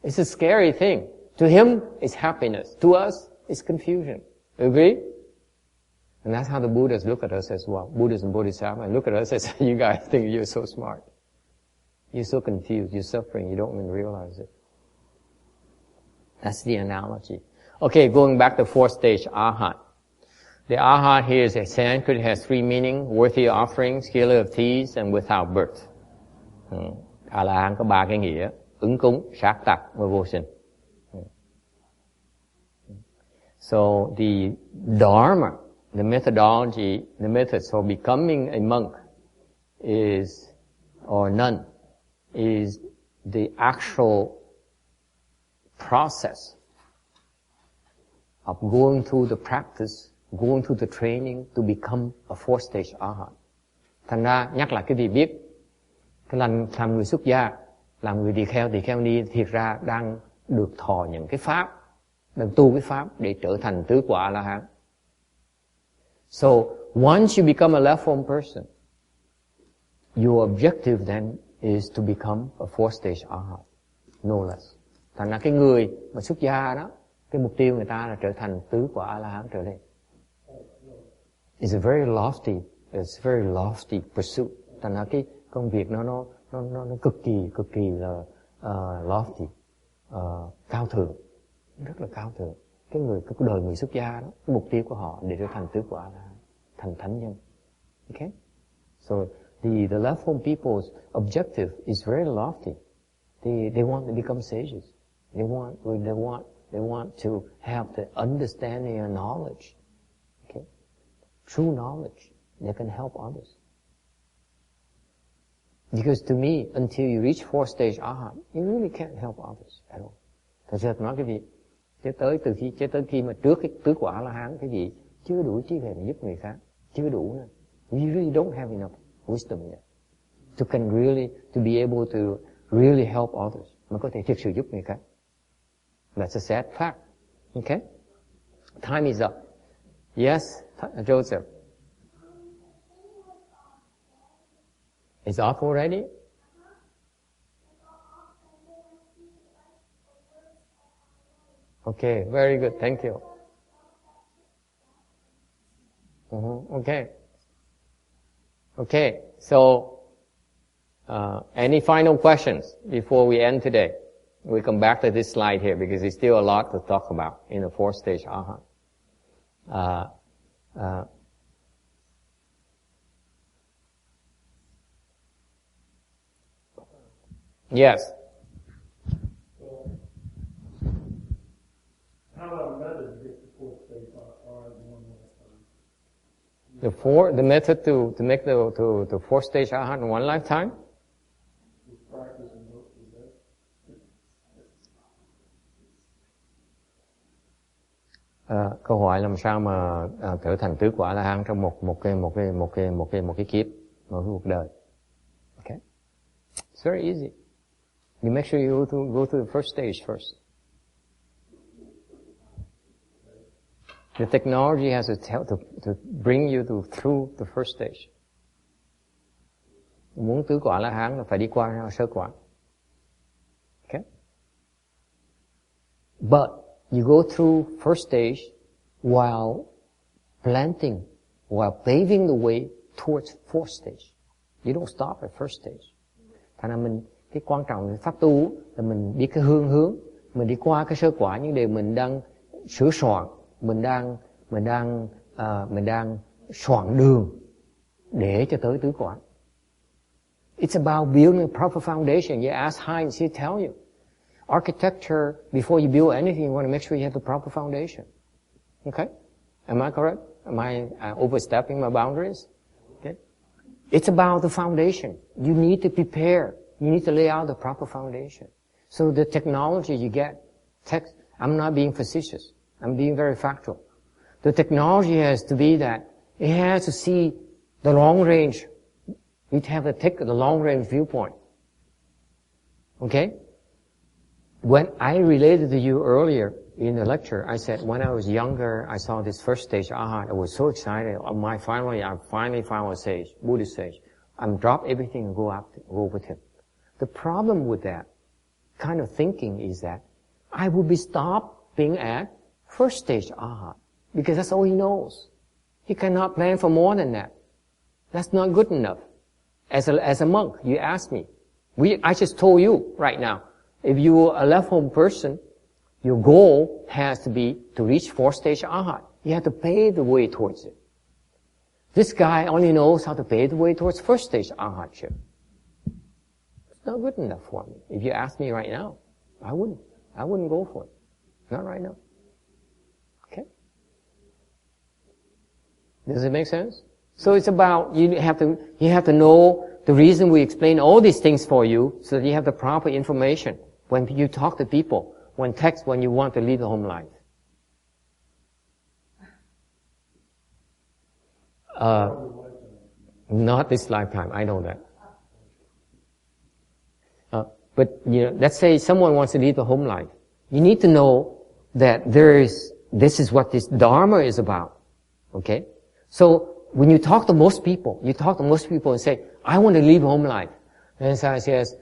It's a scary thing. To him, it's happiness. To us, it's confusion. Agree? And that's how the Buddhas look at us as well. Buddhas and Bodhisattvas look at us and say, you guys think you're so smart. You're so confused. You're suffering. You don't even realize it. That's the analogy. Okay, going back to fourth stage, Arhat. The Arhat here is a Sanskrit, has three meanings: worthy offerings, healer of teas, and without birth. A-la-hán có ba cái nghĩa: ứng cúng, sát tặc và vô sinh. So the Dharma, the methodology, the method for becoming a monk is, or nun, is the actual process of going through the practice, going through the training to become a fourth stage Arhat. Thành ra, nhắc lại cái vị biết, cái làm người xuất gia, làm người tỳ kheo ni, thiệt ra đang được thọ những cái pháp, đang tu cái pháp để trở thành tứ quả A-la-hán. So, once you become a left-form person, your objective then is to become a fourth stage Arhat, no less. Thành ra cái người mà xuất gia đó, cái mục tiêu người ta là trở thành tứ quả A-la-hán trở lên. It's a very lofty pursuit. Thành ra cái công việc nó cực kỳ là lofty, cao thượng, rất là cao thượng. Cái đời người xuất gia đó, cái mục tiêu của họ để trở thành tứ quả là thành thánh nhân. Okay? So the left-form people's objective is very lofty. They want to become sages. They want to have the understanding and knowledge. Okay? True knowledge that can help others. Because to me, until you reach fourth stage Arhat, you really can't help others at all. Thật sự nói cái vị, cho tới khi mà trước cái tứ quả A-la-hán, cái vị chưa đủ trí huệ để giúp người khác, chưa đủ nữa. You really don't have enough wisdom yet to be able to really help others, mà có thể thực sự giúp người khác. That's a sad fact. Okay? Time is up. Yes, Joseph. It's off already? Okay, very good. Thank you. Okay. Okay, so any final questions before we end today? We come back to this slide here because there's still a lot to talk about in the fourth stage Arhat. Yes. So, how about method to get the fourth stage Arhat in one lifetime? The method to make the fourth stage Arhat in one lifetime? With practice and work with that. Câu hỏi làm sao mà trở thành tứ quả A-la-hán trong một cái kiếp, một cuộc đời. Okay? It's very easy. You make sure you go through the first stage first. The technology has to bring you through the first stage. Muốn tứ quả A-la-hán là phải đi qua sơ quả. Okay? But you go through first stage while paving the way towards fourth stage. You don't stop at first stage. Thành ra cái quan trọng của pháp tu là mình biết cái hướng, mình đi qua cái sơ quả, những điều mình đang sửa soạn, mình đang soạn đường để cho tới tứ quả. It's about building a proper foundation. You ask Heinz, he'll tell you. Architecture, before you build anything, you want to make sure you have the proper foundation. Okay? Am I correct? Am I overstepping my boundaries? Okay? It's about the foundation. You need to prepare. You need to lay out the proper foundation. So the technology you get, I'm not being facetious. I'm being very factual. The technology has to be that it has to see the long range. You have to take the long range viewpoint. Okay? When I related to you earlier in the lecture, I said when I was younger, I saw this first stage Arhat. I was so excited. I finally found a sage, Buddhist sage. I'm drop everything and go with him. The problem with that kind of thinking is that I would be stopping at first stage Arhat because that's all he knows. He cannot plan for more than that. That's not good enough. As a monk, you ask me. I just told you right now. If you are a left-home person, Your goal has to be to reach fourth stage arhat. You have to pave the way towards it. This guy only knows how to pave the way towards first stage arhatship. It's not good enough for me. If you ask me right now, I wouldn't go for it. Not right now. Okay? Does it make sense? So it's about, you have to know the reason we explain all these things for you so that you have the proper information when you talk to people, when you want to live the home life. Not this lifetime, I know that. But let's say someone wants to live the home life. You need to know that this is what this Dharma is about. Okay? So when you talk to most people and say, I want to live home life. And the guy says,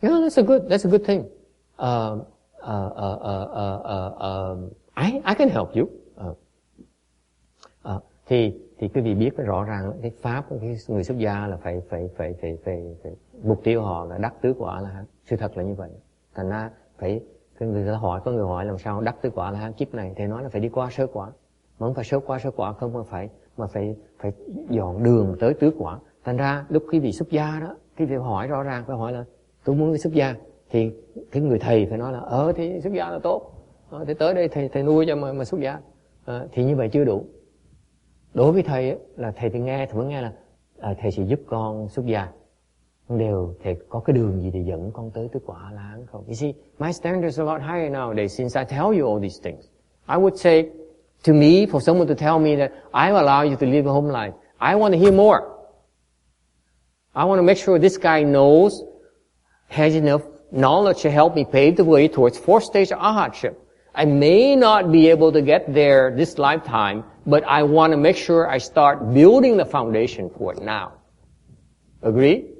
that's a good thing. I can help you. Thì quý vị biết rõ ràng cái pháp của cái người xuất gia là phải mục tiêu họ là đắc tứ quả là sự thật là như vậy. Thành ra có người hỏi làm sao đắc tứ quả là kiếp này thì nói là phải đi qua sơ quả. Mà không phải sơ quả không mà phải dọn đường tới tứ quả. Thành ra lúc quý vị xuất gia đó, quý vị hỏi rõ ràng, phải hỏi là tôi muốn đi xuất gia, thì cái người thầy phải nói là thì xuất gia là tốt. Thì tới đây thầy nuôi cho mà xuất gia. Thì như vậy chưa đủ. Đối với thầy ấy, là thầy vẫn nghe là thầy sẽ giúp con xuất gia. Thầy có cái đường gì để dẫn con tới tứ quả là không? You see, my standards are a lot higher nowadays since I tell you all these things. I would say, to me, for someone to tell me that I allow you to live a home life, I want to hear more. I want to make sure this guy has enough knowledge to help me pave the way towards fourth stage arhatship. I may not be able to get there this lifetime, but I want to make sure I start building the foundation for it now. Agree?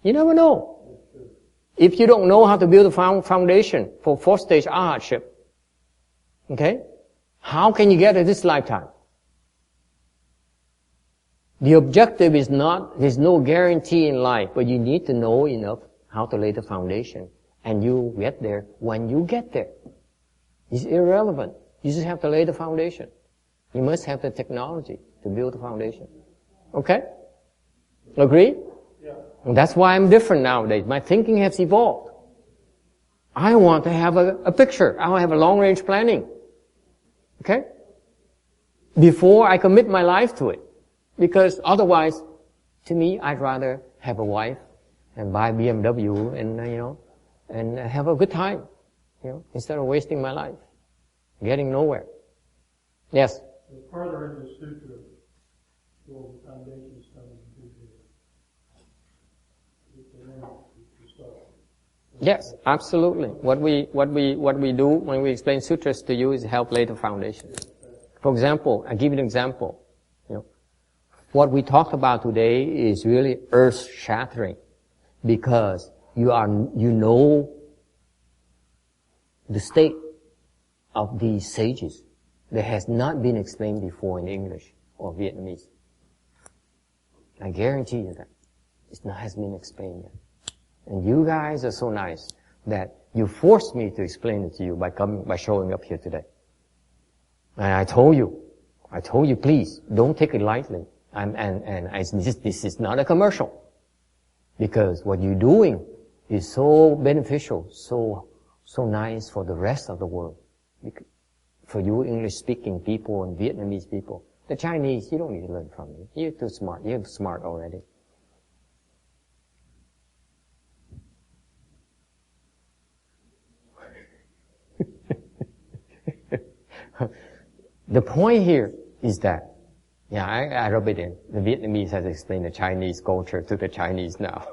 You never know. If you don't know how to build a foundation for fourth stage arhatship, okay, how can you get it this lifetime? The objective is there's no guarantee in life, but you need to know enough how to lay the foundation. And you get there when you get there. It's irrelevant. You just have to lay the foundation. You must have the technology to build the foundation. Okay? Agree? Yeah. And that's why I'm different nowadays. My thinking has evolved. I want to have a picture. I want to have a long-range planning. Okay? Before I commit my life to it. Because otherwise, to me, I'd rather have a wife and buy BMW and have a good time. Instead of wasting my life, getting nowhere. Yes? Further into the Sutra, will the foundations come into Yes, absolutely. What we do when we explain sutras to you is help lay the foundation. For example, I give you an example. What we talked about today is really earth-shattering because you know the state of these sages that has not been explained before in English or Vietnamese. I guarantee you that. It has been explained yet. And you guys are so nice that you forced me to explain it to you by showing up here today. And I told you, please, don't take it lightly. This is not a commercial. Because what you're doing is so beneficial, so nice for the rest of the world. For you English-speaking people and Vietnamese people. The Chinese, you don't need to learn from me. You're too smart. You're smart already. The point here is that, I rub it in. The Vietnamese has explained the Chinese culture to the Chinese now.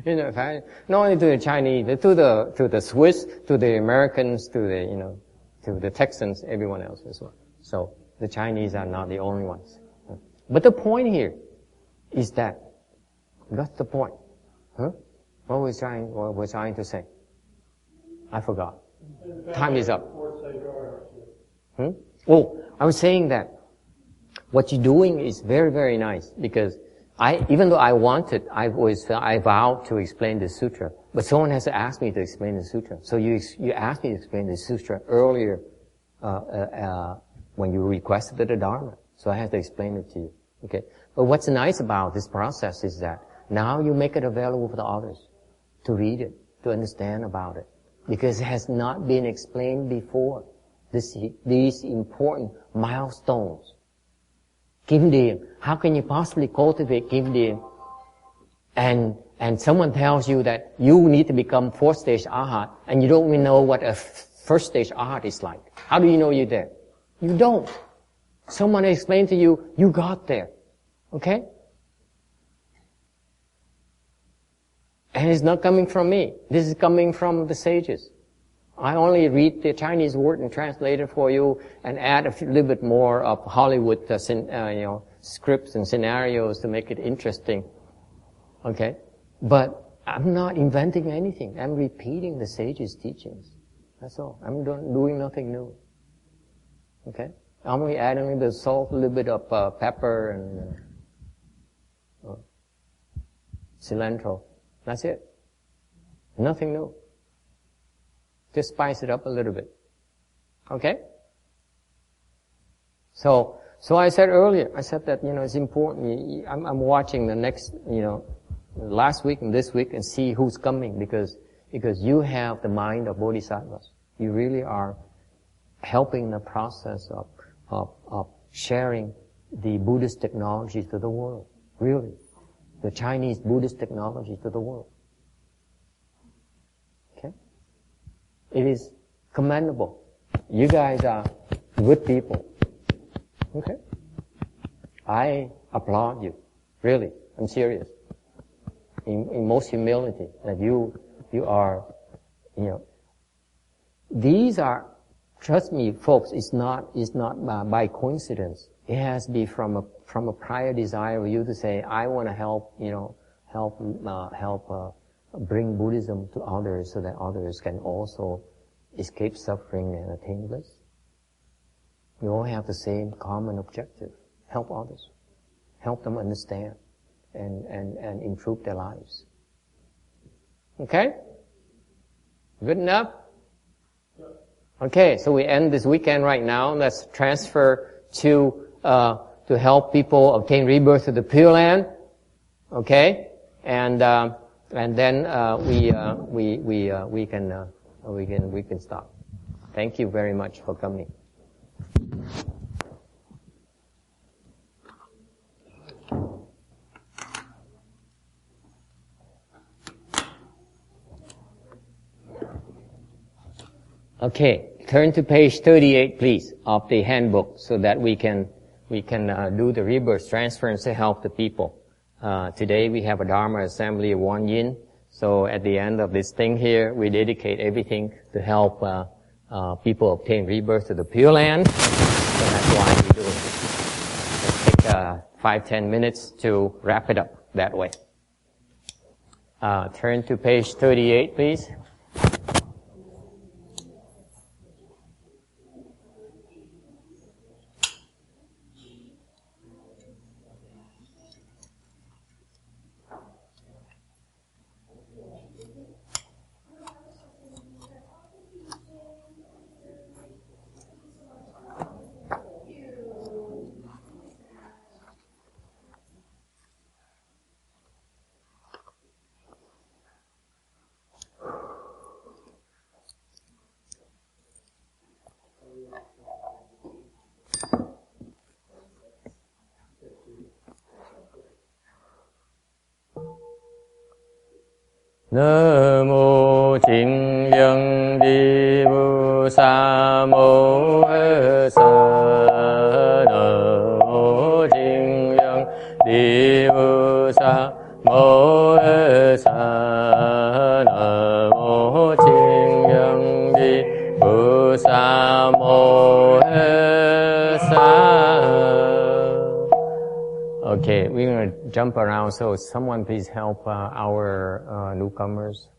Not only to the Chinese, to the Swiss, to the Americans, to the Texans, everyone else as well. So the Chinese are not the only ones. But the point here is that, what's the point? What was I trying to say? I forgot. Time is up. I was saying that what you're doing is very, very nice because Even though I wanted, I vowed to explain the sutra, but someone has to ask me to explain the sutra. So you asked me to explain the sutra earlier, when you requested the Dharma. So I had to explain it to you. Okay? But what's nice about this process is that now you make it available for the others to read it, to understand about it. Because it has not been explained before. These important milestones. Kim Diem. How can you possibly cultivate Kim Diem? And someone tells you that you need to become fourth stage Arhat, and you don't even know what a first stage Arhat is like. How do you know you're there? You don't. Someone explained to you, you got there. Okay? And it's not coming from me. This is coming from the sages. I only read the Chinese word and translate it for you and add a little bit more of Hollywood, scripts and scenarios to make it interesting. Okay? But I'm not inventing anything. I'm repeating the sages' teachings. That's all. I'm doing nothing new. Okay? I'm only adding a little bit of salt, a little bit of pepper and cilantro. That's it. Nothing new. Just spice it up a little bit. Okay? So I said earlier, that, it's important. I'm watching the next, last week and this week and see who's coming because you have the mind of bodhisattvas. You really are helping the process of sharing the Buddhist technology to the world. Really. The Chinese Buddhist technology to the world. Okay? It is commendable. You guys are good people. Okay? I applaud you. Really. I'm serious. In most humility, that you are, these are, trust me, folks, it's not by coincidence. It has to be from a prior desire of you to say, I want to help bring Buddhism to others so that others can also escape suffering and attain bliss. We all have the same common objective. Help others. Help them understand and improve their lives. Okay? Good enough? Okay, so we end this weekend right now. Let's transfer to help people obtain rebirth to the Pure Land. Okay? And then we can stop. Thank you very much for coming. Okay, turn to page 38, please, of the handbook, so that we can do the rebirth transference to help the people. Today we have a Dharma assembly of 1 yin, so at the end of this thing here, we dedicate everything to help people obtain rebirth to the Pure Land. So that's why we do it. Let's take 5-10 minutes to wrap it up that way. Turn to page 38, please. Namo Chính Nhân Đi Vu Sa Mô Sa. Namo Chính Nhân Đi Vu Sa Mô Sa. Namo Chính Nhân Đi Vu Sa Mô Sa. Okay, we're going to jump around, so someone please help our newcomers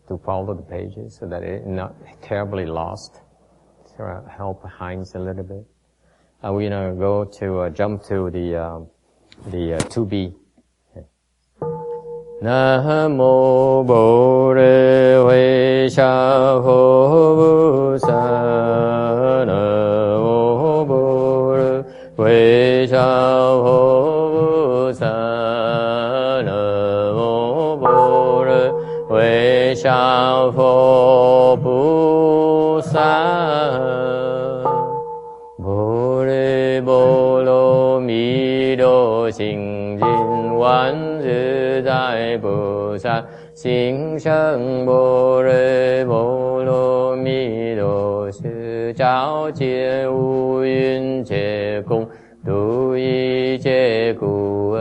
to follow the pages so that it's not terribly lost. So help Heinz a little bit. We're going to jump to the to be Nam mô Bồ Đề Huệ Sa Phổ Bồ Sa. Nam mô Bồ Đề Huệ Sa Phổ Bồ Sa. Nam mô Bồ Đề Huệ Sa Phổ Bồ Sa. Bồ Đề Bồ Lô Mi Đô Sinh Dinh Quán Tự Tại Bồ Sát Sinh Sân Bồ Đề Bồ Lô Mi Đô Sư Cháo Chia U Yun Chế Cung Tu Y Chế Cụ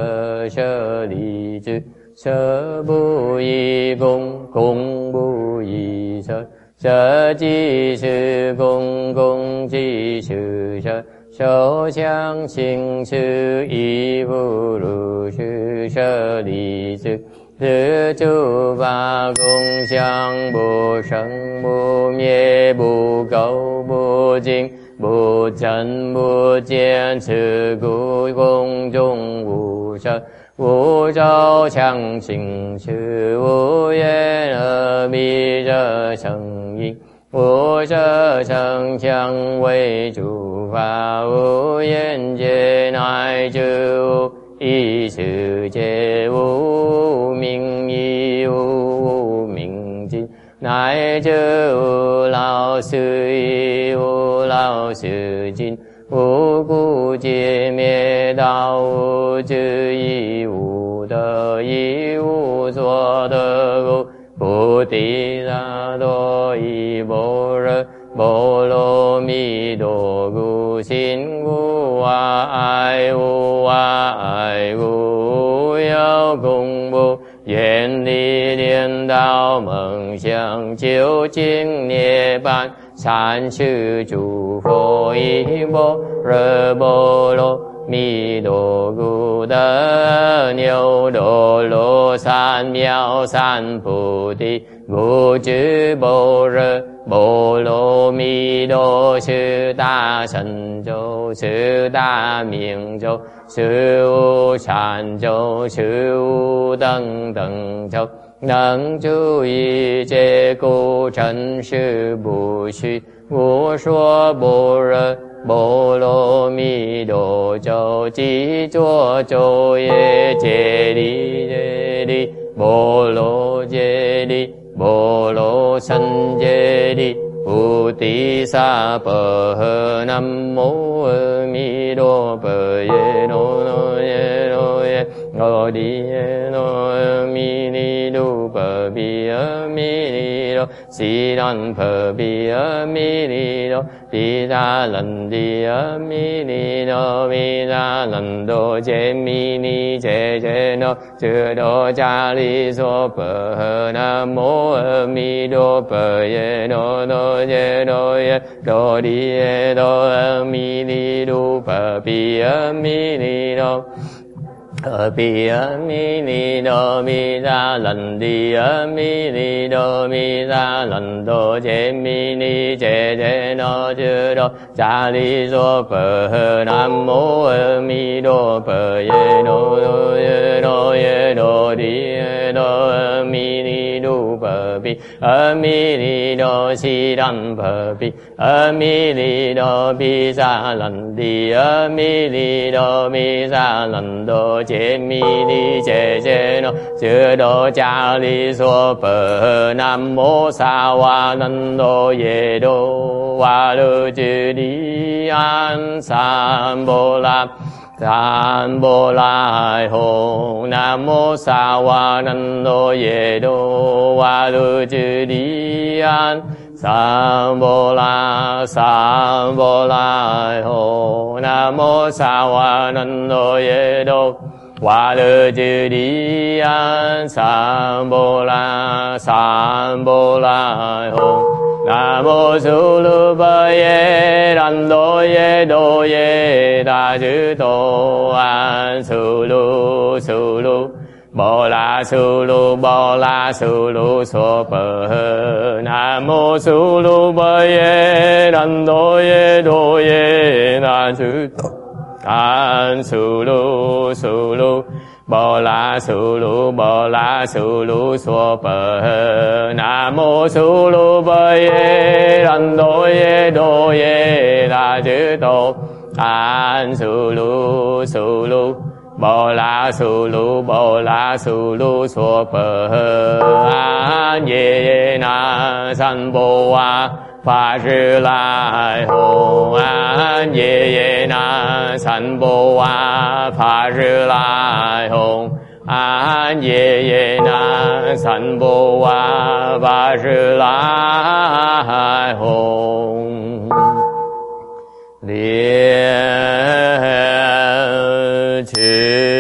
Sơ Lý Chư Sơ Bù Y Cung Cung Bù Y Sơ Sơ Chi Sư Cung Cung Chi Sư Sơ Sơ相Sinh Sư Y Vô Rù Sư Sơ Lý Sư Sư Chu Ba Cung Xiang Bồ Sân Bồ Miê Bồ Cầu Bồ Jing Bồ Trần Bồ Chiên Sư Cụ Cung Trung Vũ Sơ Vũ Châu Chẳng Sinh Sư Vũ Yên Ở Bi Rơ Sân Yin Vũ Sơ Sân Chẳng Vây Chủ Phá Vũ Yên Chế Nai Chư Y Sư Chế Vũ Minh Y Vũ Minh Chi Nai Chư Lao Sư Y Vũ Lao Sư Jin Vũ Cụ Chế Mê Đạo Vũ Chư Y Vũ Đơ Y Vũ Xua Đơ Cụ Bồ Tỳ Ra Đô Y Bồ Rơ Bồ Lô Mi Đô Gu Xin Gu Wa Ai Gu Wa Ai Gu Yêu Cung Bồ Yên Lý Liên Đạo Mừng Xiang Chiếu Chính Niết Bàn Sản Sư Chủ Phổ Y Bồ Rơ Bồ Lô Mi Đô Gu Đơ Niêu Đô Lô San Miao San Bồ Tỳ Gu Chư Bồ Rơ Bồ Lô Mi Đô Sư Ta Sân Châu Sư Ta Miệng Châu Sư U Sản Châu Sư U Tân Tân Châu Nâng Chú Y Chế Cụ Trần Sư Bù Sư Vũ Shuo Bồ Rơ Bồ Lô Mi Đô Châu Chí Chúa Châu Yê Chế Đi Bồ Lô Chế Đi Bồ Lô Sân Chế Đi Bồ Tỳ Sa Bờ Hơ Nam Mô Mi Đô Bờ Yê Nô Nô Yê Nô Yê Nô Đi Yê Nô Mi Ni Đô Bờ Bì Mi Ni Đô Si Đan Bờ Bì Mi Ni Đô Bì Đà Lần Đi Mi Ni Đô Bì Đà Lần Đô Chế Mi Ni Chế Chế Nô Chư Đô Cha Li Sô Bờ Hơ Nam Mô Mi Đô Bờ Yê Nô Nô Yê Đô Yê Đô Đi Yê Đô Mi Ni Đô Bờ Bì Mi Ni Đô Bì Mi Ni Đô Mi Đà Lần Đi Mi Ni Đô Mi Đà Lần Đô Chế Mi Ni Chế Chế Nô Chư Đô Cha Li Sô Bờ Hơ Nam Mô Mi Đô Bờ Yê Nô Nô Yê Đô Yê Đô Đi Yê Đô Mi Ni Đô Bờ Bì Mi Ni Đô Si Đan Bờ Bì Mi Ni Đô Bi Sa Lần Đi Mi Ni Đô Mi Sa Lần Đô Chế Mi Ni Chế Chế Nô Chư Đô Cha Li Sô Bờ Nam Mô Sa Wa Nan Đô Yê Đô Wa Lô Chư Đi An San Bồ Lát San Bồ Lai Hồ Nam Mô Sa Wa Nan Đô Yê Đô Wa Lô Chư Đi An San Bồ Lai Hồ Nam Mô Sa Wa Nan Đô Yê Đô Wa Lô Chư Đi An San Bồ Lai Hồ Nam Mô Su Lu Bơ Yê Đàn Đô Yê Đô Yê Đà Chư Tô An Su Lu Bồ La Su Lu So Bơ Hơ Nam Mô Su Lu Bơ Yê Đàn Đô Yê Đà Chư Tô An Su Lu Bồ La Su Lu Bồ La Su Lu Xua Bờ Nam Mô Su Lu Bờ Ye Đàn Đô Ye La Chư Tô An Su Lu Bồ La Su Lu Xua Bờ An Ye Na San Bồ A Phá Sư Lai Hồng An Ye Na San Bồ A Phá Sư Lai Hồng An Ye Na San Bồ A Phá Sư Lai Hồng Liên chư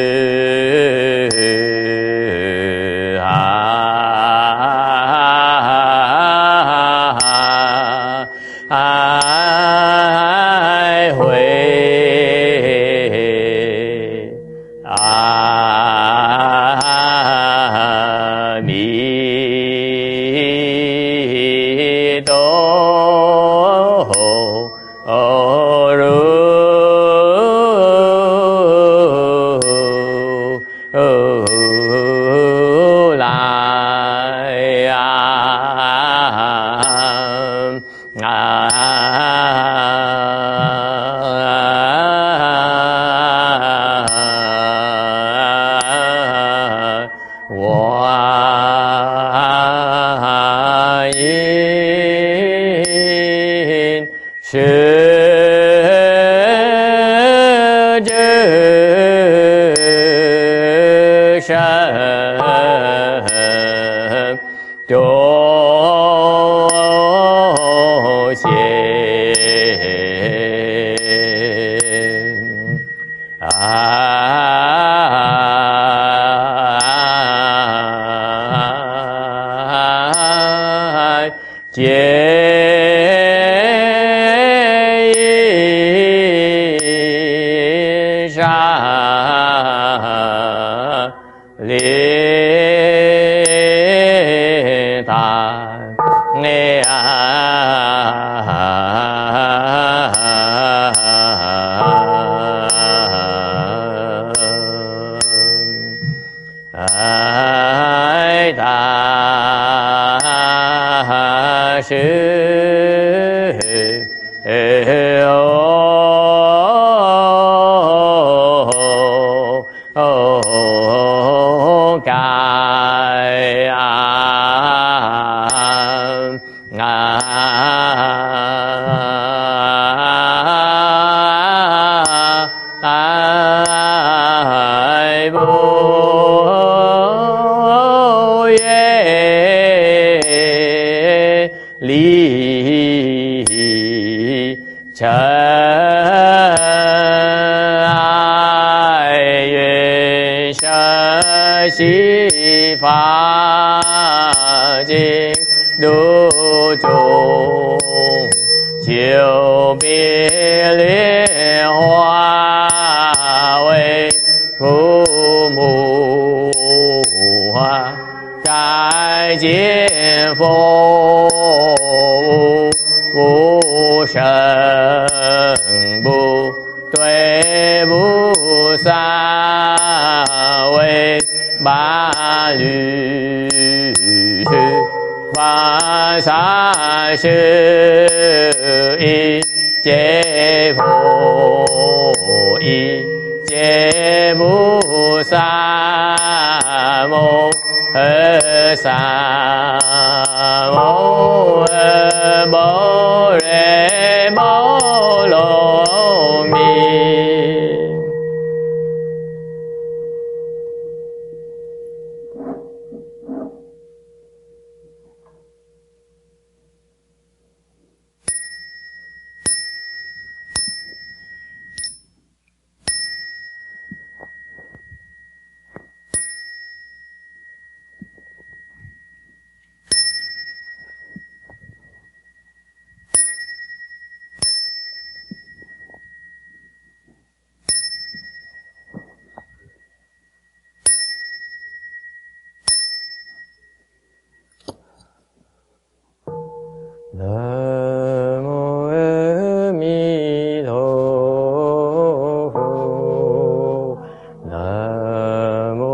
Nam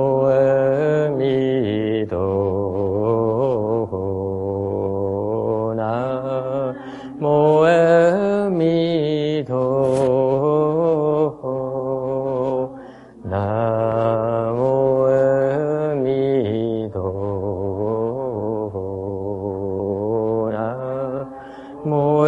mô